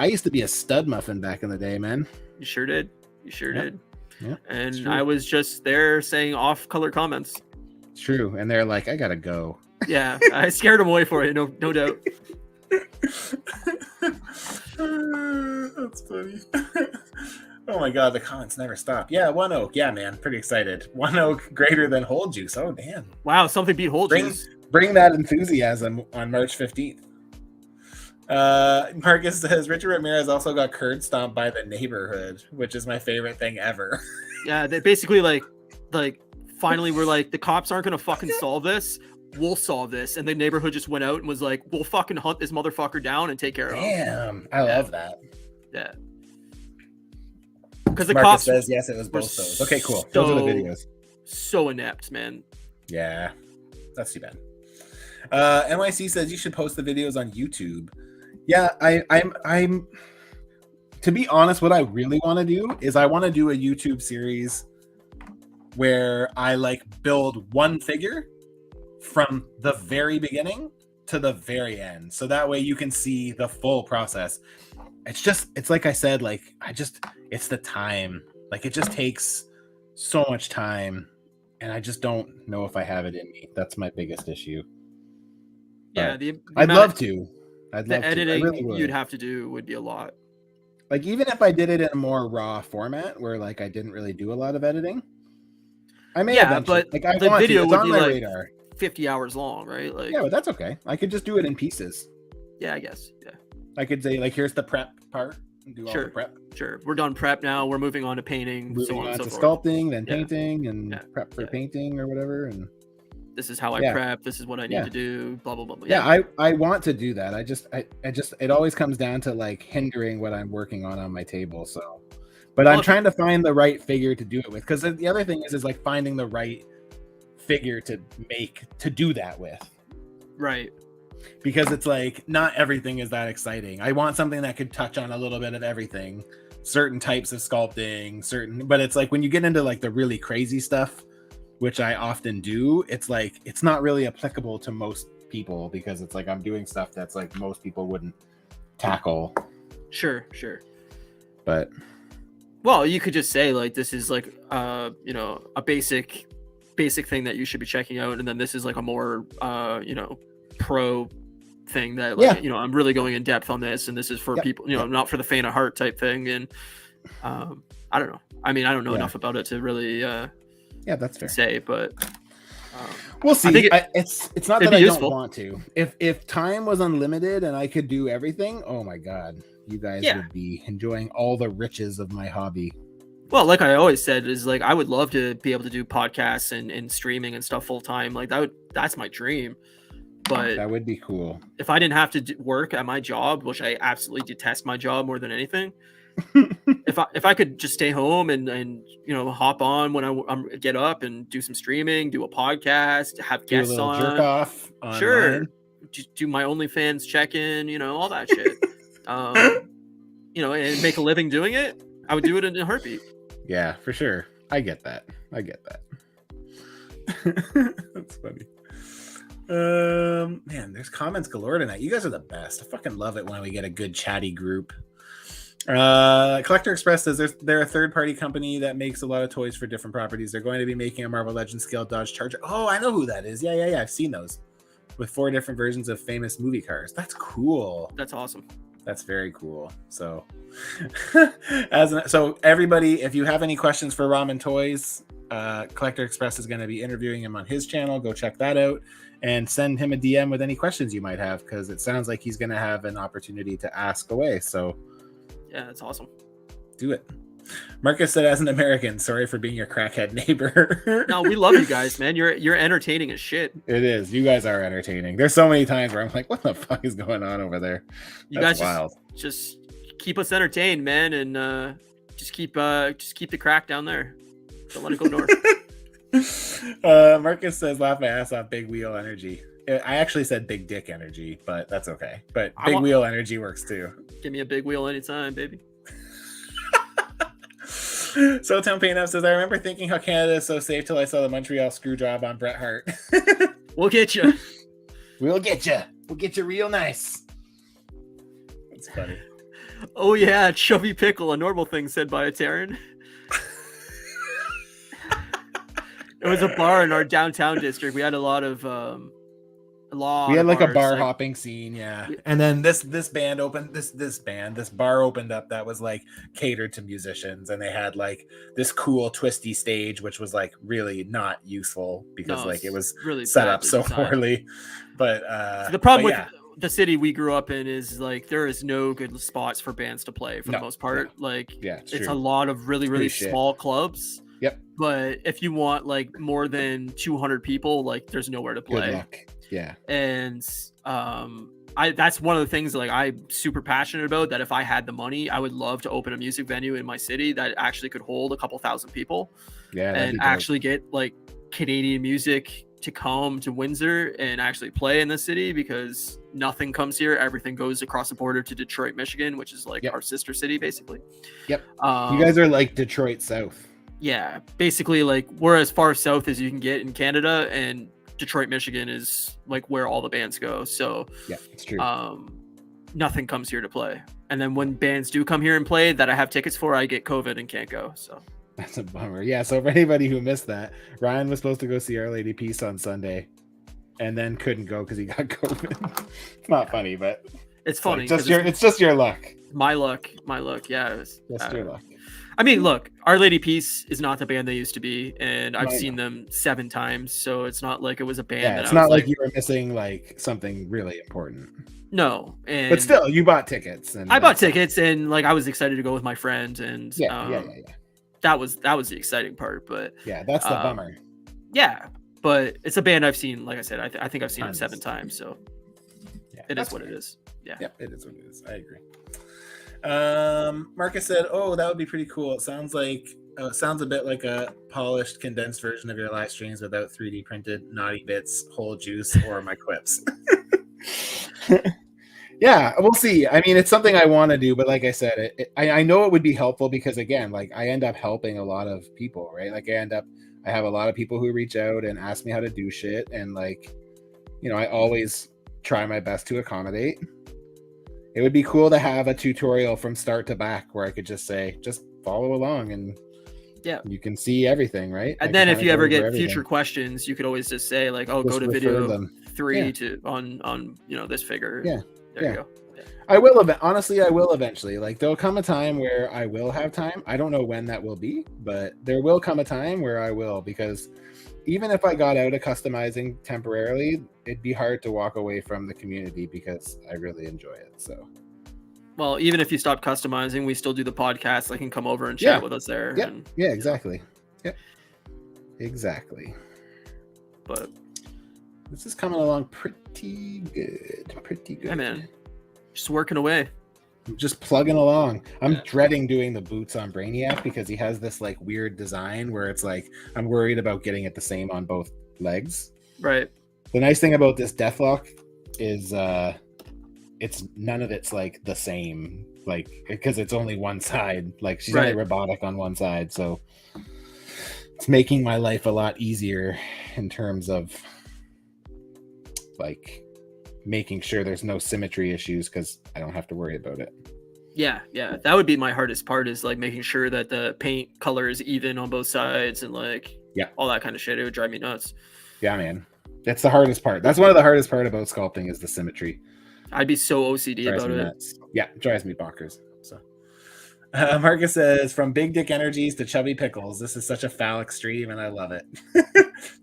used to be a stud muffin back in the day, man. You sure did. You sure Yep. did. Yeah, And true. I was just there saying off-color comments. It's true. And they're like, I gotta go. Yeah, I scared them away for it. No doubt. That's funny. Oh my god, the comments never stop. Yeah, One Oak. Yeah, man, pretty excited. One Oak greater than Whole Juice. Oh damn. Wow, something beat whole juice. Bring that enthusiasm on March 15th. Marcus says Richard Ramirez also got curd stomped by the neighborhood, which is my favorite thing ever. Yeah, they basically like finally were like, the cops aren't gonna fucking solve this. We'll solve this. And the neighborhood just went out and was like, we'll fucking hunt this motherfucker down and take care of him. Damn, I love that. Yeah. Because the Marcus cops says yes, it was both those. Okay, cool. Those are the videos. So inept, man. Yeah, that's too bad. NYC says you should post the videos on YouTube. Yeah, I'm. To be honest, what I really want to do is I want to do a YouTube series where I like build one figure from the very beginning to the very end, so that way you can see the full process. It's like I said, like it's the time. Like it just takes so much time, and I just don't know if I have it in me. That's my biggest issue. Yeah, But the I'd amount love of- to. I'd the love to. I editing really would. you'd have to do would be a lot. Like even if I did it in a more raw format where like I didn't really do a lot of editing, I may Yeah, eventually. but Like I the want video to. It's would on be my like radar. 50 hours long, right? Like, Yeah, but that's okay. I could just do it in pieces. yeah, I guess. Yeah, I could say like, here's the prep part and do all Sure. the prep. sure. We're done prep now. We're moving on to painting. Moving so on on and to so forth. sculpting, then Yeah. painting, and Yeah. prep for Yeah. painting or whatever. And This is how I Yeah. prep. This is what I need Yeah. to do. Blah blah blah. blah. yeah, I want to do that. I just it always comes down to like hindering what I'm working on my table. So, but Well, I'm if- trying to find the right figure to do it with, because the other thing is like finding the right figure to do that with, Right. because it's like not everything is that exciting. I want something that could touch on a little bit of everything, certain types of sculpting, but it's like when you get into like the really crazy stuff, which I often do, it's like it's not really applicable to most people, because it's like I'm doing stuff that's like most people wouldn't tackle. Sure. Sure. But Well, you could just say like this is like a basic thing that you should be checking out, and then this is like a more pro thing that like I'm really going in depth on this, and this is for people not for the faint of heart type thing. And I don't know. I mean, I don't know enough about it to really that's fair. say, but We'll see. I think it's not it'd that be I useful. don't want to. If time was unlimited and I could do everything, oh my god, you guys would be enjoying all the riches of my hobby. Well, like I always said, is like I would love to be able to do podcasts and streaming and stuff full time. Like that's my dream. But That would be cool. if I didn't have to work at my job, which I absolutely detest my job more than anything, if I could just stay home and hop on when I get up and do some streaming, do a podcast, have Do a guests little on, jerk off. sure, Online. just do my OnlyFans check-in, all that shit, and make a living doing it, I would do it in a heartbeat. Yeah, for sure. I get that. That's funny. Man, there's comments galore tonight. You guys are the best. I fucking love it when we get a good chatty group. Collector Express says they're a third-party company that makes a lot of toys for different properties. They're going to be making a Marvel Legends scale Dodge Charger. Oh, I know who that is. Yeah. I've seen those with 4 different versions of famous movie cars. That's cool. That's awesome. That's very cool. So, so everybody, if you have any questions for Ramen Toys, Collector Express is going to be interviewing him on his channel. Go check that out and send him a DM with any questions you might have, because it sounds like he's going to have an opportunity to ask away. So, yeah, that's awesome. Do it. Marcus said, as an American, sorry for being your crackhead neighbor. No, we love you guys, man. You're entertaining as shit. It is. You guys are entertaining. There's so many times where I'm like, what the fuck is going on over there? You That's guys wild. Just keep us entertained, man, and just keep the crack down there. Don't let it go north. Marcus says, laugh my ass off, big wheel energy. I actually said big dick energy, but that's okay. But big wheel energy works too. Give me a big wheel anytime, baby. So Tom Payne says, I remember thinking how Canada is so safe till I saw the Montreal screw job on Bret Hart. We'll get you. We'll get you. We'll get you real nice. That's funny. Oh yeah, chubby pickle, a normal thing said by a Terran. It was a bar in our downtown district. We had a lot of we had like a bar hopping scene, yeah. And then this band opened this bar opened up that was like catered to musicians, and they had like this cool twisty stage which was like really not useful because like it was really set up so poorly. But the problem with the city we grew up in is like there is no good spots for bands to play for the most part. Like it's a lot of really small clubs. Yep. But if you want like more than 200 people, like there's nowhere to play. Good luck. Yeah. And that's one of the things like I'm super passionate about, that if I had the money, I would love to open a music venue in my city that actually could hold a couple thousand people. Yeah. And actually get like Canadian music to come to Windsor and actually play in the city, because nothing comes here. Everything goes across the border to Detroit, Michigan, which is like our sister city basically. Yep. You guys are like Detroit South. Yeah. Basically like we're as far south as you can get in Canada, and Detroit, Michigan is like where all the bands go. So yeah, it's true. Nothing comes here to play. And then when bands do come here and play that I have tickets for, I get COVID and can't go. So that's a bummer. Yeah. So for anybody who missed that, Ryan was supposed to go see Our Lady Peace on Sunday and then couldn't go because he got COVID. It's not funny, but it's funny. It's just your luck. My luck. Yeah. Just your luck. I mean, look, Our Lady Peace is not the band they used to be, and I've seen them 7 times, so it's not like it was a band. Yeah, it's not like you were missing like something really important. No, but still, you bought tickets. And I bought tickets, and like I was excited to go with my friend, and that was the exciting part. But yeah, that's the bummer. Yeah, but it's a band I've seen. Like I said, I think I've seen them 7 times, so it is what it is. Yeah, it is what it is. I agree. Marcus said, oh, that would be pretty cool. It sounds a bit like a polished condensed version of your live streams without 3D printed naughty bits, whole juice, or my quips. Yeah, we'll see. I mean, it's something I want to do, but like I said, I know it would be helpful because again, like I end up helping a lot of people, right? Like I have a lot of people who reach out and ask me how to do shit, and like, I always try my best to accommodate. It would be cool to have a tutorial from start to back where I could just say, just follow along and you can see everything, right? And then if you ever get future questions, you could always just say like, oh, just go to video 3 to on this figure. Yeah. There you go. Yeah. I will eventually. Like there'll come a time where I will have time. I don't know when that will be, but there will come a time where I will, because even if I got out of customizing temporarily, it'd be hard to walk away from the community because I really enjoy it. So, well, even if you stop customizing, we still do the podcast. They can come over and chat with us there. Yep. Yeah, exactly. Yep. Exactly. But this is coming along pretty good. Yeah, man. Just working away. I'm just plugging along. I'm dreading doing the boots on Brainiac because he has this like weird design where it's like I'm worried about getting it the same on both legs. Right. The nice thing about this Deathlock is it's none of it's like the same, like because it's only one side. Like she's only robotic on one side, so It's making my life a lot easier in terms of like making sure there's no symmetry issues because I don't have to worry about it. Yeah, that would be my hardest part, is like making sure that the paint color is even on both sides and like all that kind of shit. It would drive me nuts. Yeah, man. That's the hardest part. That's one of the hardest part about sculpting is the symmetry. I'd be so OCD Drives about me it. nuts. Yeah, it drives me bonkers. So Marcus says, from big dick energies to chubby pickles, this is such a phallic stream and I love it.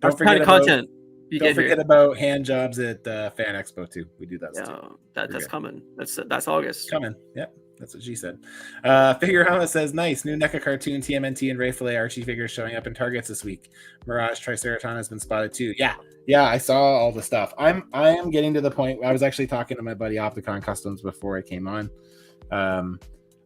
What kind of content you don't get forget here? about hand jobs at Fan Expo too. We do that too. That's coming. That's August. Coming. Yep. That's what she said. Figurama says, nice. New NECA cartoon, TMNT, and Ray Fillet Archie figures showing up in Targets this week. Mirage Triceraton has been spotted too. Yeah, I saw all the stuff. I am getting to the point. I was actually talking to my buddy Opticon Customs before I came on.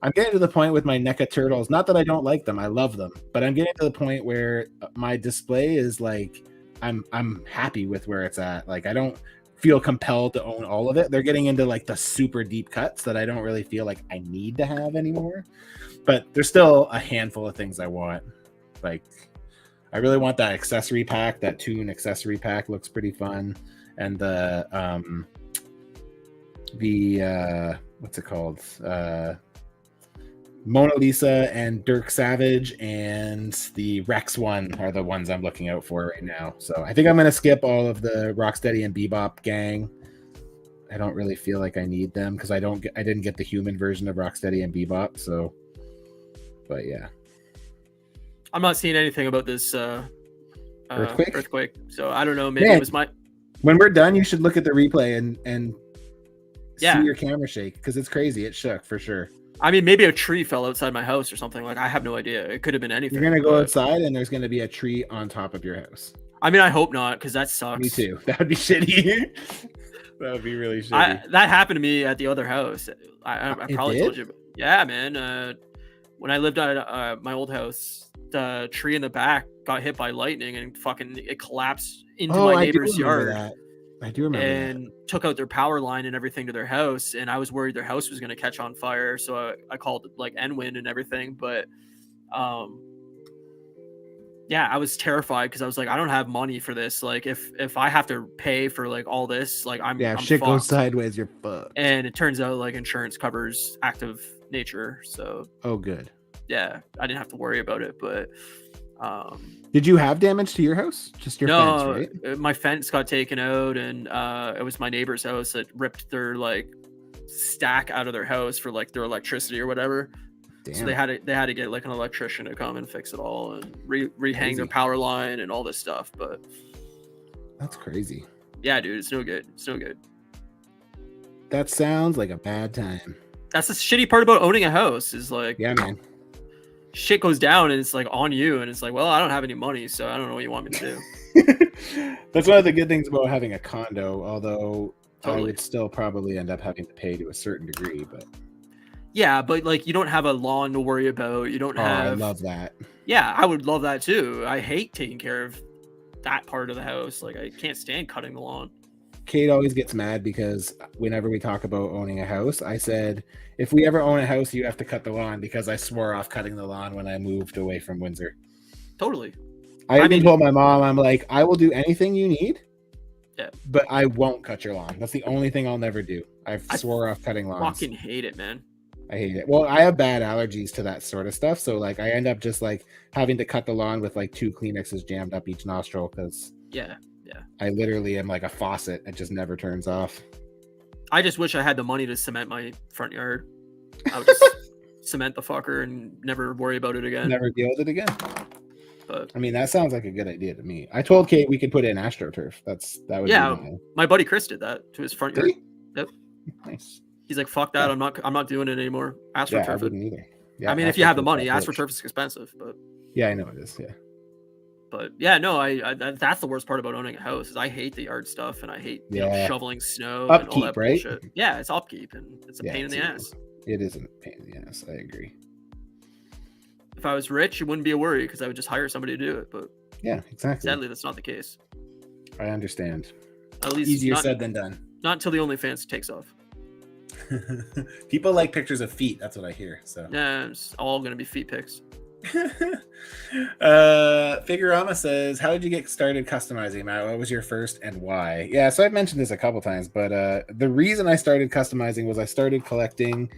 I'm getting to the point with my NECA turtles. Not that I don't like them. I love them. But I'm getting to the point where my display is like, I'm happy with where it's at. Like, I don't feel compelled to own all of it. They're getting into like the super deep cuts that I don't really feel like I need to have anymore. But there's still a handful of things I want. Like, I really want that accessory pack. That Toon accessory pack looks pretty fun. And the what's it called? Mona Lisa and Dirk Savage and the Rex one are the ones I'm looking out for right now. So I think I'm going to skip all of the Rocksteady and Bebop gang. I don't really feel like I need them because I didn't get the human version of Rocksteady and Bebop. So, but yeah. I'm not seeing anything about this earthquake. So I don't know. Maybe Man, it was my. When we're done, you should look at the replay and see Yeah. your camera shake because it's crazy. It shook for sure. I mean, maybe a tree fell outside my house or something. Like, I have no idea. It could have been anything. You're gonna go outside and there's gonna be a tree on top of your house. I mean, I hope not, because that sucks. Me too. That would be shitty. That would be really shitty. That happened to me at the other house. I probably told you. Yeah, man. When I lived at my old house, the tree in the back got hit by lightning and fucking it collapsed into my neighbor's yard. I do remember and took out their power line and everything to their house, and I was worried their house was going to catch on fire, so I called like Enwin and everything. But yeah, I was terrified because I was like, I don't have money for this. Like, if I have to pay for like all this, like I'm shit fucked. Goes sideways, you're fucked. And it turns out like insurance covers active nature, so good. Yeah, I didn't have to worry about it. But did you have damage to your house? Just your fence, right? My fence got taken out, and it was my neighbor's house that ripped their like stack out of their house for like their electricity or whatever. Damn. So they had to get like an electrician to come and fix it all and rehang their power line and all this stuff. But that's crazy. Yeah, dude, it's no good. It's no good. That sounds like a bad time. That's the shitty part about owning a house is like, yeah, man. Shit goes down and it's like on you, and it's like, well, I don't have any money, so I don't know what you want me to do. That's one of the good things about having a condo, although I would still probably end up having to pay to a certain degree. But yeah, but like you don't have a lawn to worry about. You don't have. I love that. Yeah, I would love that too. I hate taking care of that part of the house. Like, I can't stand cutting the lawn. Kate always gets mad because whenever we talk about owning a house, I said, if we ever own a house, you have to cut the lawn, because I swore off cutting the lawn when I moved away from Windsor. Totally. I even told my mom, I'm like, I will do anything you need, but I won't cut your lawn. That's the only thing I'll never do. I swore off cutting lawns. I fucking hate it, man. I hate it. Well, I have bad allergies to that sort of stuff, so like I end up just like having to cut the lawn with like 2 Kleenexes jammed up each nostril, because I literally am like a faucet. It just never turns off. I just wish I had the money to cement my front yard. I would just cement the fucker and never worry about it again. Never deal with it again. But I mean, that sounds like a good idea to me. I told Kate we could put in AstroTurf. That would be my buddy Chris did that to his front yard. Yep. Nice. He's like, fuck that. Yeah. I'm not doing it anymore. AstroTurf. I wouldn't either. Yeah, I mean, if you have the money, AstroTurf is expensive, but yeah, I know it is. Yeah. But yeah, no, that's the worst part about owning a house is I hate the yard stuff, and I hate shoveling snow upkeep, and all that right? bullshit. Yeah, it's upkeep, and it's a pain in the ass. It is a pain in the ass. I agree. If I was rich, it wouldn't be a worry because I would just hire somebody to do it. But yeah, exactly. Sadly, that's not the case. I understand. At least easier said than done. Not until the OnlyFans takes off. People like pictures of feet. That's what I hear. So yeah, it's all gonna be feet pics. Figurama says, how did you get started customizing, Matt? What was your first and why? Yeah, so I've mentioned this a couple times, but the reason I started customizing was I started collecting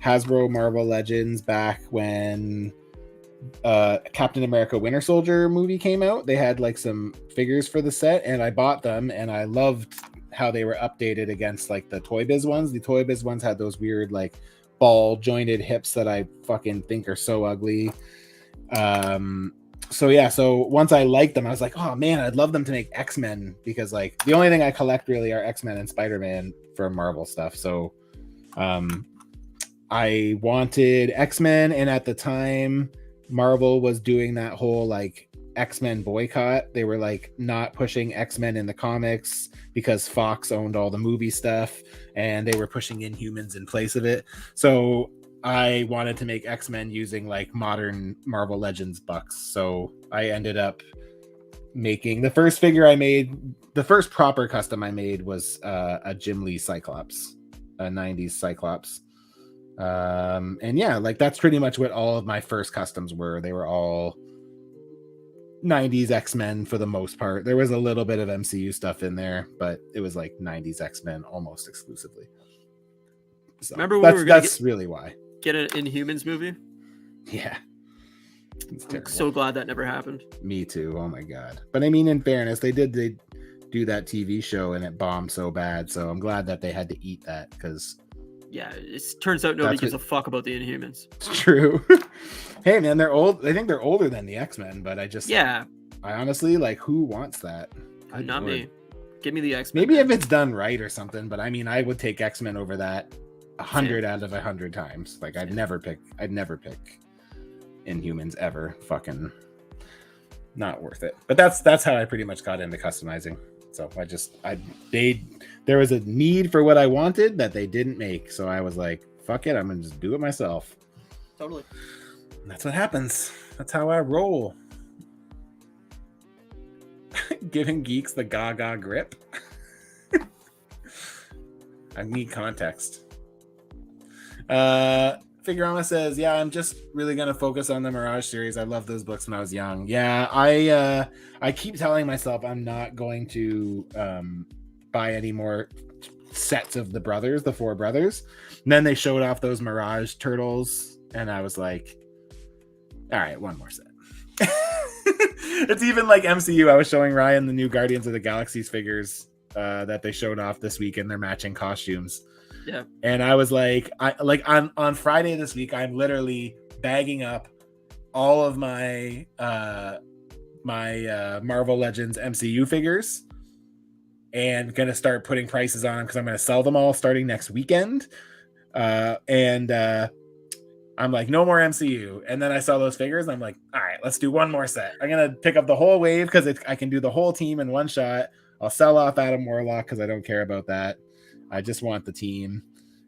Hasbro Marvel Legends back when Captain America Winter Soldier movie came out. They had like some figures for the set, and I bought them, and I loved how they were updated against like the Toy Biz ones. The Toy Biz ones had those weird like ball jointed hips that I fucking think are so ugly. So once I liked them, I was like, oh man, I'd love them to make X-Men, because like the only thing I collect really are X-Men and Spider-Man for Marvel stuff. So I wanted X-Men, and at the time Marvel was doing that whole like X-Men boycott. They were like not pushing X-Men in the comics because Fox owned all the movie stuff, and they were pushing Inhumans in place of it. So I wanted to make X-Men using like modern Marvel Legends bucks. So I ended up making the first figure I made. The first proper custom I made was a Jim Lee Cyclops, a 90s Cyclops. And yeah, like that's pretty much what all of my first customs were. They were all 90s X-Men for the most part. There was a little bit of MCU stuff in there, but it was like 90s X-Men almost exclusively. So Remember when we were that's really why. Get an Inhumans movie? Yeah. It's I'm so glad that never happened. Me too. Oh my god. But I mean, in fairness, they do that TV show and it bombed so bad. So I'm glad that they had to eat that, because yeah, it turns out nobody gives a fuck about the Inhumans. It's true. Hey man, they're old. I think they're older than the X-Men, but I honestly, like, who wants that? Not me. Give me the X-Men. Maybe if it's done right or something, but I mean, I would take X-Men over that 100 out of 100 times. Like, I'd never pick Inhumans ever. Fucking not worth it. But that's how I pretty much got into customizing. So there was a need for what I wanted that they didn't make. So I was like, fuck it, I'm gonna just do it myself. Totally. And that's what happens. That's how I roll. Giving geeks the gaga grip. I need context. Figurama says, yeah, I'm just really gonna focus on the Mirage series. I love those books when I was young. Yeah, I keep telling myself I'm not going to buy any more sets of the four brothers. And then they showed off those Mirage turtles, and I was like, all right, one more set. It's even like MCU. I was showing Ryenn the new Guardians of the Galaxies figures that they showed off this week in their matching costumes. Yeah. And I was like, on Friday this week, I'm literally bagging up all of my Marvel Legends MCU figures and gonna start putting prices on them, because I'm gonna sell them all starting next weekend. I'm like, no more MCU. And then I saw those figures, and I'm like, all right, let's do one more set. I'm gonna pick up the whole wave because I can do the whole team in one shot. I'll sell off Adam Warlock because I don't care about that. I just want the team.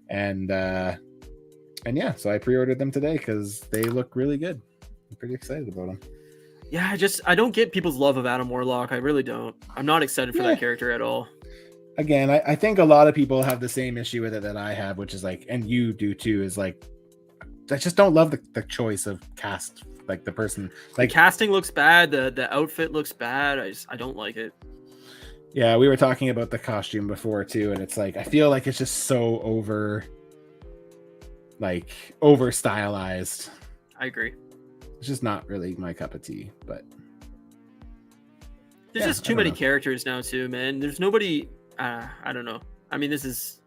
And yeah, so I pre-ordered them today because they look really good. I'm pretty excited about them. Yeah, I don't get people's love of Adam Warlock. I really don't. I'm not excited for that character at all. Again, I think a lot of people have the same issue with it that I have, which is like, and you do too, is like, I just don't love the choice of cast, like the person. Like, the casting looks bad. The outfit looks bad. I don't like it. Yeah, we were talking about the costume before too, and it's like I feel like it's just so over stylized. I agree. It's just not really my cup of tea, but there's just too many characters now too, man. There's nobody. I don't know. I mean, this is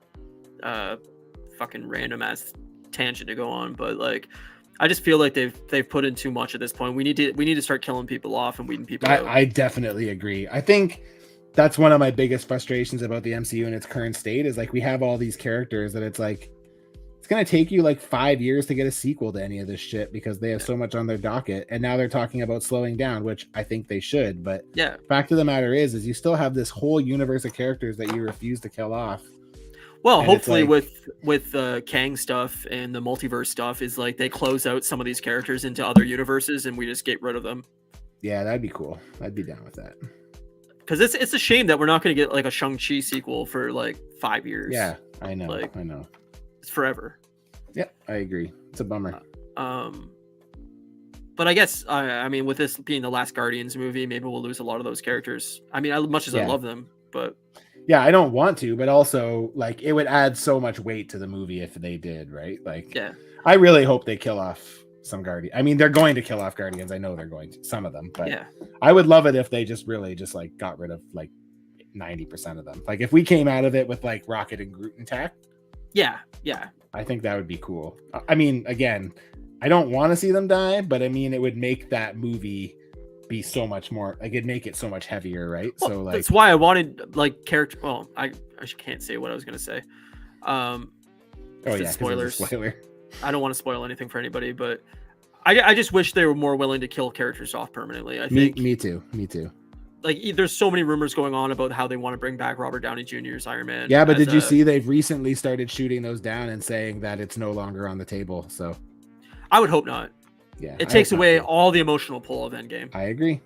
fucking random ass tangent to go on, but like, I just feel like they've put in too much at this point. We need to start killing people off and weeding people out. I definitely agree. I think that's one of my biggest frustrations about the MCU in its current state, is like we have all these characters that it's like it's gonna take you like 5 years to get a sequel to any of this shit because they have so much on their docket, and now they're talking about slowing down, which I think they should. But yeah, fact of the matter is you still have this whole universe of characters that you refuse to kill off. Well, and hopefully with Kang stuff and the multiverse stuff is like they close out some of these characters into other universes and we just get rid of them. Yeah, that'd be cool. I'd be down with that. Because it's a shame that we're not going to get like a Shang-Chi sequel for like 5 years. Yeah, I know. Like, I know. It's forever. Yep, I agree. It's a bummer. But I guess I mean, with this being the last Guardians movie, maybe we'll lose a lot of those characters. I mean, as much as I love them, but yeah, I don't want to, but also like it would add so much weight to the movie if they did, right? Like, yeah, I really hope they kill off some Guardians. I mean, they're going to kill off Guardians. I know they're going to, some of them, but yeah. I would love it if they just really just like got rid of like 90% of them. Like if we came out of it with like Rocket and Groot intact, Yeah. I think that would be cool. I mean, again, I don't want to see them die, but I mean, it would make that movie be so much more, like it'd make it so much heavier, right? Well, so like that's why I wanted like character. Well, I can't say what I was gonna say. oh yeah, spoilers. Spoiler. I don't want to spoil anything for anybody, but I just wish they were more willing to kill characters off permanently. I think Me too. like there's so many rumors going on about how they want to bring back Robert Downey Jr.'s Iron Man. Yeah, but did you see they've recently started shooting those down and saying that it's no longer on the table? So I would hope not. Yeah, it takes away all the emotional pull of Endgame. I agree.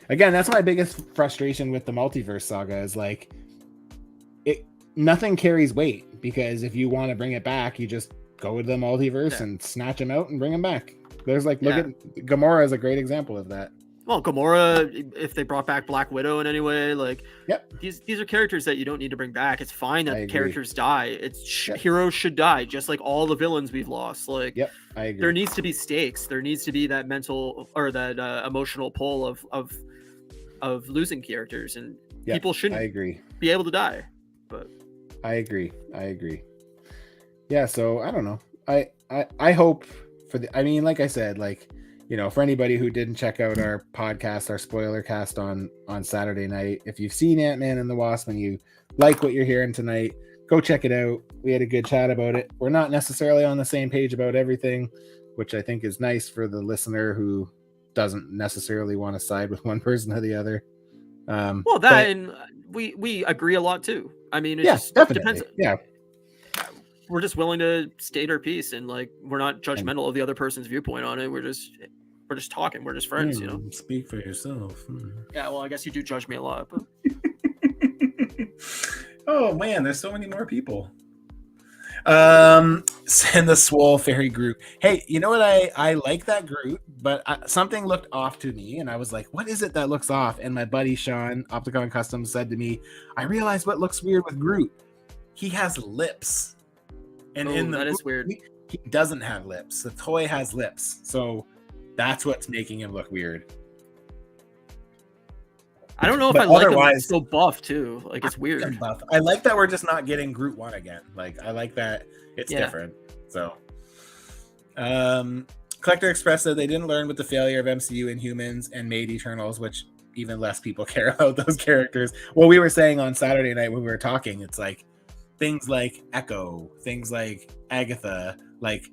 Again, that's my biggest frustration with the multiverse saga is like nothing carries weight, because if you want to bring it back, you just go with the multiverse and snatch them out and bring them back. There's like, look at Gamora is a great example of that. Well, Gamora, if they brought back Black Widow in any way, like, these are characters that you don't need to bring back. It's fine that characters die. Heroes should die, just like all the villains we've lost. Like, I agree. There needs to be stakes. There needs to be that mental or that emotional pull of losing characters, and people shouldn't be able to die. But I agree. Yeah, so I don't know. I hope for I mean, like I said, like, you know, for anybody who didn't check out our podcast, our spoiler cast on Saturday night, if you've seen Ant-Man and the Wasp and you like what you're hearing tonight, go check it out. We had a good chat about it. We're not necessarily on the same page about everything, which I think is nice for the listener who doesn't necessarily want to side with one person or the other. And we agree a lot too. I mean, it just depends. Yeah. We're just willing to state our piece, and like we're not judgmental of the other person's viewpoint on it. We're just talking. We're just friends, you know. Speak for yourself. Yeah, well, I guess you do judge me a lot. But... oh man, there's so many more people. Send the swole fairy Groot. Hey, you know what? I like that Groot, but something looked off to me, and I was like, "What is it that looks off?" And my buddy Sean, Opticon Customs, said to me, "I realized what looks weird with Groot. He has lips." And in the that movie, is weird. He doesn't have lips. The toy has lips, so that's what's making him look weird. I don't know if I like him. He's so buff too. Like it's weird. Buff. I like that we're just not getting Groot 1 again. Like I like that it's different. So, Collector Express said they didn't learn with the failure of MCU Inhumans and made Eternals, which even less people care about those characters. Well, we were saying on Saturday night when we were talking, it's like things like Echo, things like Agatha, like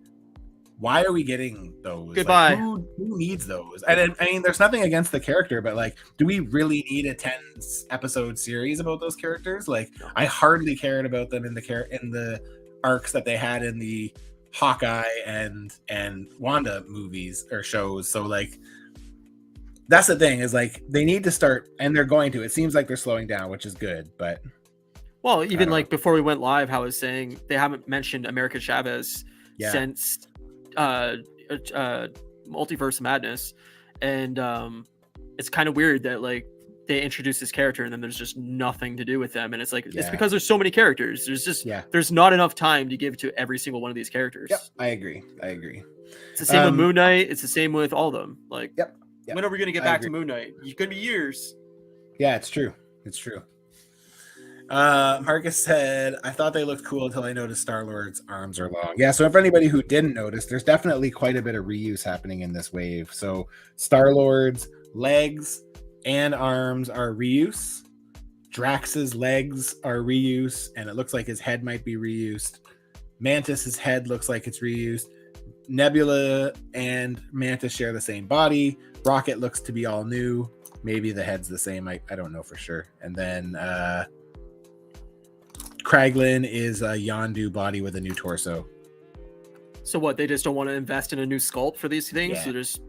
why are we getting those? Goodbye. Like, who needs those? And I mean, there's nothing against the character, but like, do we really need a 10-episode series about those characters? Like, I hardly cared about them in the arcs that they had in the Hawkeye and Wanda movies or shows. So like, that's the thing is like they need to start, and they're going to. It seems like they're slowing down, which is good, but. Well, even like before we went live, I was saying they haven't mentioned America Chavez since Multiverse Madness, and it's kind of weird that like they introduce this character and then there's just nothing to do with them, and it's like it's because there's so many characters. There's just there's not enough time to give to every single one of these characters. Yep, I agree. It's the same with Moon Knight. It's the same with all of them. Like, yep. When are we gonna get back to Moon Knight? It's gonna be years. Yeah, it's true. Marcus said, I thought they looked cool until I noticed Star-Lord's arms are long. Yeah, so for anybody who didn't notice, there's definitely quite a bit of reuse happening in this wave. So Star-Lord's legs and arms are reuse. Drax's legs are reuse, and it looks like his head might be reused. Mantis's head looks like it's reused. Nebula and Mantis share the same body. Rocket looks to be all new. Maybe the head's the same. I don't know for sure. And then Kraglin is a Yondu body with a new torso. So what? They just don't want to invest in a new sculpt for these things? Yeah. So just...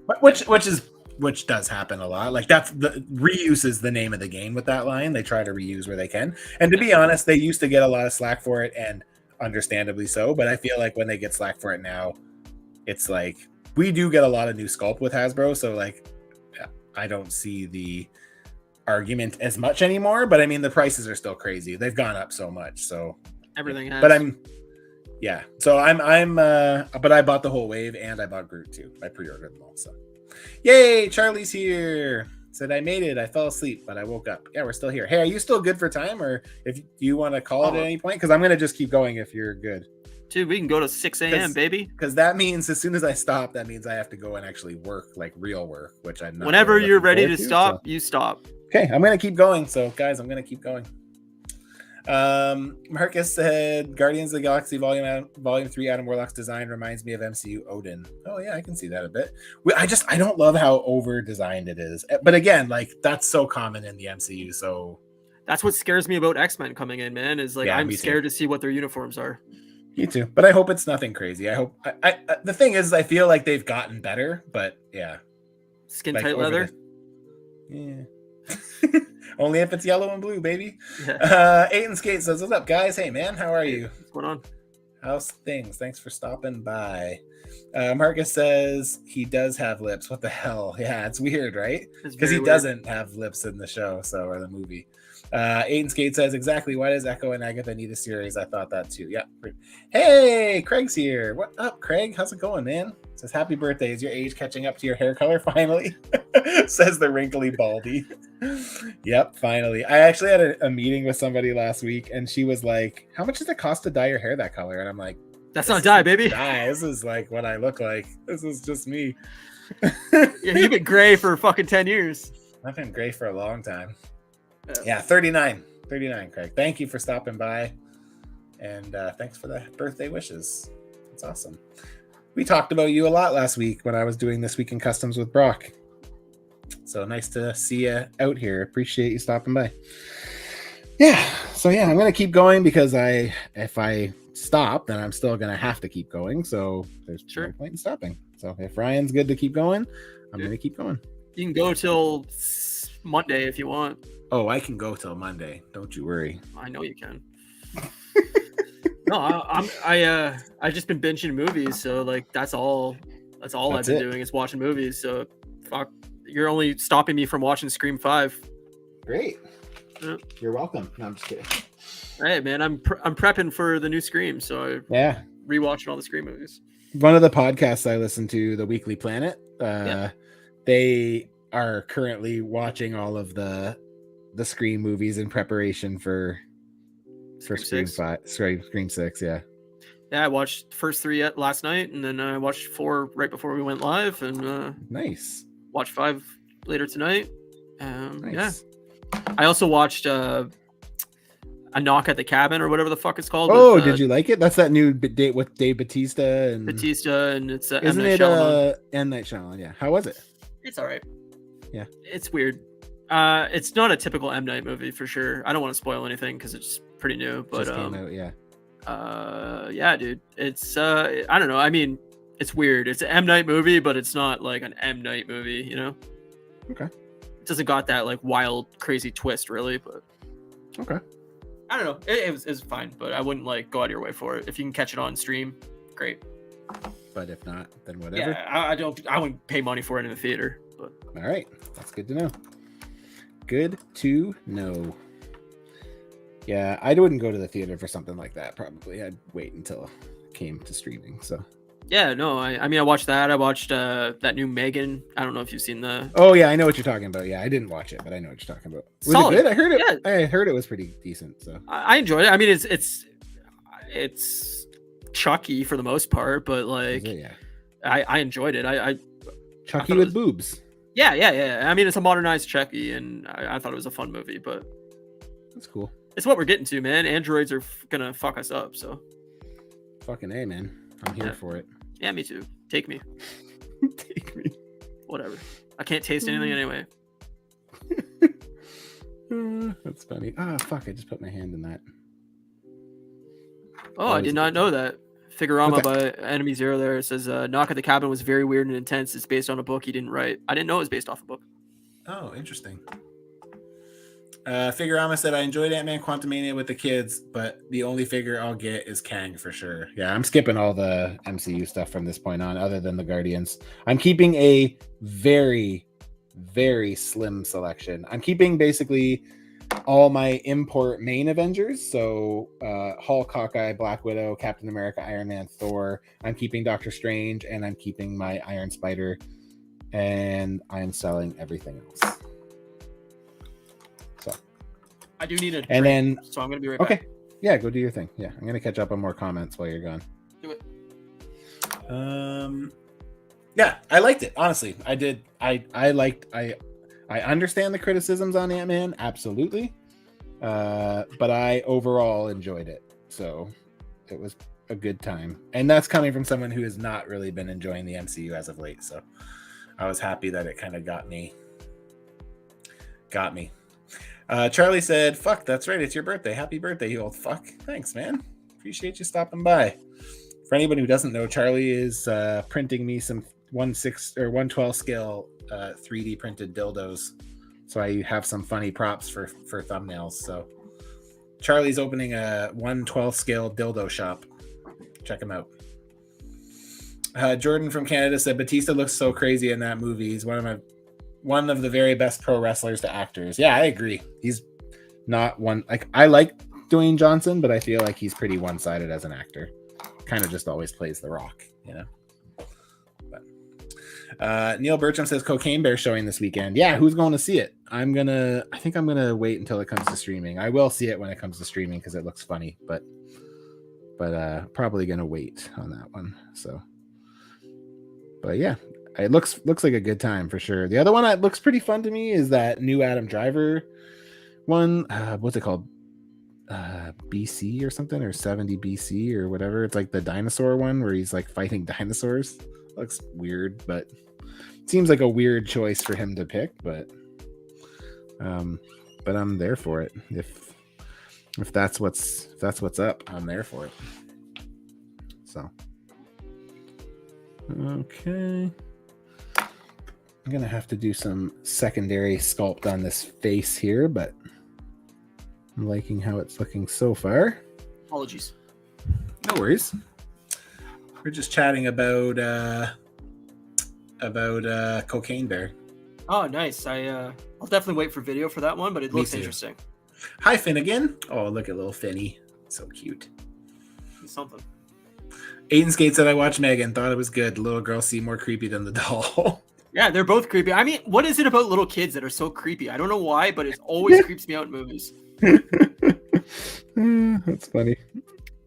Which does happen a lot. Like that's the reuse is the name of the game with that line. They try to reuse where they can. And to be honest, they used to get a lot of slack for it, and understandably so. But I feel like when they get slack for it now, it's like we do get a lot of new sculpt with Hasbro, so like I don't see the argument as much anymore. But I mean, the prices are still crazy. They've gone up so much. So Everything has. But So I'm but I bought the whole wave and I bought Groot too. I pre-ordered them all. So yay, Charlie's here. Said I made it. I fell asleep, but I woke up. Yeah, we're still here. Hey, are you still good for time, or if you want to call it at any point? Because I'm gonna just keep going if you're good. Dude, we can go to 6 a.m., baby. Because that means as soon as I stop, that means I have to go and actually work, like real work, which I'm not. Whenever really you're ready to stop, so. You stop. Okay, I'm gonna keep going. So guys, I'm gonna keep going. Marcus said Guardians of the Galaxy Volume 3 Adam Warlock's design reminds me of MCU Odin. Oh yeah, I can see that a bit. I don't love how over designed it is, but again, like that's so common in the MCU. So that's what scares me about X-Men coming in, man. Is like I'm scared to see what their uniforms are. Me too, but I hope it's nothing crazy. I hope. I the thing is, I feel like they've gotten better, but yeah, skin tight leather. Yeah. Only if it's yellow and blue, baby. Yeah. Aiden Skate says, "What's up, guys? Hey, man, how are you? What's going on? How's things? Thanks for stopping by." Marcus says he does have lips. What the hell? Yeah, it's weird, right? Because he doesn't have lips in the show, or the movie. Aiden Skate says, exactly. Why does Echo and Agatha need a series? I thought that too. Yeah. Hey, Craig's here. What up, Craig? How's it going, man? Says, happy birthday. Is your age catching up to your hair color finally? Says the wrinkly baldy. Yep, finally. I actually had a meeting with somebody last week, and she was like, how much does it cost to dye your hair that color? And I'm like, that's not dye, baby. Dye. This is like what I look like. This is just me. Yeah, you've been gray for fucking 10 years. I've been gray for a long time. Yeah, 39, Craig. Thank you for stopping by, and thanks for the birthday wishes. That's awesome. We talked about you a lot last week when I was doing This Week in Customs with Brock. So nice to see you out here. Appreciate you stopping by. Yeah, so yeah, I'm gonna keep going because if I stop, then I'm still gonna have to keep going. So there's no point in stopping. So if Ryan's good to keep going, I'm gonna keep going. You can go till Monday if you want. Oh, I can go till Monday. Don't you worry. I know you can. No, I just been binging movies, so like that's all I've been doing is watching movies. So fuck, you're only stopping me from watching Scream 5. Great. Yeah. You're welcome. No, I'm just kidding. Hey man, I'm prepping for the new Scream, so rewatching all the Scream movies. One of the podcasts I listen to, The Weekly Planet, they are currently watching all of the Scream movies in preparation for Scream 5, Scream 6. Yeah, I watched the first 3 last night, and then I watched 4 right before we went live, and nice. Watched 5 later tonight. Nice. Yeah, I also watched A Knock at the Cabin or whatever the fuck it's called. Oh, did you like it? That's that new date with Dave Bautista and it's isn't it M. Night Shyamalan? Yeah, how was it? It's all right. Yeah, it's weird. It's not a typical M. Night movie for sure. I don't want to spoil anything because it's pretty new, but just came out, yeah, dude. It's I don't know. I mean, it's weird. It's an M. Night movie, but it's not like an M. Night movie, you know? Okay. It doesn't got that like wild, crazy twist, really, but okay. I don't know. It was fine, but I wouldn't like go out of your way for it. If you can catch it on stream, great. But if not, then whatever. Yeah, I wouldn't pay money for it in the theater. But all right, that's good to know. Good to know. Yeah, I wouldn't go to the theater for something like that. Probably, I'd wait until it came to streaming. So. Yeah, no, I mean, I watched that. I watched that new Megan. I don't know if you've seen the. Oh yeah, I know what you're talking about. Yeah, I didn't watch it, but I know what you're talking about. Was Solid. It good? I heard it. Yeah. I heard it was pretty decent. So I enjoyed it. I mean, it's Chucky for the most part, but like, I enjoyed it. I Chucky with boobs. Yeah. I mean, it's a modernized Chucky, and I thought it was a fun movie, but that's cool. It's what we're getting to, man. Androids are gonna fuck us up, so. Fucking A, man. I'm here for it. Yeah, me too. Take me. Take me. Whatever. I can't taste anything anyway. That's funny. Fuck. I just put my hand in that. Oh, I did not know that. Figurama by Enemy Zero there. It says, Knock at the Cabin was very weird and intense. It's based on a book he didn't write. I didn't know it was based off a book. Oh, interesting. Figurama said, I enjoyed Ant-Man Quantumania with the kids, but the only figure I'll get is Kang for sure. Yeah, I'm skipping all the MCU stuff from this point on, other than the Guardians. I'm keeping a very, very slim selection. I'm keeping basically all my import main Avengers. So Hulk, Hawkeye, Black Widow, Captain America, Iron Man, Thor. I'm keeping Doctor Strange, and I'm keeping my Iron Spider, and I'm selling everything else. So I do need a drink, and then so I'm gonna be right okay. back. Yeah, go do your thing. Yeah, I'm gonna catch up on more comments while you're gone. Do it. Yeah, I liked it. Honestly, I did. I understand the criticisms on Ant-Man, absolutely. But I overall enjoyed it. So it was a good time. And that's coming from someone who has not really been enjoying the MCU as of late. So I was happy that it kind of got me. Charlie said, fuck, that's right. It's your birthday. Happy birthday, you old fuck. Thanks, man. Appreciate you stopping by. For anybody who doesn't know, Charlie is printing me some 1/6 or 1/12 scale 3D printed dildos. So I have some funny props for thumbnails. So Charlie's opening a 1/12 scale dildo shop. Check him out. Jordan from Canada said, Batista looks so crazy in that movie. He's one of the very best pro wrestlers to actors. Yeah, I agree. He's not one, like, I like Dwayne Johnson, but I feel like he's pretty one-sided as an actor. Kind of just always plays The Rock, you know. But Neil Bertram says Cocaine Bear showing this weekend. Yeah, who's going to see it? I think I'm gonna wait until it comes to streaming. I will see it when it comes to streaming because it looks funny, but probably gonna wait on that one. So, but yeah, it looks like a good time for sure. The other one that looks pretty fun to me is that new Adam Driver one. What's it called? BC or something, or 70 BC or whatever. It's like the dinosaur one where he's like fighting dinosaurs. Looks weird, but seems like a weird choice for him to pick. But I'm there for it. If that's what's up, I'm there for it. So okay. I'm gonna have to do some secondary sculpt on this face here, but I'm liking how it's looking so far. Apologies. No worries. We're just chatting about Cocaine Bear. Oh, nice. I'll definitely wait for video for that one, but it looks interesting. Hi, Finnegan. Oh, look at little Finny. So cute. It's something. Aiden Skate said, I watched Megan, thought it was good. The little girl seemed more creepy than the doll. Yeah, they're both creepy. I mean, what is it about little kids that are so creepy? I don't know why, but it always creeps me out in movies. That's funny.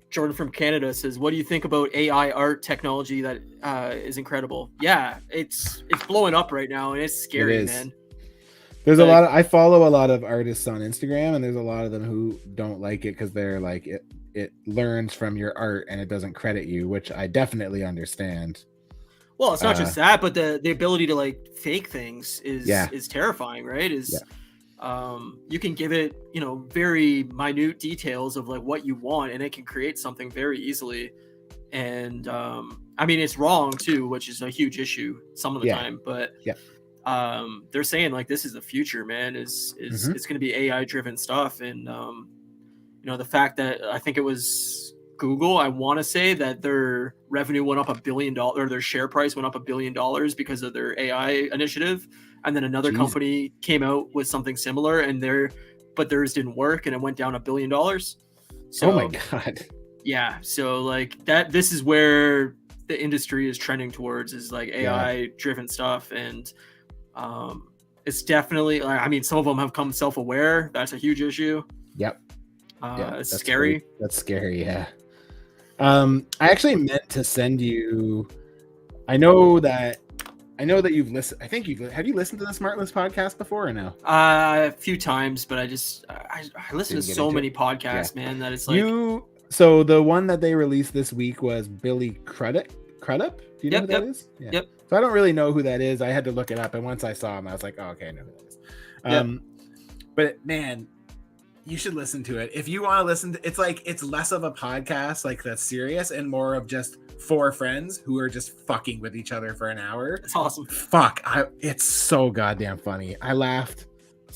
Jordan from Canada says, what do you think about AI art technology that is incredible? Yeah, it's blowing up right now, and it's scary, man. There's I follow a lot of artists on Instagram, and there's a lot of them who don't like it because they're like, it learns from your art and it doesn't credit you, which I definitely understand. Well, it's not just that, but the ability to like fake things is terrifying, right? You can give it, very minute details of like what you want, and it can create something very easily. And I mean, it's wrong too, which is a huge issue some of the time. But they're saying like this is the future, man. It's going to be AI driven stuff, and the fact that I think it was Google, I want to say that their revenue went up $1 billion, or their share price went up $1 billion because of their AI initiative. And then another company came out with something similar, but theirs didn't work, and it went down $1 billion. So, oh my God. Yeah. So like that, this is where the industry is trending towards, is like AI driven stuff. And it's definitely, I mean, some of them have come self-aware. That's a huge issue. Yep. It's scary. That's scary. Yeah. I actually meant to send you, I know that you've listened. I think have you listened to the Smart List podcast before or no? A few times, but I listen to so many podcasts, man, that it's like so the one that they released this week was Billy Crudup. Do you know who that is? Yeah. Yep. So I don't really know who that is. I had to look it up, and once I saw him, I was like, oh, okay, I know who that is. But man, you should listen to it. If you want to listen to, it's less of a podcast like that's serious and more of just four friends who are just fucking with each other for an hour. It's awesome. Fuck. It's so goddamn funny. I laughed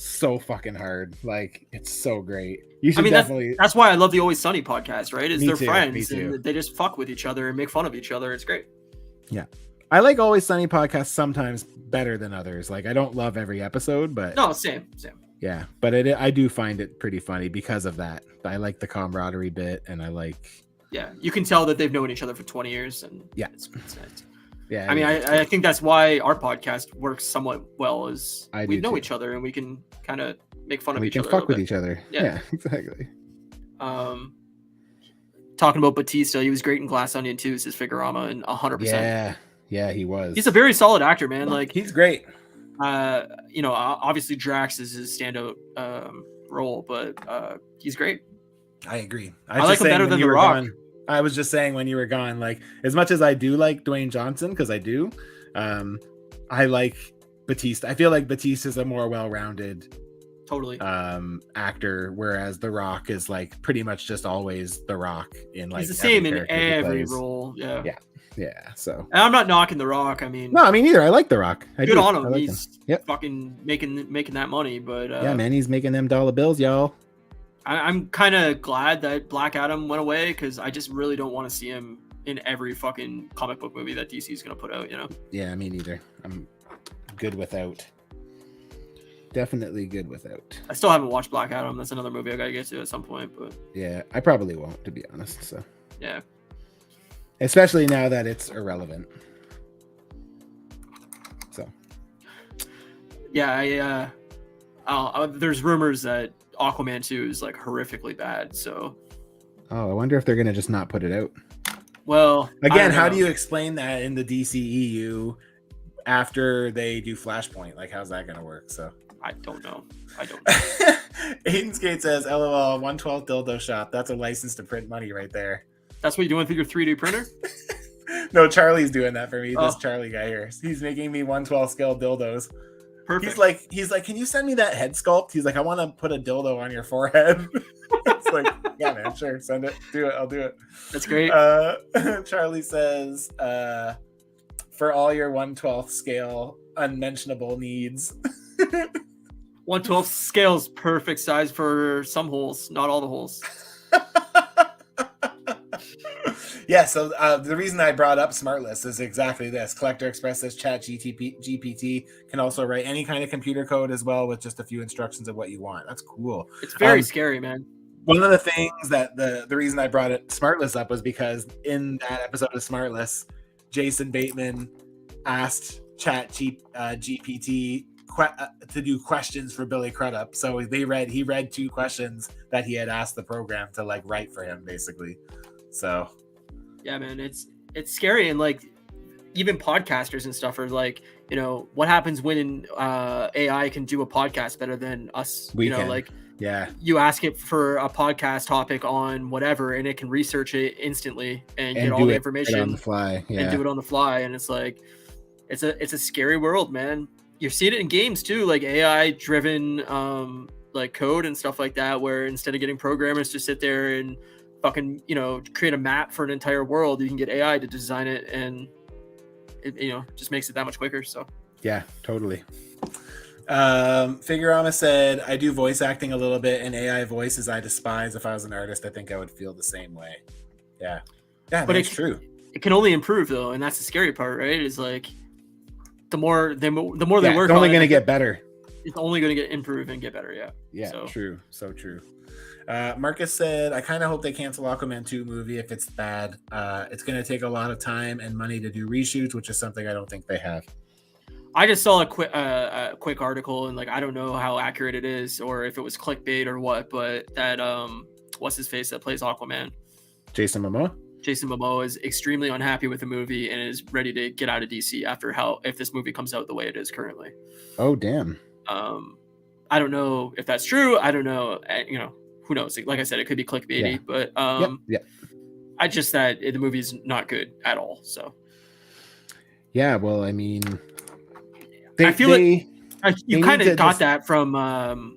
so fucking hard. Like, it's so great. You should I mean, definitely. that's why I love the Always Sunny podcast, right? Is Me they're too, friends me too. and they just fuck with each other and make fun of each other. It's great. Yeah. I like Always Sunny podcasts sometimes better than others. Like, I don't love every episode, but No, same. yeah, but I do find it pretty funny because of that. I like the camaraderie bit, and I like. Yeah, you can tell that they've known each other for 20 years, and Yeah. it's nice. Yeah, I mean, I think that's why our podcast works somewhat well. Is I we do know too. each other and we can kind of make fun of we each can other. fuck with each other. Yeah. Yeah, exactly. Talking about Batista, he was great in Glass Onion too. Is his Figurama and 100%. Yeah, he was. He's a very solid actor, man. Like he's great. Obviously Drax is his standout role, but he's great. I agree. I like him better than The Rock. I was just saying when you were gone, like, as much as I do like Dwayne Johnson, because I do, I like Batista. I feel like Batista's a more well-rounded Totally actor, whereas The Rock is like pretty much just always The Rock in like he's the same in character he every plays. role. Yeah. So And I'm not knocking The Rock. I mean, no, I mean neither. I like The Rock. good on him. I like He's Yep. fucking making that money. But yeah, man, he's making them dollar bills, y'all. I'm kind of glad that Black Adam went away because I just really don't want to see him in every fucking comic book movie that DC is gonna put out. You know? Yeah, me neither. I'm good without. Definitely good without. I still haven't watched Black Adam. That's another movie I gotta get to at some point. But Yeah, I probably won't, to be honest. So yeah, especially now that it's irrelevant. So yeah, there's rumors that Aquaman 2 is like horrifically bad. So I wonder if they're gonna just not put it out. well, Again, how do you explain that in the DCEU after they do Flashpoint? Like, how's that gonna work? So I don't know. Aiden Skate says, "LOL, 112 dildo shop. That's a license to print money right there." That's what you're doing through your 3D printer? No, Charlie's doing that for me. Oh. This Charlie guy here. He's making me 112 scale dildos. Perfect. He's like, can you send me that head sculpt? He's like, I want to put a dildo on your forehead. It's like, yeah, man, sure, send it. Do it. I'll do it. That's great. Charlie says, for all your 112th scale unmentionable needs. 112 scale's perfect size for some holes, not all the holes. Yeah, so the reason I brought up SmartList is exactly this. Collector Express says Chat GPT can also write any kind of computer code as well with just a few instructions of what you want. That's cool. It's very scary, man. One of the things that the reason I brought SmartList up was because in that episode of SmartList, Jason Bateman asked Chat GPT to do questions for Billy Crudup. So he read 2 questions that he had asked the program to like write for him, basically. So yeah, man, it's scary. And like even podcasters and stuff are like, you know, what happens when AI can do a podcast better than us? Yeah, you ask it for a podcast topic on whatever and it can research it instantly and get all the information on the fly. Yeah. and do it on the fly. And it's like it's a scary world, man. You're seeing it in games too, like AI driven like code and stuff like that, where instead of getting programmers to sit there and fucking, you know, create a map for an entire world, you can get AI to design it, and it, you know, just makes it that much quicker. So yeah, totally. Figurama said, I do voice acting a little bit, and AI voices I despise. If I was an artist, I think I would feel the same way. Yeah, but it's true. It can only improve though, and that's the scary part, right? Is like the more they work, it's only going to get better. It's only going to get improve and get better. Yeah, true. So true. Marcus said, I kind of hope they cancel Aquaman 2 movie if it's bad. It's going to take a lot of time and money to do reshoots, which is something I don't think they have. I just saw a quick article, and like I don't know how accurate it is or if it was clickbait or what, but that what's his face that plays Aquaman, Jason Momoa is extremely unhappy with the movie and is ready to get out of DC if this movie comes out the way it is currently. Oh damn. I don't know if that's true. I don't know. You know, who knows? Like I said, it could be clickbaity, but I just that the movie's not good at all. So yeah, well, I mean, I feel like you kind of got that from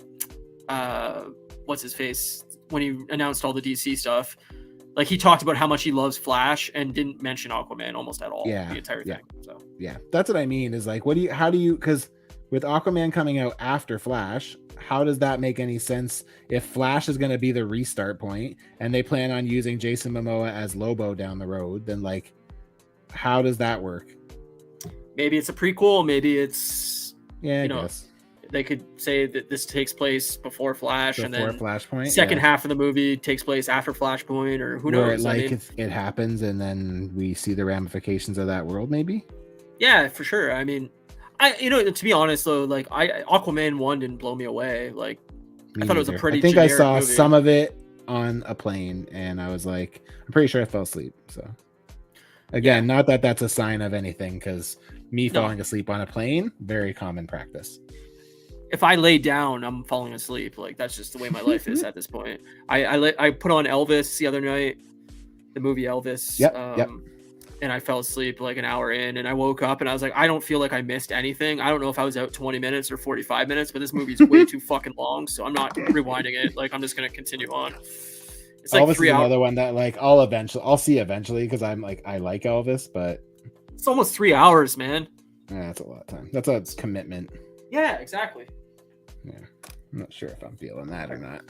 what's his face when he announced all the DC stuff. Like he talked about how much he loves Flash and didn't mention Aquaman almost at all. The entire thing. So yeah, that's what I mean. Is like, how do you? Because with Aquaman coming out after Flash, how does that make any sense if Flash is going to be the restart point and they plan on using Jason Momoa as Lobo down the road? Then, like, how does that work? Maybe it's a prequel. Maybe it's, Yeah, you know, I guess. They could say that this takes place before Flash, and then Flashpoint, second half of the movie takes place after Flashpoint, or who where knows? it happens, and then we see the ramifications of that world, maybe. Yeah, for sure. I mean, to be honest though, like Aquaman 1 didn't blow me away. Like, I thought it was a pretty. I think I saw movie. some of it on a plane, and I was like, I'm pretty sure I fell asleep. So, again, not that that's a sign of anything, because me falling asleep on a plane, very common practice. If I lay down, I'm falling asleep. Like, that's just the way my life is at this point. I put on Elvis the other night, the movie Elvis. Yep. And I fell asleep like an hour in, and I woke up and I was like, I don't feel like I missed anything. I don't know if I was out 20 minutes or 45 minutes, but this movie's way too fucking long, so I'm not rewinding it. Like, I'm just gonna continue on. It's like Elvis 3 is hours. another one that, like, I'll see eventually, because I'm like, I like Elvis, but it's almost 3 hours, man. Yeah, that's a lot of time. That's a commitment. Yeah, exactly. Yeah, I'm not sure if I'm feeling that or not.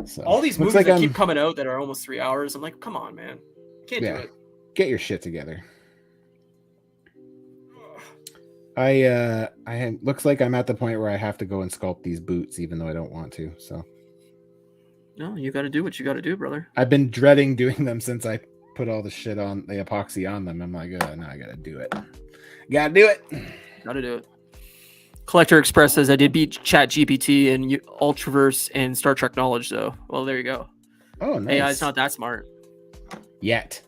So all these movies that keep coming out that are almost 3 hours, I'm like, come on, man, can't do it. Get your shit together. I looks like I'm at the point where I have to go and sculpt these boots, even though I don't want to. So no, you got to do what you got to do, brother. I've been dreading doing them since I put all the shit on the epoxy on them. I'm like, oh, no, I gotta do it. Gotta do it. Collector Express says I did beat ChatGPT and Ultraverse and Star Trek knowledge, though. Well, there you go. Oh, nice. AI's not that smart yet.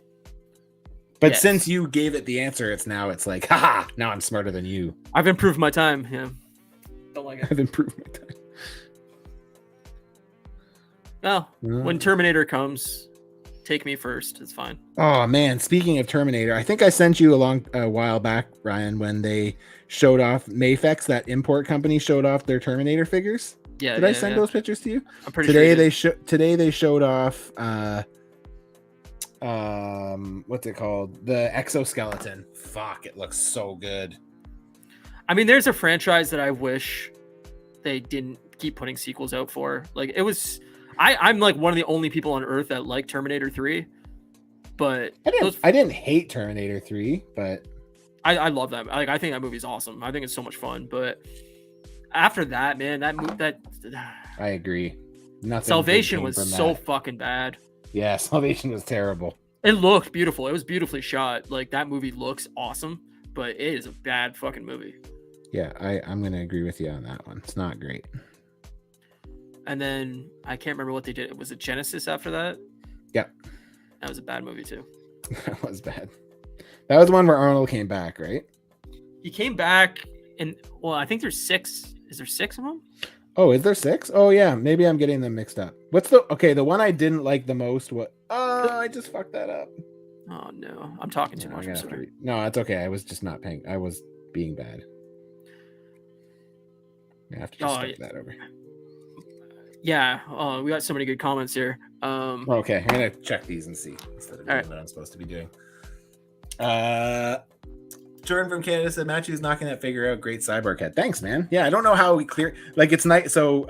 But since you gave it the answer, it's like, haha, now I'm smarter than you. I've improved my time. Yeah. Don't like it. I've improved my time. Well, when Terminator comes, take me first. It's fine. Oh, man. Speaking of Terminator, I think I sent you a while back, Ryan, when they showed off Mafex, that import company showed off their Terminator figures. Yeah. Did I send those pictures to you? I'm pretty sure. Today they showed off what's it called? The exoskeleton. Fuck, it looks so good. I mean, there's a franchise that I wish they didn't keep putting sequels out for. Like, it was I'm like one of the only people on earth that like Terminator 3. But I didn't hate Terminator 3, but I love that. Like, I think that movie's awesome. I think it's so much fun. But after that, man, I agree. Nothing. Salvation was so fucking bad. Yeah, Salvation was terrible. It looked beautiful. It was beautifully shot. Like, that movie looks awesome, but it is a bad fucking movie. Yeah, I'm gonna agree with you on that one. It's not great. And then I can't remember what they did. Was it Genesis after that? Yep. That was a bad movie too. That was bad. That was the one where Arnold came back, right? He came back, and well, I think there's 6. Is there 6 of them? Oh, is there 6? Oh yeah, maybe I'm getting them mixed up. What's the one I didn't like the most? I just fucked that up. Oh no, I'm talking too much. No, it's okay. I was just not paying. I was being bad. I have to just start that over. Yeah, we got so many good comments here. Okay, I'm gonna check these and see instead of doing what I'm supposed to be doing. Jordan from Canada said Matchu's knocking that figure out. Great cyborg head. Thanks, man. Yeah, I don't know how we clear. Like, it's nice. So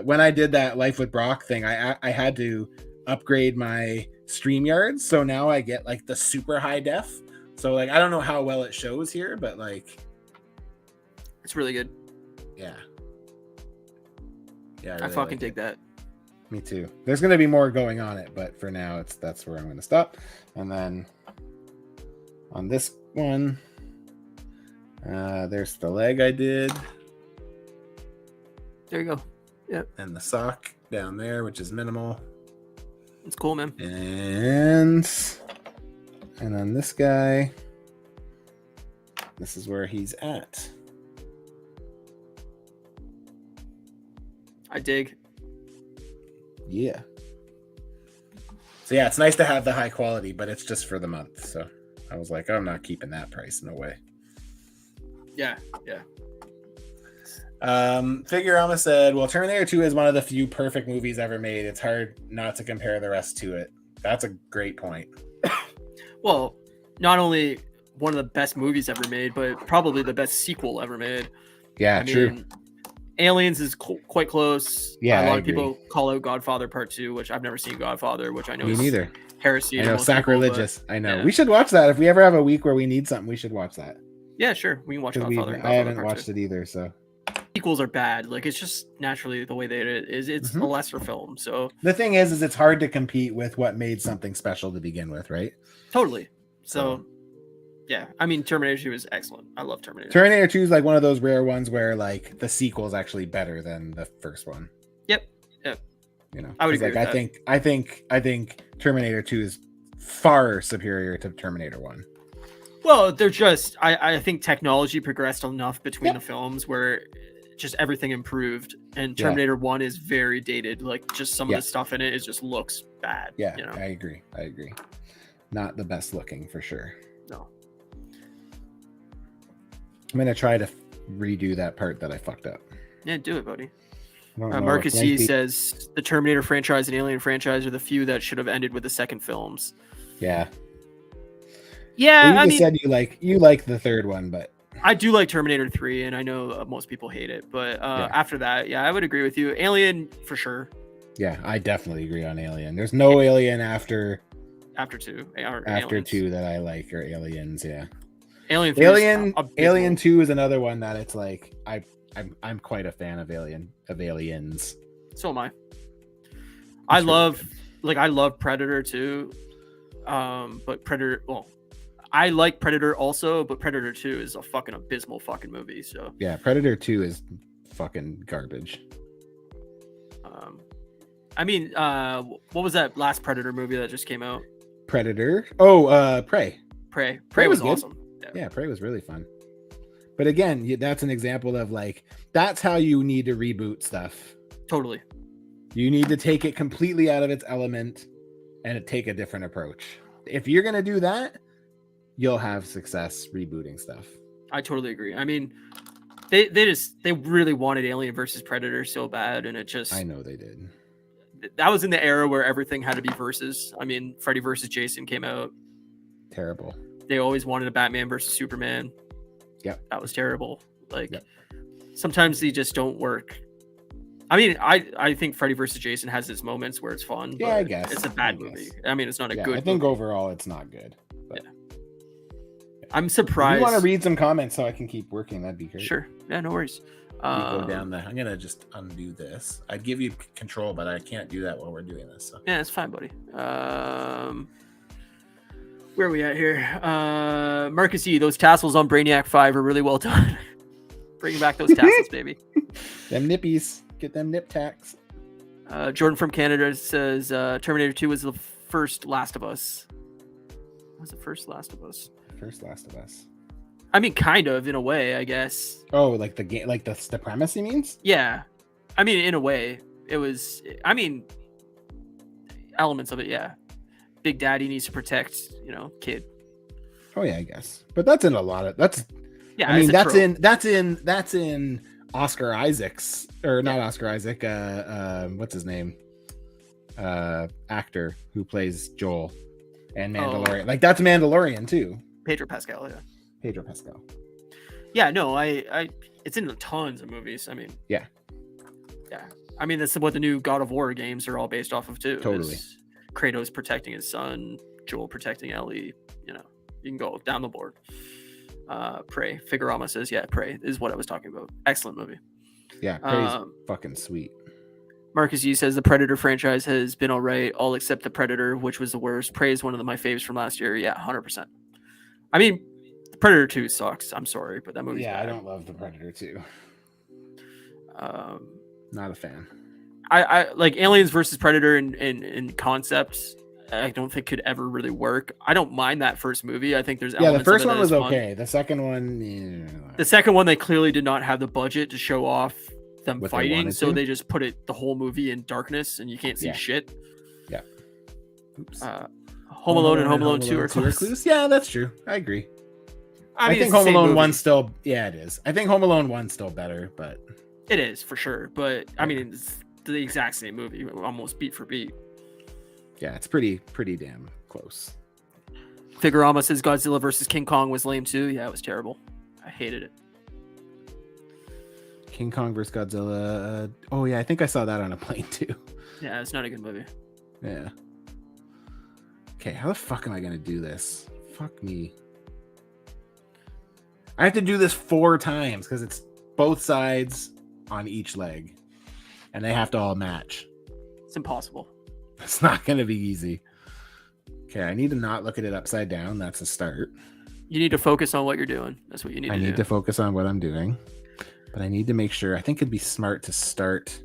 when I did that Life with Brock thing, I had to upgrade my StreamYards, so now I get like the super high def. So like, I don't know how well it shows here, but like, it's really good. Yeah. Yeah, I fucking dig that. Me too. There's gonna be more going on it, but for now, that's where I'm gonna stop. And then on this one, there's the leg I did. There you go. Yep. And the sock down there, which is minimal. It's cool, man. And on this guy, this is where he's at. I dig. Yeah. So yeah, it's nice to have the high quality, but it's just for the month. So I was like, I'm not keeping that price. No way. Yeah. Figurama said, well, Terminator 2 is one of the few perfect movies ever made. It's hard not to compare the rest to it. That's a great point. Well, not only one of the best movies ever made, but probably the best sequel ever made. Yeah, I true. mean, Aliens is quite close. Yeah, a lot I of people call out Godfather Part 2, which I've never seen Godfather, which I know Me is neither. heresy. I to know, most people, sacrilegious. but I know. yeah. We should watch that. If we ever have a week where we need something, we should watch that. Yeah, sure. We can watch Because Godfather. And I Godfather haven't Part watched 2. it either, so. Sequels are bad. Like, it's just naturally the way that it is. It's a lesser film, so. The thing is it's hard to compete with what made something special to begin with, right? Totally. So yeah, I mean, Terminator 2 is excellent. I love Terminator. Terminator 2 is like one of those rare ones where like the sequel is actually better than the first one. Yep. You know, I would agree like, with that. I think Terminator 2 is far superior to Terminator 1. Well, they're just I think technology progressed enough between the films where just everything improved, and Terminator 1 is very dated. Like, just some of the stuff in it just looks bad. Yeah, you know? I agree. Not the best looking for sure. No. I'm gonna try to redo that part that I fucked up. Yeah, do it, buddy. Marcus C says the Terminator franchise and Alien franchise are the few that should have ended with the second films. Yeah. Yeah, Well, you just said you like the third one, but I do like Terminator 3, and I know most people hate it, but after that, I would agree with you. Alien for sure. Yeah, I definitely agree on Alien. There's no Alien after 2. After 2 that I like, or Aliens. Yeah. Alien 3 Alien 2 is another one that it's like I'm quite a fan of Aliens. So am I. I love Predator too. But Predator, I like Predator also, but Predator 2 is a fucking abysmal fucking movie. So yeah, Predator 2 is fucking garbage. I mean, what was that last Predator movie that just came out? Predator. Oh, Prey. Prey was awesome. Yeah, Prey was really fun. But again, that's an example of like, that's how you need to reboot stuff. Totally. You need to take it completely out of its element and take a different approach. If you're going to do that, you'll have success rebooting stuff. I totally agree. I mean, they really wanted Alien versus Predator so bad, and it just, I know they did. That was in the era where everything had to be versus. I mean, Freddy versus Jason came out. Terrible. They always wanted a Batman versus Superman. Yep. That was terrible. Like, sometimes they just don't work. I mean, I think Freddy versus Jason has its moments where it's fun. Yeah, but I guess. it's a bad movie. I mean, it's not a good I think movie. overall it's not good. But I'm surprised. If you want to read some comments so I can keep working, that'd be great. Sure. Yeah, no worries. Go down I'm gonna just undo this. I'd give you control, but I can't do that while we're doing this. So. Yeah, it's fine, buddy. Where are we at here? Marcus E, those tassels on Brainiac 5 are really well done. Bringing back those tassels, baby. Them nippies. Get them nip tacks. Jordan from Canada says Terminator 2 was the first Last of Us. Was the first Last of Us? First Last of Us. I mean, kind of, in a way, I guess. Oh, like the game, like the premise, he means? Yeah. I mean, in a way. It was, I mean, elements of it, yeah. Big Daddy needs to protect, kid. Oh yeah, I guess. But that's in a lot of yeah. I mean, that's in Oscar Isaac's, or not Oscar Isaac, what's his name? Actor who plays Joel and Mandalorian. Like, that's Mandalorian too. Pedro Pascal, yeah. Pedro Pascal. Yeah, no, it's in tons of movies. I mean, yeah. I mean, that's what the new God of War games are all based off of too. Totally. It's Kratos protecting his son, Joel protecting Ellie. You can go down the board. Prey. Figurama says, yeah, Prey is what I was talking about. Excellent movie. Yeah, Prey's fucking sweet. Marcus E says the Predator franchise has been all right, all except the Predator, which was the worst. Prey is one of my faves from last year. Yeah, 100%. I mean, Predator 2 sucks. I'm sorry, but that movie's bad. I don't love the Predator 2. Not a fan. I like Aliens versus Predator in concepts. I don't think could ever really work. I don't mind that first movie. I think there's elements the first of it one was fun. okay. The second one, the second one, they clearly did not have the budget to show off them what fighting, so to. they just put the whole movie in darkness and you can't see shit. Yeah. Oops. Home Alone and Home Alone 2 are close. Yeah, that's true. I agree. I mean, think Home Alone 1's still, it is. I think Home Alone 1's still better, but it is for sure. But I mean, it's the exact same movie, almost beat for beat. Yeah, it's pretty damn close. Figurama says Godzilla versus King Kong was lame too. Yeah, it was terrible. I hated it. King Kong vs. Godzilla. Oh yeah, I think I saw that on a plane too. Yeah, it's not a good movie. Yeah. Okay, how the fuck am I gonna do this? Fuck me. I have to do this 4 times because it's both sides on each leg, and they have to all match. It's impossible. It's not gonna be easy. Okay, I need to not look at it upside down. That's a start. You need to focus on what you're doing. That's what you need to do. I need to focus on what I'm doing, but I need to make sure. I think it'd be smart to start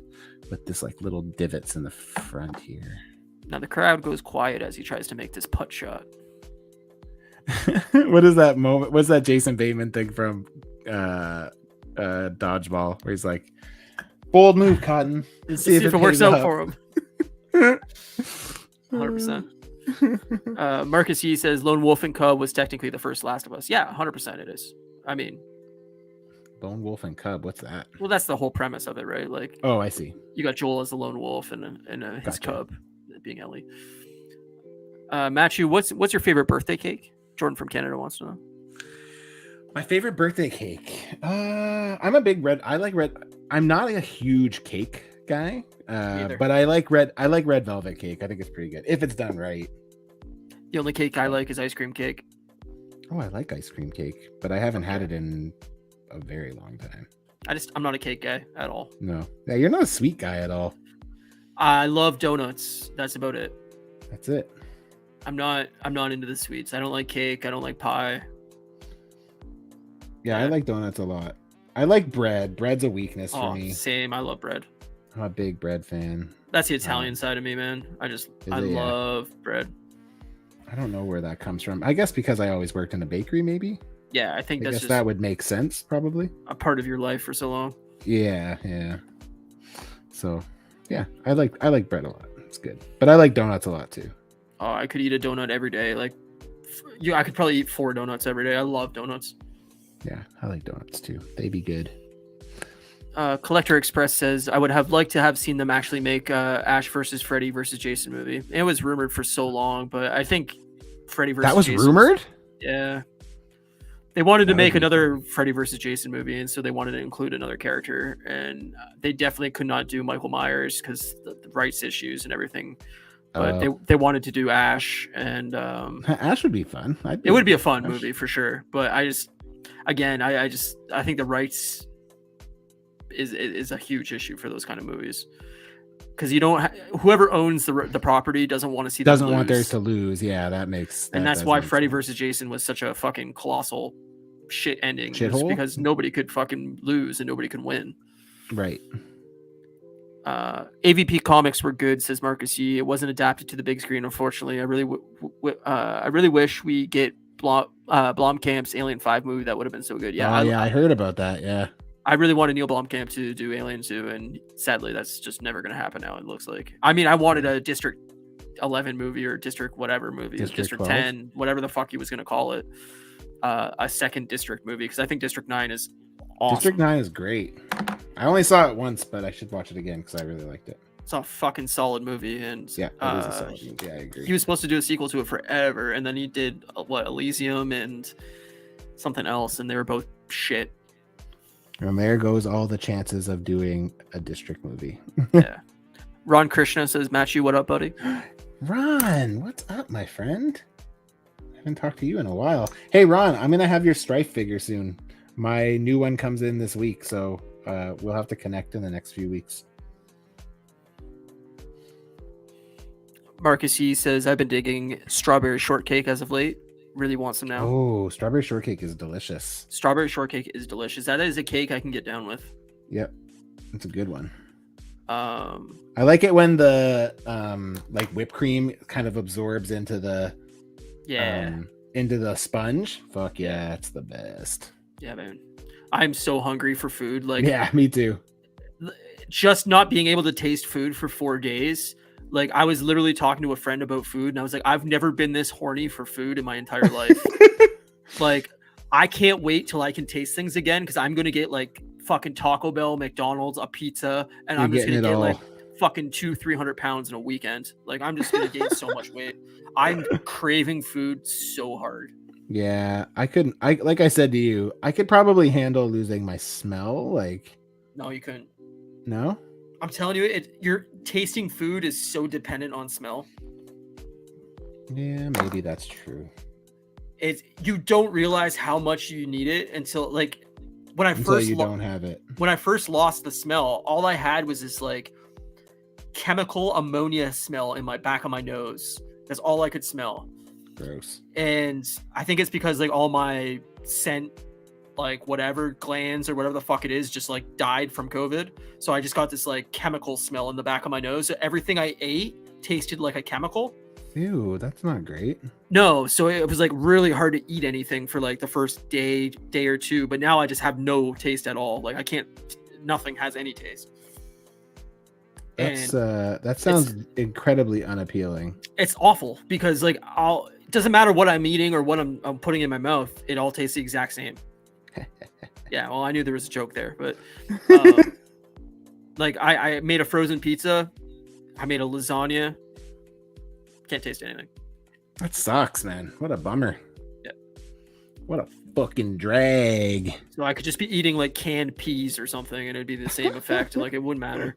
with this like little divots in the front here. Now the crowd goes quiet as he tries to make this putt shot. What is that moment? What's that Jason Bateman thing from Dodgeball where he's like, bold move, Cotton. See if it works out for him. 100%. Marcus Yee says Lone Wolf and Cub was technically the first Last of Us. Yeah, 100% it is. I mean, Lone Wolf and Cub, what's that? well, that's the whole premise of it, right? Like, oh, I see. You got Joel as the lone wolf and his Gotcha. cub being Ellie. Matthew, what's your favorite birthday cake? Jordan from Canada wants to know. My favorite birthday cake. I'm a big red. I like red. I'm not a huge cake guy, but I like red. I like red velvet cake. I think it's pretty good if it's done right. The only cake I like is ice cream cake. Oh, I like ice cream cake, but I haven't had it in a very long time. I'm not a cake guy at all. No, yeah, you're not a sweet guy at all. I love donuts. That's about it. That's it. I'm not into the sweets. I don't like cake. I don't like pie. Yeah, I like donuts a lot. I like bread. Bread's a weakness for me. Same. I love bread. I'm a big bread fan. That's the Italian side of me, man. I love bread. I don't know where that comes from. I guess because I always worked in a bakery, maybe. Yeah, I think that's just that would make sense, probably. A part of your life for so long. Yeah. So, yeah, I like bread a lot. It's good, but I like donuts a lot too. Oh, I could eat a donut every day. Like, I could probably eat 4 donuts every day. I love donuts. Yeah, I like donuts too. They be good. Collector Express says, I would have liked to have seen them actually make Ash versus Freddy versus Jason movie. It was rumored for so long, but I think Freddy versus that was Jason rumored. Yeah, they wanted to make another Freddy versus Jason movie, and so they wanted to include another character, and they definitely could not do Michael Myers because the rights issues and everying. But they wanted to do Ash, and Ash would be fun. It would be a fun movie for sure. But I think the rights is a huge issue for those kind of movies, because you don't whoever owns the property doesn't want to see them want theirs to lose. Yeah, that's why Freddy versus Jason was such a fucking colossal shit ending, because nobody could fucking lose and nobody could win. Right. AVP comics were good, says Marcus Yee. It wasn't adapted to the big screen, unfortunately. I really wish we get Blomkamp's Alien 5 movie. That would have been so good. Yeah, I heard about that. Yeah, I really wanted Neil Blomkamp to do Alien 2, and sadly, that's just never going to happen now, it looks like. I mean, I wanted a District 11 movie or District whatever movie, District 10, whatever the fuck he was going to call it, a second District movie, because I think District 9 is awesome. District 9 is great. I only saw it once, but I should watch it again because I really liked it. It's a fucking solid movie, and yeah, it is a solid movie. I agree. He was supposed to do a sequel to it forever, and then he did Elysium and something else, and they were both shit. And there goes all the chances of doing a District movie. Yeah. Ron Krishna says, Matthew, what up, buddy? Ron, what's up, my friend? I haven't talked to you in a while. Hey, Ron, I'm gonna have your Strife figure soon. My new one comes in this week, so we'll have to connect in the next few weeks. Marcus E says, I've been digging strawberry shortcake as of late. Really want some now. Oh, strawberry shortcake is delicious. Strawberry shortcake is delicious. That is a cake I can get down with. Yep. It's a good one. I like it when the like whipped cream kind of absorbs into the into the sponge. Fuck yeah, it's the best. Yeah, man. I'm so hungry for food. Like, yeah, me too. Just not being able to taste food for 4 days. Like, I was literally talking to a friend about food, and I was like, I've never been this horny for food in my entire life. Like, I can't wait till I can taste things again, because I'm going to get, like, fucking Taco Bell, McDonald's, a pizza, and I'm just going to get, like, fucking 200-300 pounds in a weekend. Like, I'm just gonna gain so much weight. I'm craving food so hard. Yeah, I couldn't. Like I said to you, I could probably handle losing my smell. Like, No, you couldn't. no. I'm telling you, your tasting food is so dependent on smell. Yeah, maybe that's true. You don't realize how much you need it until like when I first don't have it. When I first lost the smell, all I had was this like chemical ammonia smell in my back of my nose. That's all I could smell. Gross. And I think it's because like all my scent, like whatever glands or whatever the fuck it is, just like died from COVID. So I just got this like chemical smell in the back of my nose. So everything I ate tasted like a chemical. Ew, that's not great. No, so it was like really hard to eat anything for like the first day or two. But now I just have no taste at all. Like I can't. Nothing has any taste. That sounds incredibly unappealing. It's awful because like it doesn't matter what I'm eating or what I'm putting in my mouth. It all tastes the exact same. Yeah, well, I knew there was a joke there, but like I made a frozen pizza. I made a lasagna. Can't taste anything. That sucks, man. What a bummer. Yeah. What a fucking drag. So I could just be eating like canned peas or something and it'd be the same effect. Like it wouldn't matter.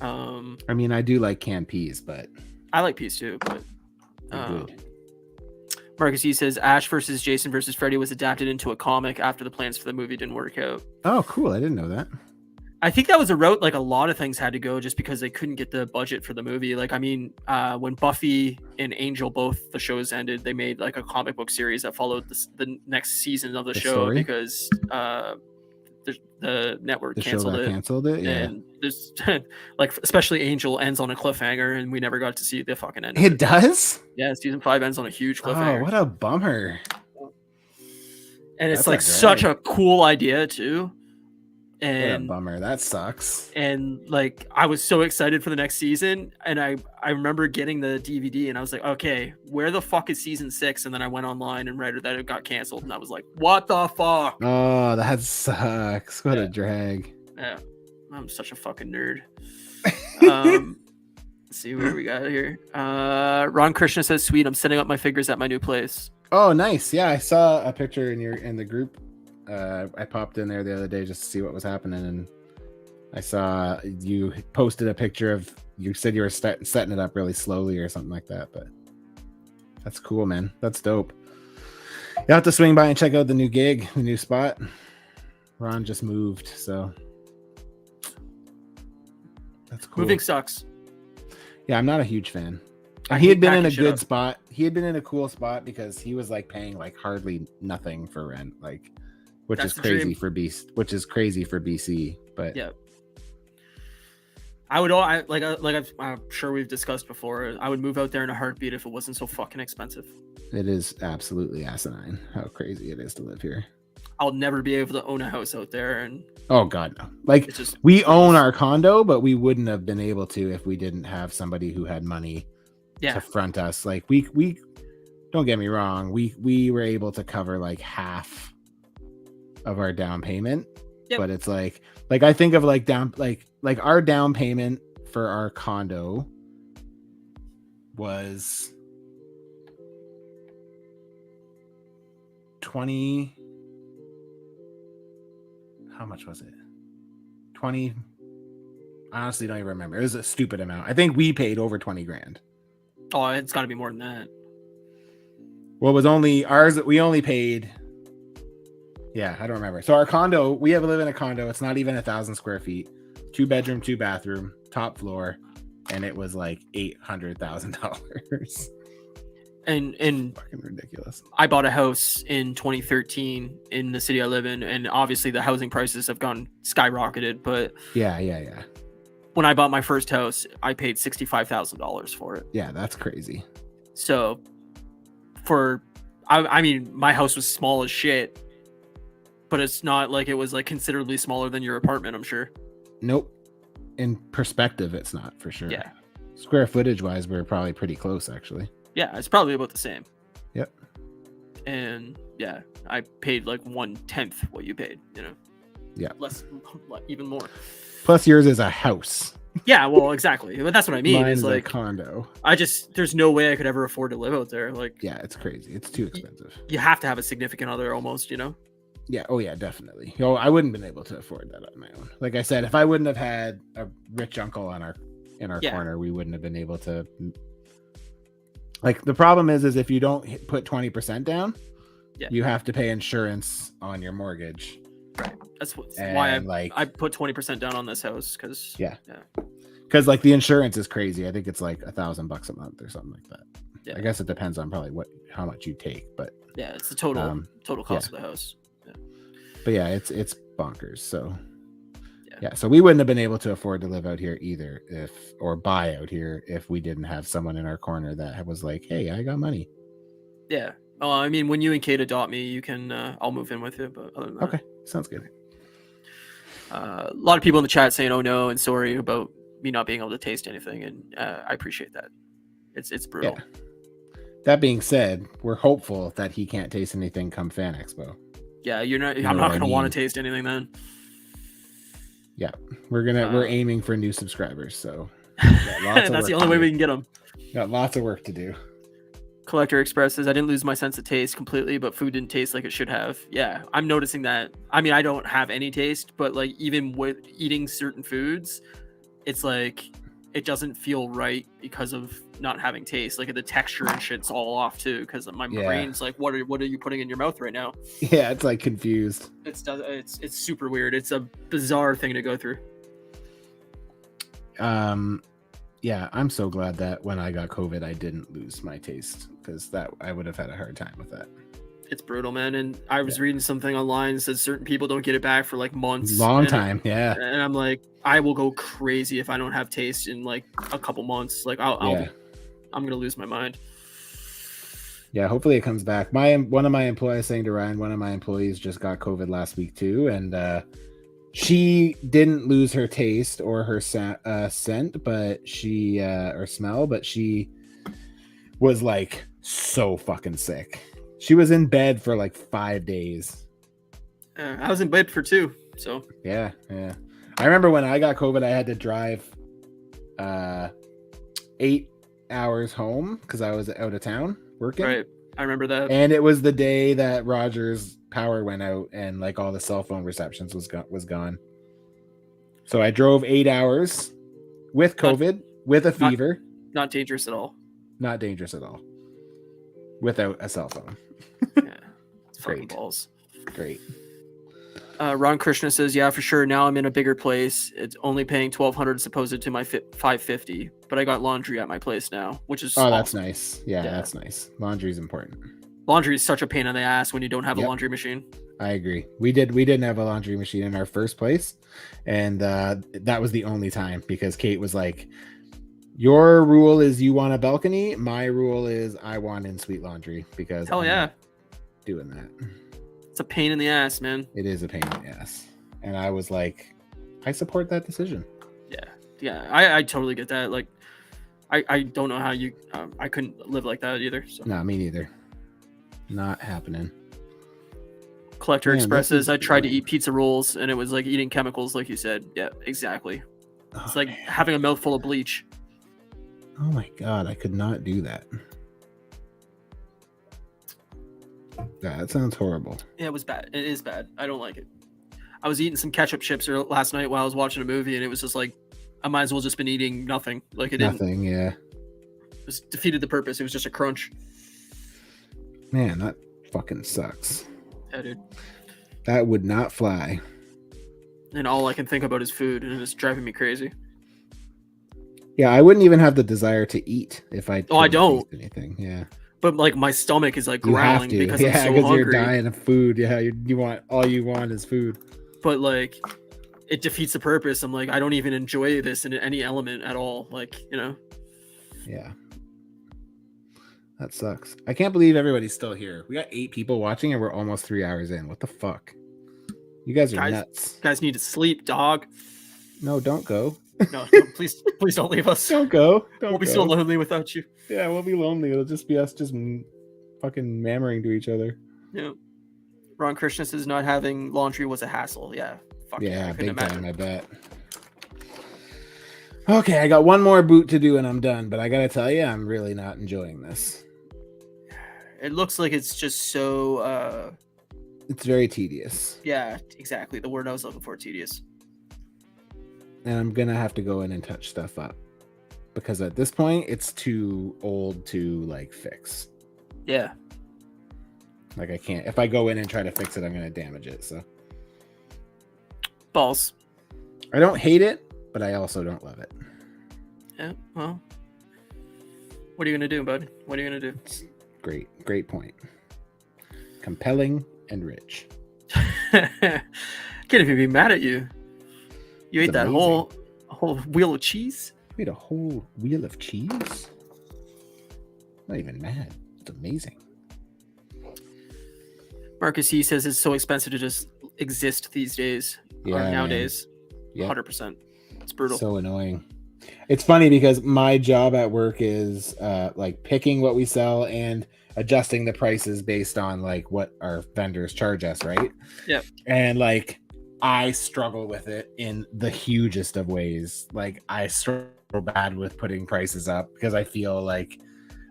I mean, I do like canned peas, but I like peas too, but good. Marcus E says Ash versus Jason versus Freddy was adapted into a comic after the plans for the movie didn't work out. Oh, cool. I didn't know that. I think that was a route like a lot of things had to go just because they couldn't get the budget for the movie. Like, I mean, when Buffy and Angel, both the shows ended, they made like a comic book series that followed the next season of the show story? because the network canceled it. Yeah. And there's like, especially Angel ends on a cliffhanger and we never got to see the fucking end. It does? Yeah, season 5 ends on a huge cliffhanger. Oh, what a bummer. And it's That's like a such drag. a cool idea too. What a And bummer. That sucks. and like I was so excited for the next season, and I remember getting the DVD and I was like, okay, where the fuck is season 6? And then I went online and read that it got canceled, and I was like, what the fuck? Oh, that sucks. What a drag. Yeah, I'm such a fucking nerd. Let's see what we got here. Ron Krishna says, sweet, I'm setting up my figures at my new place. Oh, nice. Yeah, I saw a picture in the group. I popped in there the other day just to see what was happening, and I saw you posted a picture of, you said you were setting it up really slowly or something like that, but that's cool, man. That's dope. You'll have to swing by and check out the new gig, the new spot. Ron just moved, so that's cool. Moving sucks. Yeah, I'm not a huge fan. I He hate had been in a packing shit good up. spot. He had been in a cool spot because he was like paying like hardly nothing for rent, like, which That's is the crazy dream. for BC. But Yeah. I'm sure we've discussed before. I would move out there in a heartbeat if it wasn't so fucking expensive. it is absolutely asinine how crazy it is to live here. I'll never be able to own a house out there, and Oh God, no! Like, it's just we own our condo, but we wouldn't have been able to if we didn't have somebody who had money yeah. to front us. Like, we don't get me wrong, we were able to cover like half of our down payment. Yep. But it's like I think of like our down payment for our condo was 20. How much was it? 20. I honestly don't even remember. It was a stupid amount. I think we paid over 20 grand. Oh, it's got to be more than that. Well, it was only ours that we only paid. Yeah, I don't remember. So our condo, we live in a condo. It's not even 1,000 square feet, 2 bedroom, 2 bathroom, top floor, and it was like $800,000. And Fucking ridiculous. I bought a house in 2013 in the city I live in, and obviously the housing prices have gone skyrocketed. But Yeah. when I bought my first house, I paid $65,000 for it. Yeah, that's crazy. So I mean, my house was small as shit, but it's not like it was like considerably smaller than your apartment, I'm sure. Nope. In perspective, it's not for sure. Yeah. Square footage wise, we're probably pretty close, actually. Yeah, it's probably about the same. Yep. And yeah, I paid like 1/10 what you paid, you know? Yeah. Less, even more. Plus, yours is a house. Yeah, well, exactly. But that's what I mean. Mine Is is a like condo. there's no way I could ever afford to live out there. Like, Yeah, it's crazy. It's too expensive. you have to have a significant other almost, you know? Yeah. Oh yeah, definitely. I wouldn't have been able to afford that on my own. Like I said, if I wouldn't have had a rich uncle in our Yeah. corner, we wouldn't have been able to. Like the problem is if you don't put 20% down, Yeah. you have to pay insurance on your mortgage. That's why And, I put 20% down on this house because Yeah. Because like the insurance is crazy. I think it's like $1,000 a month or something like that. Yeah. I guess it depends on probably how much you take, but yeah, it's the total cost yeah. of the house. but yeah, it's bonkers. So Yeah. so we wouldn't have been able to afford to live out here either or buy out here if we didn't have someone in our corner that was like, hey, I got money. Yeah. Oh, I mean, when you and Kate adopt me, you can. I'll move in with you. But other than that, Okay, sounds good. a lot of people in the chat saying, "Oh no," and sorry about me not being able to taste anything, and I appreciate that. It's brutal. Yeah. That being said, we're hopeful that he can't taste anything come Fan Expo. Yeah, you're not. You I'm know not what I gonna want mean. to taste anything then. Yeah, we're aiming for new subscribers, so lots of That's the work only to way do. we can get them. Got lots of work to do. Collector Express says, I didn't lose my sense of taste completely, but food didn't taste like it should have. Yeah, I'm noticing that. I mean, I don't have any taste, but like even with eating certain foods, it's like it doesn't feel right because of not having taste. Like the texture and shit's all off too, because my brain's like, what are you putting in your mouth right now? Yeah, it's like confused. It's super weird. It's a bizarre thing to go through. Yeah, I'm so glad that when I got COVID, I didn't lose my taste because I would have had a hard time with that. It's brutal, man. And I was reading something online that says certain people don't get it back for like months. Long time, yeah. And I'm like, I will go crazy if I don't have taste in like a couple months. Like I'm gonna lose my mind. Yeah, hopefully it comes back. One of my employees saying to Ryan, one of my employees just got COVID last week too, and she didn't lose her taste or her scent, but she or smell, but she was like so fucking sick. She was in bed for like 5 days. I was in bed for 2, so yeah. I remember when I got COVID, I had to drive 8 hours home because I was out of town working. Right, I remember that. And it was the day that Roger's power went out and like all the cell phone receptions was gone. So I drove 8 hours with COVID, with a fever. Not dangerous at all. Not dangerous at all. Without a cell phone. Yeah, it's fucking Great. balls. Great. Ron Krishna says, yeah, for sure. Now I'm in a bigger place. It's only paying $1,200 as opposed to my $550. But I got laundry at my place now, which is awesome. That's nice. Yeah, that's nice. Laundry is important. Laundry is such a pain in the ass when you don't have a laundry machine. I agree. We didn't have a laundry machine in our first place, and that was the only time because Kate was like, your rule is you want a balcony. My rule is I want in-suite laundry because hell yeah, doing that. It's a pain in the ass, man. It is a pain in the ass. And I was like, I support that decision. Yeah. I totally get that. Like, I don't know how you. I couldn't live like that either. So. No, me neither. Not happening. Collector Express says, I tried to eat pizza rolls and it was like eating chemicals, like you said. Yeah, exactly. It's like having a mouthful of bleach. Oh my god, I could not do that. Yeah, that sounds horrible. Yeah, it was bad. It is bad. I don't like it. I was eating some ketchup chips last night while I was watching a movie, and it was just like, I might as well just been eating nothing. Like it didn't. Nothing, yeah. It was defeated the purpose. It was just a crunch. Man, that fucking sucks. Yeah, dude. That would not fly. And all I can think about is food, and it's driving me crazy. Yeah, I wouldn't even have the desire to eat if I. Oh, I don't. Anything, yeah. But like my stomach is like growling because I'm so because hungry. you're dying of food. Yeah, you want all you want is food. But like, it defeats the purpose. I'm like, I don't even enjoy this in any element at all. Like, you know. Yeah. That sucks. I can't believe everybody's still here. We got 8 people watching and we're almost 3 hours in. What the fuck? You guys are nuts. Guys need to sleep, dog. No, don't go. No, please don't leave us. Don't go. We'll be so lonely without you. Yeah, we'll be lonely. It'll just be us just fucking mammering to each other. Yeah. Ron Krishna says not having laundry was a hassle. Yeah. Fuck yeah, I couldn't big imagine. time, I bet. Okay, I got one more boot to do and I'm done, but I gotta tell you, I'm really not enjoying this. It looks like it's just so. It's very tedious. Yeah, exactly. The word I was looking for, tedious. And I'm gonna have to go in and touch stuff up. Because at this point, it's too old to like fix. Yeah. Like I can't. If I go in and try to fix it, I'm gonna damage it. So Balls. I don't hate it, but I also don't love it. Yeah. Well, what are you gonna do, bud? What are you gonna do? Great point. Compelling and rich. Can't even be mad at you. You It's ate that amazing. whole wheel of cheese. We had a whole wheel of cheese. Not even mad. It's amazing. Marcus he says it's so expensive to just exist these days. Yeah, Or man. nowadays. Yep. 100%. It's brutal. So annoying. It's funny because my job at work is like picking what we sell and adjusting the prices based on like what our vendors charge us, right? Yep. And like I struggle with it in the hugest of ways. Like I struggle bad with putting prices up because I feel like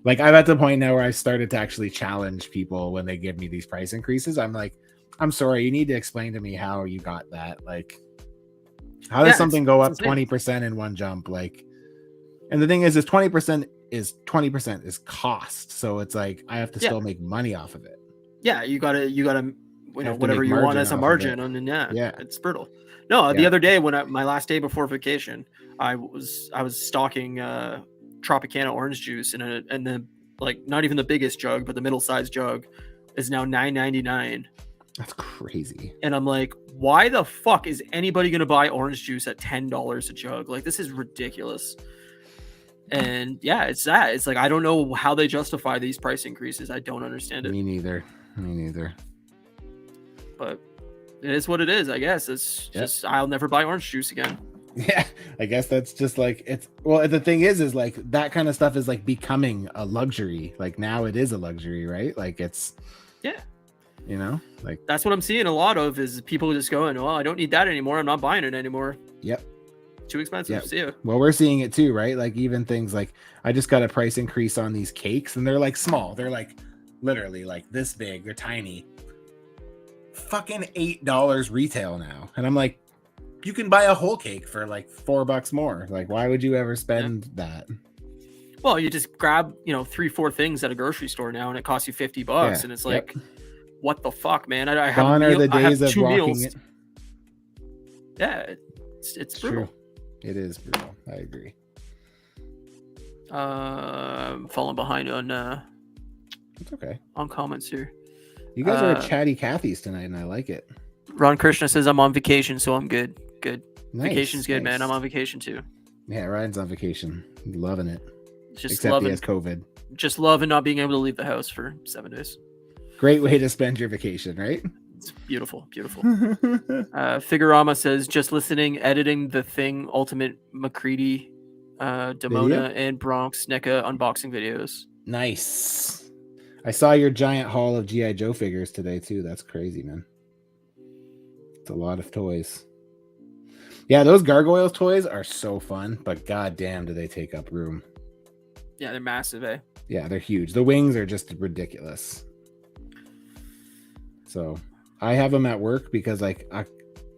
I'm at the point now where I started to actually challenge people when they give me these price increases. I'm like, I'm sorry, you need to explain to me how you got that. Like, how does something go up it's insane. 20% in one jump? Like, and the thing is 20% is cost. So it's like I have to still make money off of it. Yeah, you gotta you know have to whatever make you want margin as a off of margin, it. and Yeah. it's brutal. No, the Yeah. other day when my last day before vacation, I was stocking Tropicana orange juice, and the like not even the biggest jug, but the middle sized jug is now $9.99. That's crazy. And I'm like, why the fuck is anybody gonna buy orange juice at $10 a jug? Like, this is ridiculous. And yeah, it's that. It's like I don't know how they justify these price increases. I don't understand it. Me neither. But it is what it is, I guess. It's just I'll never buy orange juice again. Yeah, I guess that's just like it's. Well, the thing is like that kind of stuff is like becoming a luxury. Like now it is a luxury, right? Like it's, you know, like That's what I'm seeing a lot of is people just going, "Well, I don't need that anymore. I'm not buying it anymore. Yep. Too expensive." Yep. See ya. Well, we're seeing it too, right? Like even things like I just got a price increase on these cakes, and they're like small. They're like literally like this big. They're tiny. Fucking $8 retail now, and I'm like, you can buy a whole cake for like $4 more. Like, why would you ever spend that? Well, you just grab 3-4 things at a grocery store now, and it costs you $50, Yeah, and it's like, what the fuck, man? I have Gone a meal, are the I have days of 2 walking meals. it. Yeah, it's brutal. True. It is brutal. I agree. I'm falling behind on It's okay. on comments here. You guys are chatty Cathy's tonight, and I like it. Ron Krishna says I'm on vacation, so I'm good. Good. Nice, Vacation's good, man. nice. I'm on vacation too. Yeah, Ryan's on vacation, loving it. Just Except loving, he has COVID. just loving not being able to leave the house for 7 days. Great way to spend your vacation, right? It's beautiful, beautiful. Figurama says just listening, editing the thing, Ultimate McCready, Demona, and Bronx NECA unboxing videos. Nice. I saw your giant haul of G.I. Joe figures today too. That's crazy, man. It's a lot of toys. Yeah, those Gargoyles toys are so fun, but goddamn, do they take up room? Yeah, they're massive, eh? Yeah, they're huge. The wings are just ridiculous. So I have them at work because like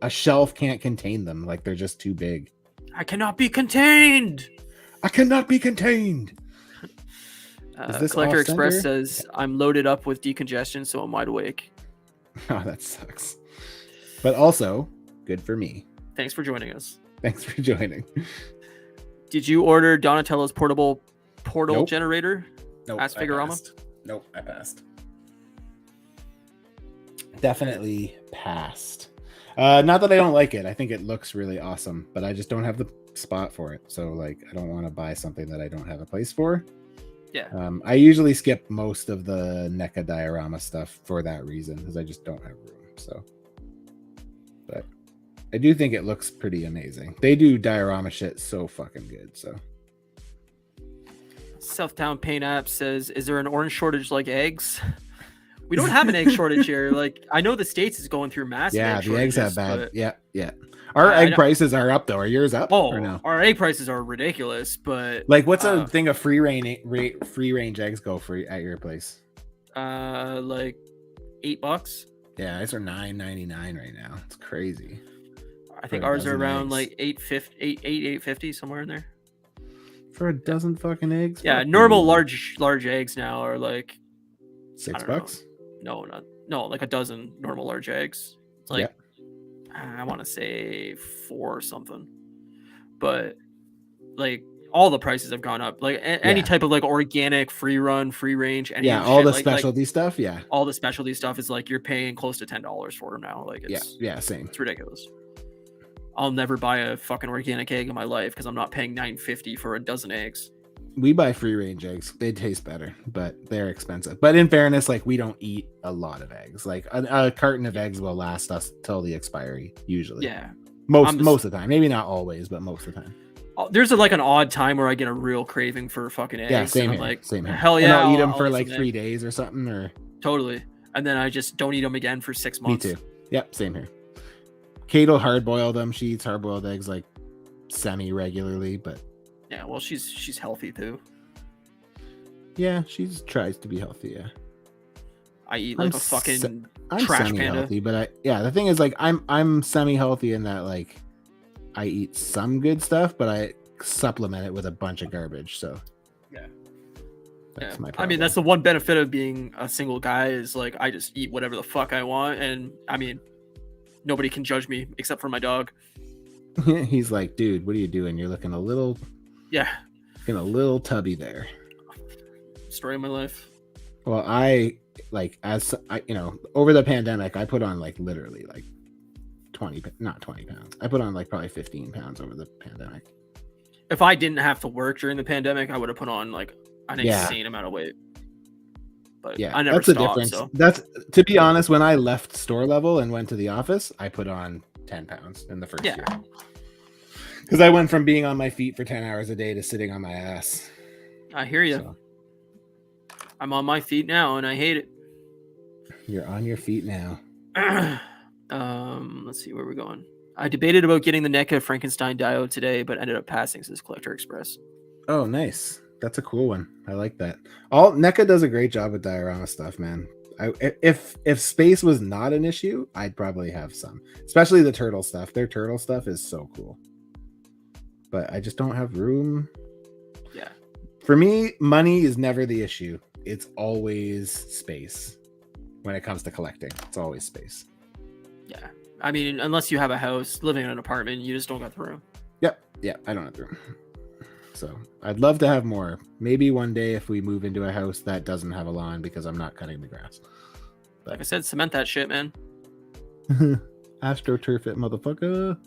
a shelf can't contain them. Like they're just too big. I cannot be contained. I cannot be contained. Collector Express says I'm loaded up with decongestion, so I'm wide awake. Oh, that sucks. But also good for me. Thanks for joining us. Thanks for joining. Did you order Donatello's portable portal Nope. generator? Nope, Ask I Figurama? passed. Nope, I passed. Definitely passed. Not that I don't like it. I think it looks really awesome, but I just don't have the spot for it. So like I don't want to buy something that I don't have a place for. Yeah. I usually skip most of the NECA diorama stuff for that reason, because I just don't have room. So, but I do think it looks pretty amazing. They do diorama shit so fucking good. So, Southtown Paint App says, "Is there an orange shortage like eggs?" We don't have an egg shortage here. Like, I know the States is going through massive Yeah, egg the eggs have shortages, bad. but Yeah. Our I egg don't- prices are up though. Are yours up or no? our egg prices are ridiculous, but Like, what's a thing of free range eggs go for at your place? like $8. Yeah, these are $9.99 right now. It's crazy. I think For a ours are dozen around eggs. like $8.50 somewhere in there. For a dozen fucking eggs? Yeah, Fuck normal you. large eggs now are like $6. no, like a dozen normal large eggs. It's like Yep. I want to say 4 or something, but like all the prices have gone up. Like any Yeah. type of like organic, free run, free range, any Yeah, shit, all the like specialty stuff. Yeah. all the specialty stuff is like you're paying close to $10 for them now. Like Yeah. it's Yeah. Same. it's ridiculous. I'll never buy a fucking organic egg in my life because I'm not paying $9.50 for a dozen eggs. We buy free range eggs. They taste better, but they're expensive. But in fairness, like we don't eat a lot of eggs. Like a carton of eggs will last us till the expiry usually. Yeah, Most of the time. Maybe not always, but most of the time. there's like an odd time where I get a real craving for fucking eggs. Yeah, same and here. I'm like, Same here. hell And yeah, I'll eat them I'll for eat like some 3 eggs. days or something. Or Totally. And then I just don't eat them again for 6 me months. too. Yep, same here. Kate will hard boil them. She eats hard boiled eggs like semi regularly, but Yeah, well, she's healthy too. yeah, she tries to be healthy. Yeah, I eat like a fucking I'm trash semi panda. healthy, but the thing is like I'm semi healthy in that like I eat some good stuff, but I supplement it with a bunch of garbage. So Yeah. that's Yeah. my I problem. mean, that's the one benefit of being a single guy is like I just eat whatever the fuck I want, and I mean, nobody can judge me except for my dog. He's like, dude, what are you doing? You're looking a little tubby there. Story of my life. Well, I over the pandemic, I put on like literally like 20 pounds. I put on like probably 15 pounds over the pandemic. If I didn't have to work during the pandemic, I would have put on like an insane amount of weight. But Yeah, I never that's the stopped. difference. So That's, to be honest, when I left store level and went to the office, I put on 10 pounds in the first year. Because I went from being on my feet for 10 hours a day to sitting on my ass. I hear you. So, I'm on my feet now, and I hate it. you're on your feet now. Let's see where we're going. I debated about getting the NECA Frankenstein diode today, but ended up passing since Collector Express. Oh, nice. That's a cool one. I like that. NECA does a great job with diorama stuff, man. If space was not an issue, I'd probably have some, especially the turtle stuff. Their turtle stuff is so cool, but I just don't have room. Yeah. For me, money is never the issue. It's always space. When it comes to collecting, it's always space. Yeah. I mean, unless you have a house, living in an apartment, you just don't got the room. Yep. Yeah, I don't have the room. So I'd love to have more. Maybe one day if we move into a house that doesn't have a lawn because I'm not cutting the grass. Like I said, cement that shit, man. AstroTurf it, motherfucker.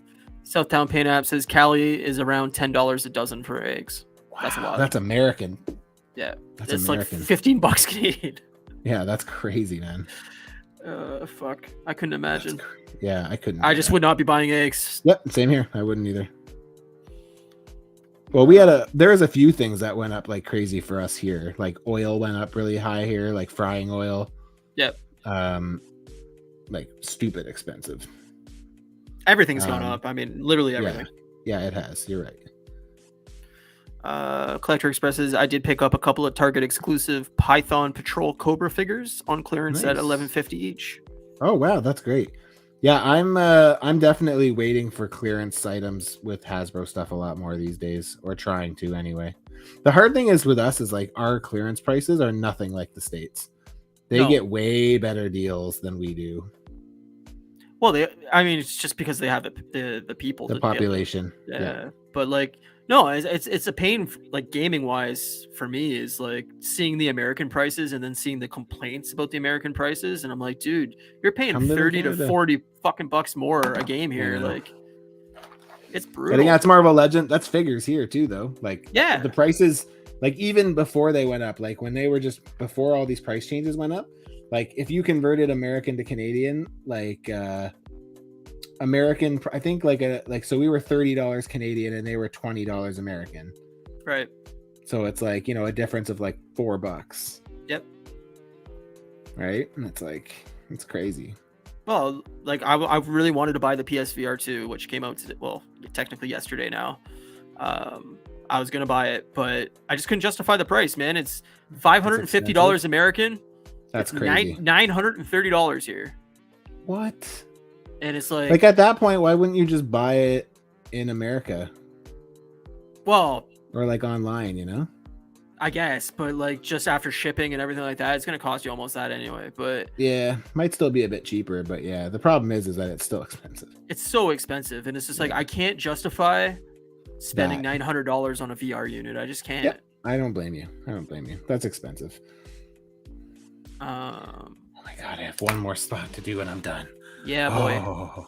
Southtown Paint App says Cali is around $10 a dozen for eggs. Wow, That's a lot. That's American. Yeah. That's It's American. like $15 Canadian. Yeah, that's crazy, man. Fuck. I couldn't imagine. Yeah, I couldn't. I do just that. would not be buying eggs. Yep, same here. I wouldn't either. Well, there was a few things that went up like crazy for us here. Like oil went up really high here, like frying oil. Yep. Like stupid expensive. Everything's gone up. I mean, literally everything. Yeah, it has. You're right. Collector Expresses, I did pick up a couple of Target exclusive Python Patrol Cobra figures on clearance at Nice. $11.50 each. Oh wow, that's great. Yeah, I'm definitely waiting for clearance items with Hasbro stuff a lot more these days, or trying to anyway. The hard thing is with us is like our clearance prices are nothing like the States. They No. get way better deals than we do. Well, it's just because they have the people, The to get them. population. Yeah, but like, no, it's a pain. Like gaming wise, for me, is like seeing the American prices and then seeing the complaints about the American prices, and I'm like, dude, you're paying Come to 30 to Canada. 40 fucking bucks more a game here. Yeah. Like, it's I brutal. think that's Marvel Legend. That's figures here too, though. Like, Yeah. the prices, like even before they went up, like when they were just before all these price changes went up, like if you converted American to Canadian, like American, I think so we were $30 Canadian and they were $20 American. Right. So it's like, a difference of like $4. Yep. right? And it's crazy. Well, like I really wanted to buy the PSVR 2, which came out today, well, technically yesterday now. I was gonna buy it, but I just couldn't justify the price, man. It's $550 American. That's it's crazy. $930 here. What? And it's Like at that point, why wouldn't you just buy it in America well, or like online? You know? I guess, but like just after shipping and everything like that, it's gonna cost you almost that anyway. But Yeah, might still be a bit cheaper, but yeah, the problem is that it's still expensive. it's so expensive, and it's just like I can't justify spending $900 on a VR unit. I just can't. Yep. I don't blame you. That's expensive. Oh my god, I have one more spot to do and I'm done. Yeah, boy.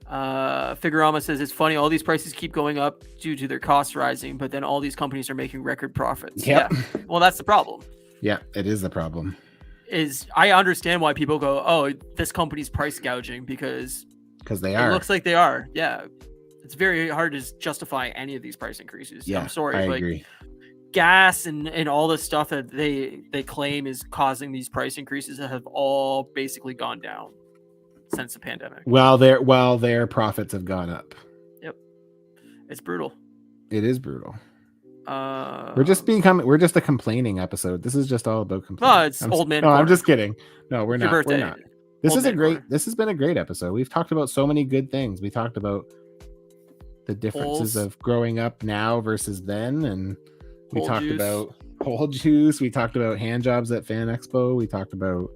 Figurama says it's funny. All these prices keep going up due to their costs rising, but then all these companies are making record profits. Yep. Yeah. Well, that's the problem. Yeah, it is the problem. I understand why people go, oh, this company's price gouging because they are. It looks like they are. Yeah. It's very hard to justify any of these price increases. Yeah, I'm sorry, I but agree. Gas and all the stuff that they claim is causing these price increases have all basically gone down since the pandemic. While their profits have gone up. Yep. It's brutal. It is brutal. We're we're just a complaining episode. This is just all about complaining. Oh, it's old man. No, corner. I'm just kidding. No, we're It's not. your birthday. We're not. This Old is man corner. this has been a great episode. We've talked about so many good things. We talked about the differences Holes. of growing up now versus then, and we Hole talked juice. about hole juice. We talked about hand jobs at Fan Expo. We talked about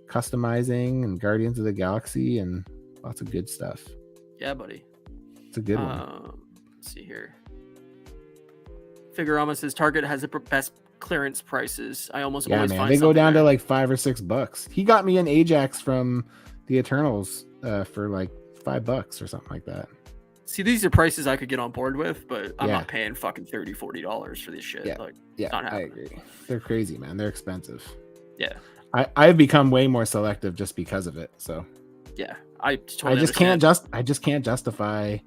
customizing and Guardians of the Galaxy and lots of good stuff. Yeah, buddy. It's a good one. Let's see here. Figurama says Target has the best clearance prices. I almost Yeah, always man, find they go something down there. to like $5 or $6. He got me an Ajax from the Eternals for like $5 or something like that. See, these are prices I could get on board with, but I'm Yeah. not paying fucking $30-$40 for this shit. Yeah. Like, Yeah, not I happening. agree. They're crazy, man. They're expensive. Yeah. I've become way more selective just because of it. So Yeah, I totally I just can't justify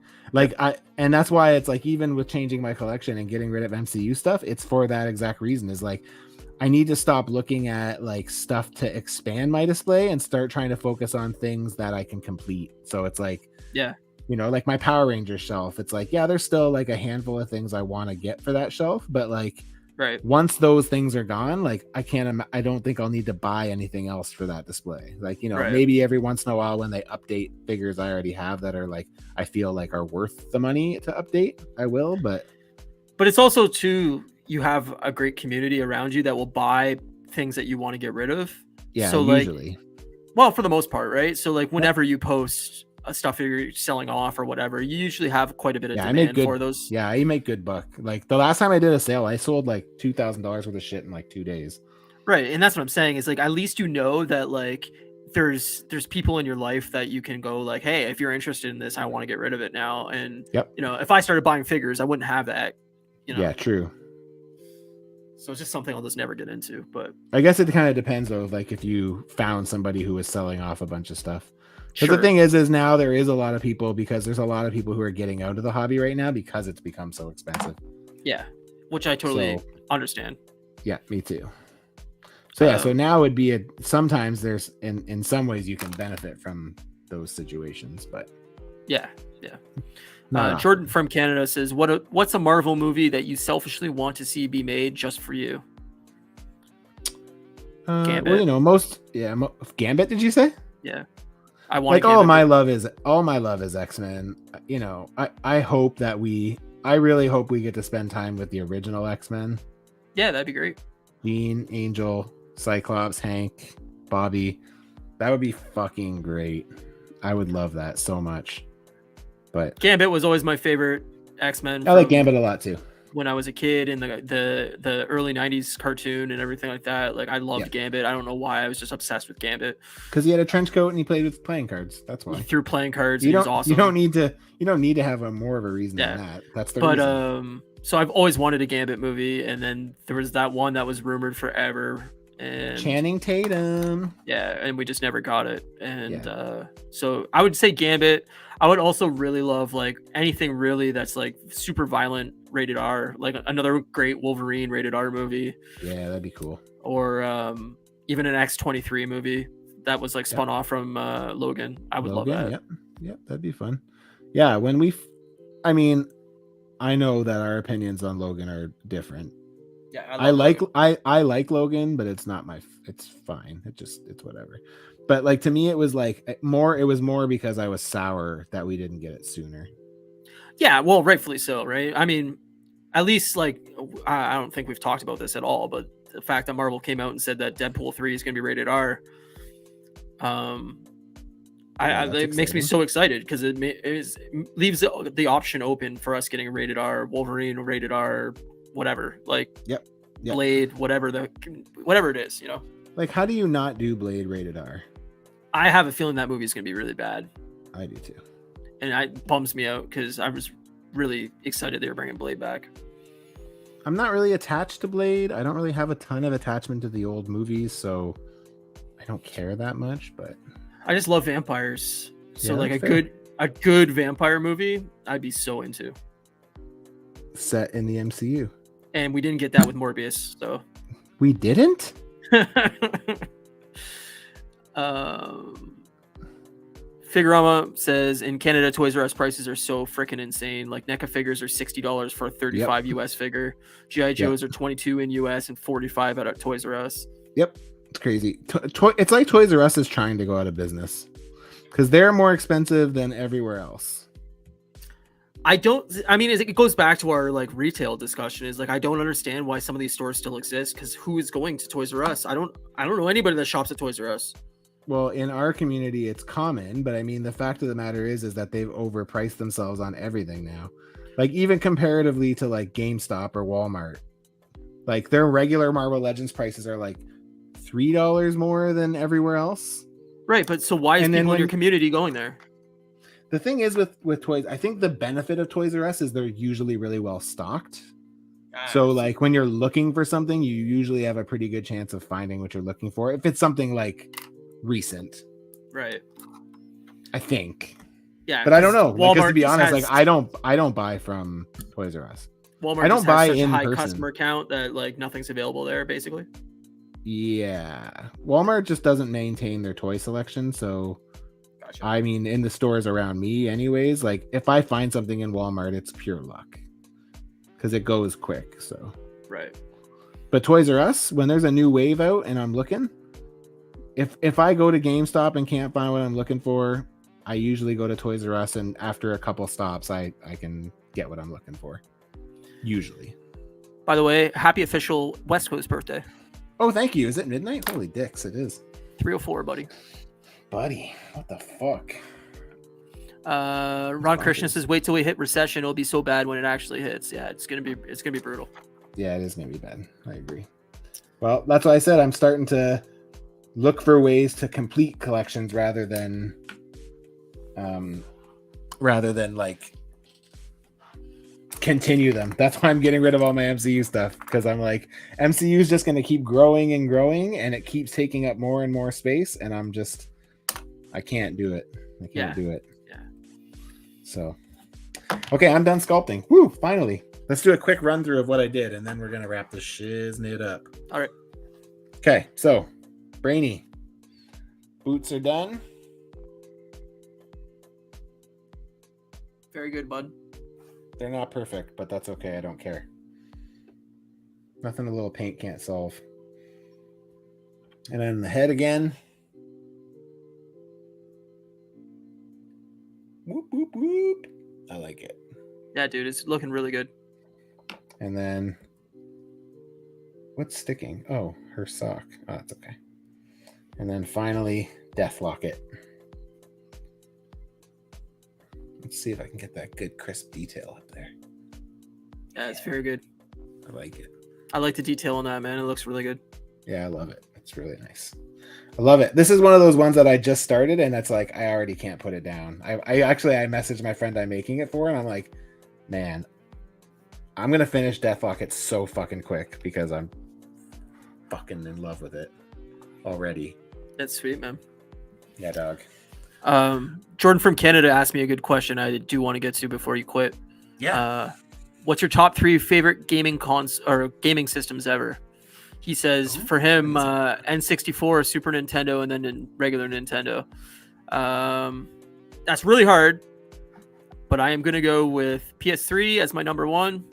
and that's why it's like, even with changing my collection and getting rid of MCU stuff, it's for that exact reason. Is like, I need to stop looking at like stuff to expand my display and start trying to focus on things that I can complete. So it's like, Yeah. you know, like my Power Rangers shelf, it's like, yeah, there's still like a handful of things I want to get for that shelf, but like, Right. once those things are gone, like I don't think I'll need to buy anything else for that display. Like, you know, Right. maybe every once in a while when they update figures I already have that are like, I feel like are worth the money to update, I will. But it's also too, you have a great community around you that will buy things that you want to get rid of. yeah, So usually. well, for the most part, right? So like whenever you post a stuff you're selling off or whatever, you usually have quite a bit of Yeah, I make demand good for those. Yeah, I make good buck. Like the last time I did a sale, I sold like $2,000 worth of shit in like 2 days. Right. And that's what I'm saying is like, at least you know that like there's people in your life that you can go like, hey, if you're interested in this, I want to get rid of it now. And Yep. you know, if I started buying figures, I wouldn't have that, you know. Yeah, true. So it's just something I'll just never get into. But I guess it kind of depends though, like if you found somebody who was selling off a bunch of stuff. Because sure. the thing is now there is a lot of people, because there's a lot of people who are getting out of the hobby right now because it's become so expensive. Yeah, which I totally understand. Yeah, me too. So yeah, so now would be sometimes there's in some ways you can benefit from those situations, but yeah. not Jordan from Canada says, what's a Marvel movie that you selfishly want to see be made just for you? Gambit. Well, you know, Gambit, did you say? Yeah. I want like all my love is X-Men. You know, I really hope we get to spend time with the original X-Men. Yeah, that'd be great. Jean, Angel, Cyclops, Hank, Bobby. That would be fucking great. I would love that so much. But Gambit was always my favorite X-Men. I like Gambit a lot too. When I was a kid in the early 90s cartoon and everything like that, like I loved Gambit. I don't know why, I was just obsessed with Gambit. Because he had a trench coat and he played with playing cards. That's why. He threw playing cards. He was awesome. You don't need to have more of a reason than that. That's the reason. So I've always wanted a Gambit movie, and then there was that one that was rumored forever. And Channing Tatum. Yeah, and we just never got it. And so I would say Gambit. I would also really love like anything really that's like super violent, rated R, like another great Wolverine rated R movie. Yeah, that'd be cool. Or even an X-23 movie that was like spun off from Logan. I would love that. Yep, that'd be fun. Yeah, I mean, I know that our opinions on Logan are different. Yeah, I like Logan. I like Logan, but it's not it's fine. It's whatever. But like to me, it was more because I was sour that we didn't get it sooner. Yeah, well, rightfully so, right? I mean, at least like I don't think we've talked about this at all, but the fact that Marvel came out and said that Deadpool 3 is going to be rated R, it makes me so excited because it leaves the option open for us getting rated R, Wolverine rated R, whatever, like yep. Blade, whatever it is, you know. Like, how do you not do Blade rated R? I have a feeling that movie is going to be really bad. I do too. And it bums me out because I was really excited they were bringing Blade back. I'm not really attached to Blade. I don't really have a ton of attachment to the old movies, so I don't care that much. But I just love vampires. So Yeah, like fair. a good vampire movie, I'd be so into. Set in the MCU. And we didn't get that with Morbius, so We didn't? Figurama says in Canada, Toys R Us prices are so freaking insane. Like NECA figures are $60 for a 35 US figure. GI Joes are 22 in US and 45 at Toys R Us. Yep, it's crazy. It's like Toys R Us is trying to go out of business because they're more expensive than everywhere else. I mean, it goes back to our like retail discussion. Is like I don't understand why some of these stores still exist because who is going to Toys R Us? I don't know anybody that shops at Toys R Us. Well, in our community, it's common, but I mean, the fact of the matter is that they've overpriced themselves on everything now. Like even comparatively to like GameStop or Walmart, like their regular Marvel Legends prices are like $3 more than everywhere else. Right, but so why is people in your community going there? The thing is with toys, I think the benefit of Toys R Us is they're usually really well stocked. So like when you're looking for something, you usually have a pretty good chance of finding what you're looking for. If it's something like recent, right? I think. Yeah, but I don't know. Because to be honest, has, like I don't buy from Toys R Us. Walmart I don't buy such in a high person. Customer count that like nothing's available there, basically. Yeah, Walmart just doesn't maintain their toy selection, so. Gotcha. I mean, in the stores around me, anyways. Like if I find something in Walmart, it's pure luck because it goes quick. So right. But Toys R Us, when there's a new wave out and I'm looking, if I go to GameStop and can't find what I'm looking for, I usually go to Toys R Us, and after a couple stops, I can get what I'm looking for. Usually. By the way, happy official West Coast birthday. Oh, thank you. Is it midnight? Holy dicks, it is. 3:04, buddy. Buddy, what the fuck? Ron Krishna says, "Wait till we hit recession. It'll be so bad when it actually hits." Yeah, it's gonna be brutal. Yeah, it is gonna be bad. I agree. Well, that's why I said I'm starting to look for ways to complete collections rather than like continue them. That's why I'm getting rid of all my MCU stuff, because I'm like, MCU is just going to keep growing and growing, and it keeps taking up more and more space, and I can't do it. I can't do it. Yeah. So, okay, I'm done sculpting. Woo! Finally. Let's do a quick run through of what I did, and then we're gonna wrap this shiznit up. All right. Okay, so Brainy, boots are done. Very good, bud. They're not perfect, but that's okay. I don't care. Nothing a little paint can't solve. And then the head again. Whoop, whoop, whoop. I like it. Yeah, dude, it's looking really good. And then what's sticking? Oh, her sock. Oh, that's okay. And then finally, Death Locket. Let's see if I can get that good crisp detail up there. Yeah, it's very good. I like it. I like the detail on that, man. It looks really good. Yeah, I love it. It's really nice. I love it. This is one of those ones that I just started, and it's like I already can't put it down. I messaged my friend I'm making it for, and I'm like, man, I'm gonna finish Death Locket so fucking quick because I'm fucking in love with it already. That's sweet, man. Yeah, dog. Jordan from Canada asked me a good question I do want to get to before you quit. Yeah. What's your top 3 favorite gaming gaming systems ever? He says for him, N64, Super Nintendo, and then in regular Nintendo. That's really hard, but I am going to go with PS3 as my number one.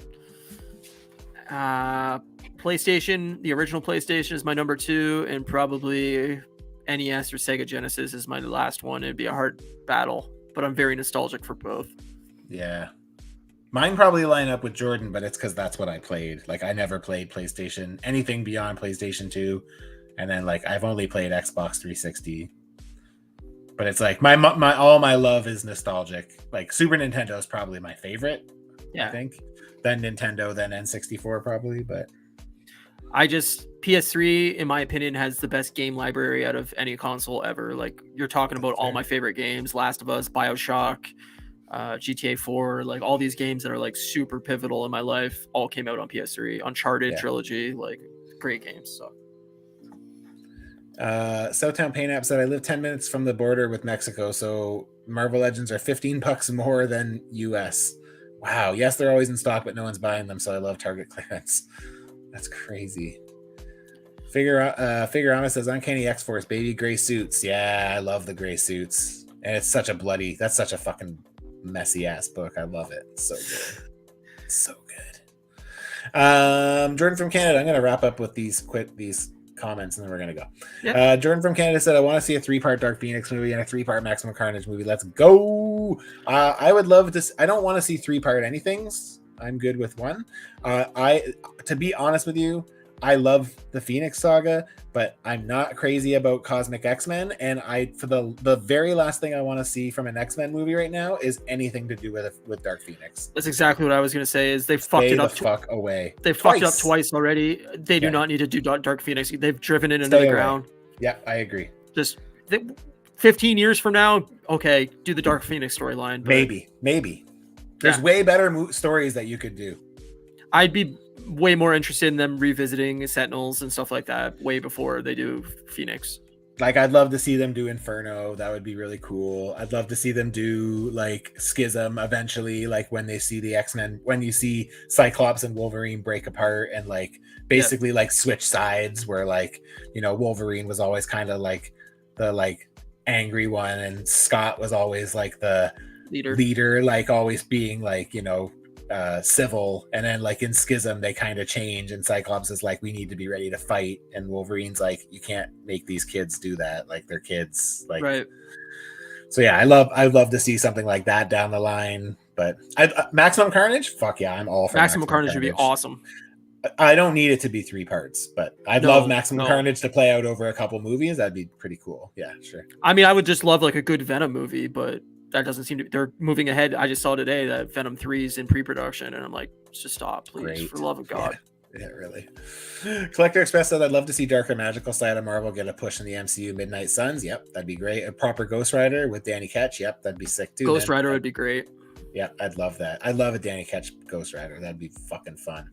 PlayStation, the original PlayStation, is my number two, and probably NES or Sega Genesis is my last one. It'd be a hard battle, but I'm very nostalgic for both. Yeah. Mine probably line up with Jordan, but it's because that's what I played. Like, I never played PlayStation, anything beyond PlayStation 2. And then, like, I've only played Xbox 360. But it's like, my all my love is nostalgic. Like, Super Nintendo is probably my favorite, I think. Then Nintendo, then N64 probably, but... PS3, in my opinion, has the best game library out of any console ever. Like, you're talking about all my favorite games, Last of Us, BioShock, GTA 4, like all these games that are like super pivotal in my life all came out on PS3. Uncharted trilogy, like great games. So Southtown Paint App said, I live 10 minutes from the border with Mexico, so Marvel Legends are $15 more than US. Wow. Yes, they're always in stock, but no one's buying them, so I love Target clearance. That's crazy. Figurama says, Uncanny X-Force, baby gray suits. Yeah, I love the gray suits. And it's such a that's such a fucking messy ass book. I love it. It's so good. It's so good. Jordan from Canada, I'm going to wrap up with these comments and then we're going to go. Yep. Jordan from Canada said, I want to see a 3-part Dark Phoenix movie and a 3-part Maximum Carnage movie. Let's go. I would love this. I don't want to see 3-part anythings. I'm good with one. To be honest with you, I love the Phoenix Saga, but I'm not crazy about Cosmic X-Men. And for the very last thing I want to see from an X-Men movie right now is anything to do with Dark Phoenix. That's exactly what I was going to say. Is they fucked it up. Fuck away. They fucked it up twice already. They do not need to do Dark Phoenix. They've driven it into the ground. Yeah, I agree. Just 15 years from now, okay, do the Dark Phoenix storyline. Maybe. There's way better stories that you could do. I'd be way more interested in them revisiting Sentinels and stuff like that way before they do Phoenix. Like, I'd love to see them do Inferno. That would be really cool. I'd love to see them do like Schism eventually, like when they see the X-Men, when you see Cyclops and Wolverine break apart and like basically like switch sides, where like, you know, Wolverine was always kind of like the like angry one and Scott was always like the leader, like always being like, you know, civil. And then like in Schism they kind of change and Cyclops is like, we need to be ready to fight, and Wolverine's like, you can't make these kids do that, like they're kids, like, right. So yeah, I'd love to see something like that down the line. But Maximum Carnage, fuck yeah, I'm all for Maximum Carnage would be awesome. I don't need it to be 3 parts, but I'd love Maximum Carnage to play out over a couple movies. That'd be pretty cool. Yeah, sure. I mean, I would just love like a good Venom movie, but that doesn't seem to. They're moving ahead. I just saw today that Venom 3 is in pre-production, and I'm like, just stop, please, great. For the love of God. Yeah, really. Collector Express said, I'd love to see darker magical side of Marvel get a push in the MCU. Midnight Suns, yep, that'd be great. A proper Ghost Rider with Danny Ketch, yep, that'd be sick too. Ghost Rider would be great. Yeah, I'd love that. I'd love a Danny Ketch Ghost Rider. That'd be fucking fun.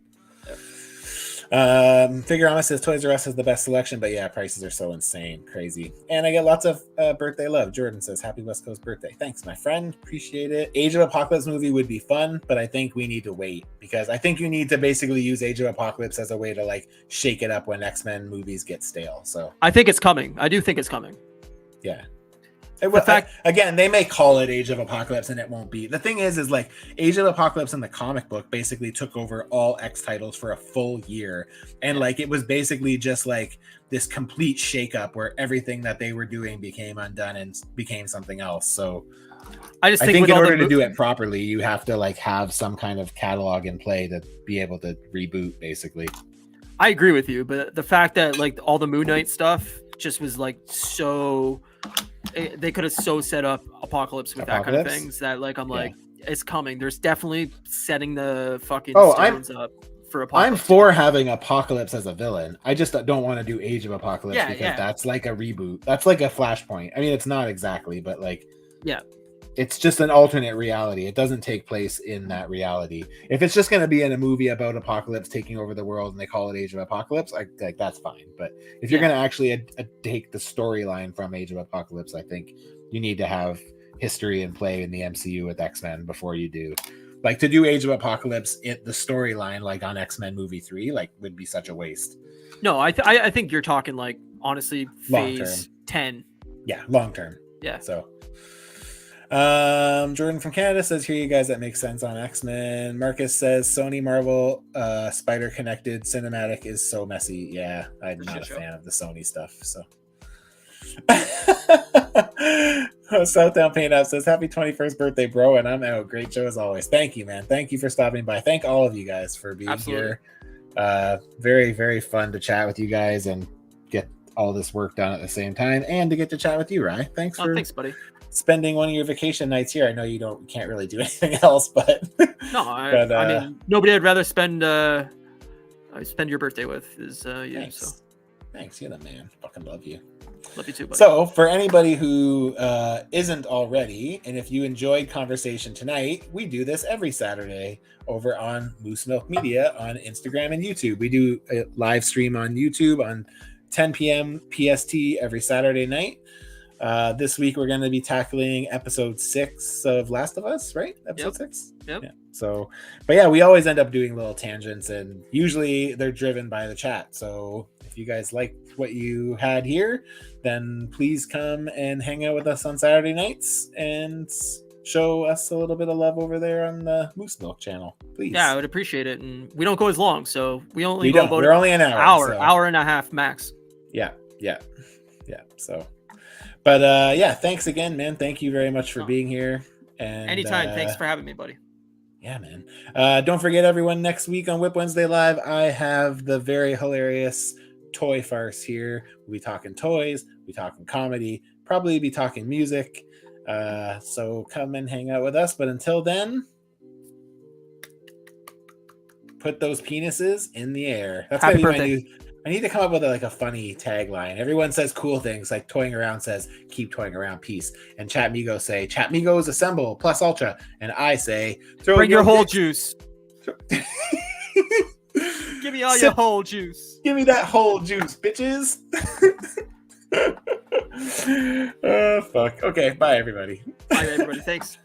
Figurama says Toys R Us has the best selection, but yeah, prices are so insane, crazy. And I get lots of birthday love. Jordan says, happy West Coast birthday. Thanks, my friend. Appreciate it. Age of Apocalypse movie would be fun, but I think we need to wait, because I think you need to basically use Age of Apocalypse as a way to like shake it up when X-Men movies get stale. So I think it's coming. I do think it's coming. Yeah. Again, they may call it Age of Apocalypse and it won't be. The thing is like Age of Apocalypse in the comic book basically took over all X titles for a full year. And like it was basically just like this complete shakeup where everything that they were doing became undone and became something else. So I think in order to do it properly, you have to like have some kind of catalog in play to be able to reboot, basically. I agree with you, but the fact that like all the Moon Knight stuff just was like so... They could have so set up Apocalypse with that kind of things that like I'm like, it's coming. There's definitely setting the fucking stones up for Apocalypse. I'm for having Apocalypse as a villain. I just don't want to do Age of Apocalypse because that's like a reboot. That's like a Flashpoint. I mean, it's not exactly, but like, it's just an alternate reality. It doesn't take place in that reality. If it's just going to be in a movie about Apocalypse taking over the world and they call it Age of Apocalypse, like that's fine. But if you're going to actually take the storyline from Age of Apocalypse, I think you need to have history and play in the MCU with X-Men before you do. Like to do Age of Apocalypse in the storyline, like on X-Men movie 3, like would be such a waste. No, I think you're talking like honestly Long phase 10. Yeah, long term. Yeah. So Jordan from Canada says, hear you guys, that makes sense on X-Men. Marcus says Sony Marvel Spider Connected cinematic is so messy. Yeah, I'm not a fan of the Sony stuff. So Southdown Paint Up says, happy 21st birthday, bro, and I'm out. Great show as always. Thank you, man. Thank you for stopping by. Thank all of you guys for being here. Very, very fun to chat with you guys and get all this work done at the same time, and to get to chat with you, Ryan. Thanks, buddy. Spending one of your vacation nights here. I know you can't really do anything else, but no, I mean, nobody I'd rather spend your birthday with is you. Thanks. So thanks, you're the man. Fucking love you. Love you too, buddy. So for anybody who isn't already, and if you enjoyed conversation tonight, we do this every Saturday over on Moosemilk Media on Instagram and YouTube. We do a live stream on YouTube on 10 p.m. PST every Saturday night. This week we're going to be tackling episode 6 of Last of Us, right? Episode 6? Yep. Yeah. So, but yeah, we always end up doing little tangents, and usually they're driven by the chat. So if you guys like what you had here, then please come and hang out with us on Saturday nights and show us a little bit of love over there on the Moosemilk channel, please. Yeah, I would appreciate it. And we don't go as long, so we're only an hour and a half max. Yeah. So, but yeah, thanks again, man. Thank you very much for being here. And anytime. Thanks for having me, buddy. Yeah, man. Don't forget, everyone, next week on WIP Wednesday Live, I have the very hilarious toy farce here. We'll be talking toys, we'll be talking comedy, probably be talking music. So come and hang out with us. But until then, put those penises in the air. That's Happy gonna be birthday. my new. I need to come up with a funny tagline. Everyone says cool things, like Toying Around says, keep toying around, peace. And Chat Migos say, Chat Migos assemble, plus ultra. And I say, bring your whole juice. Give me all your whole juice. Give me that whole juice, bitches. Oh, fuck. Okay, bye, everybody. Bye, everybody. Thanks.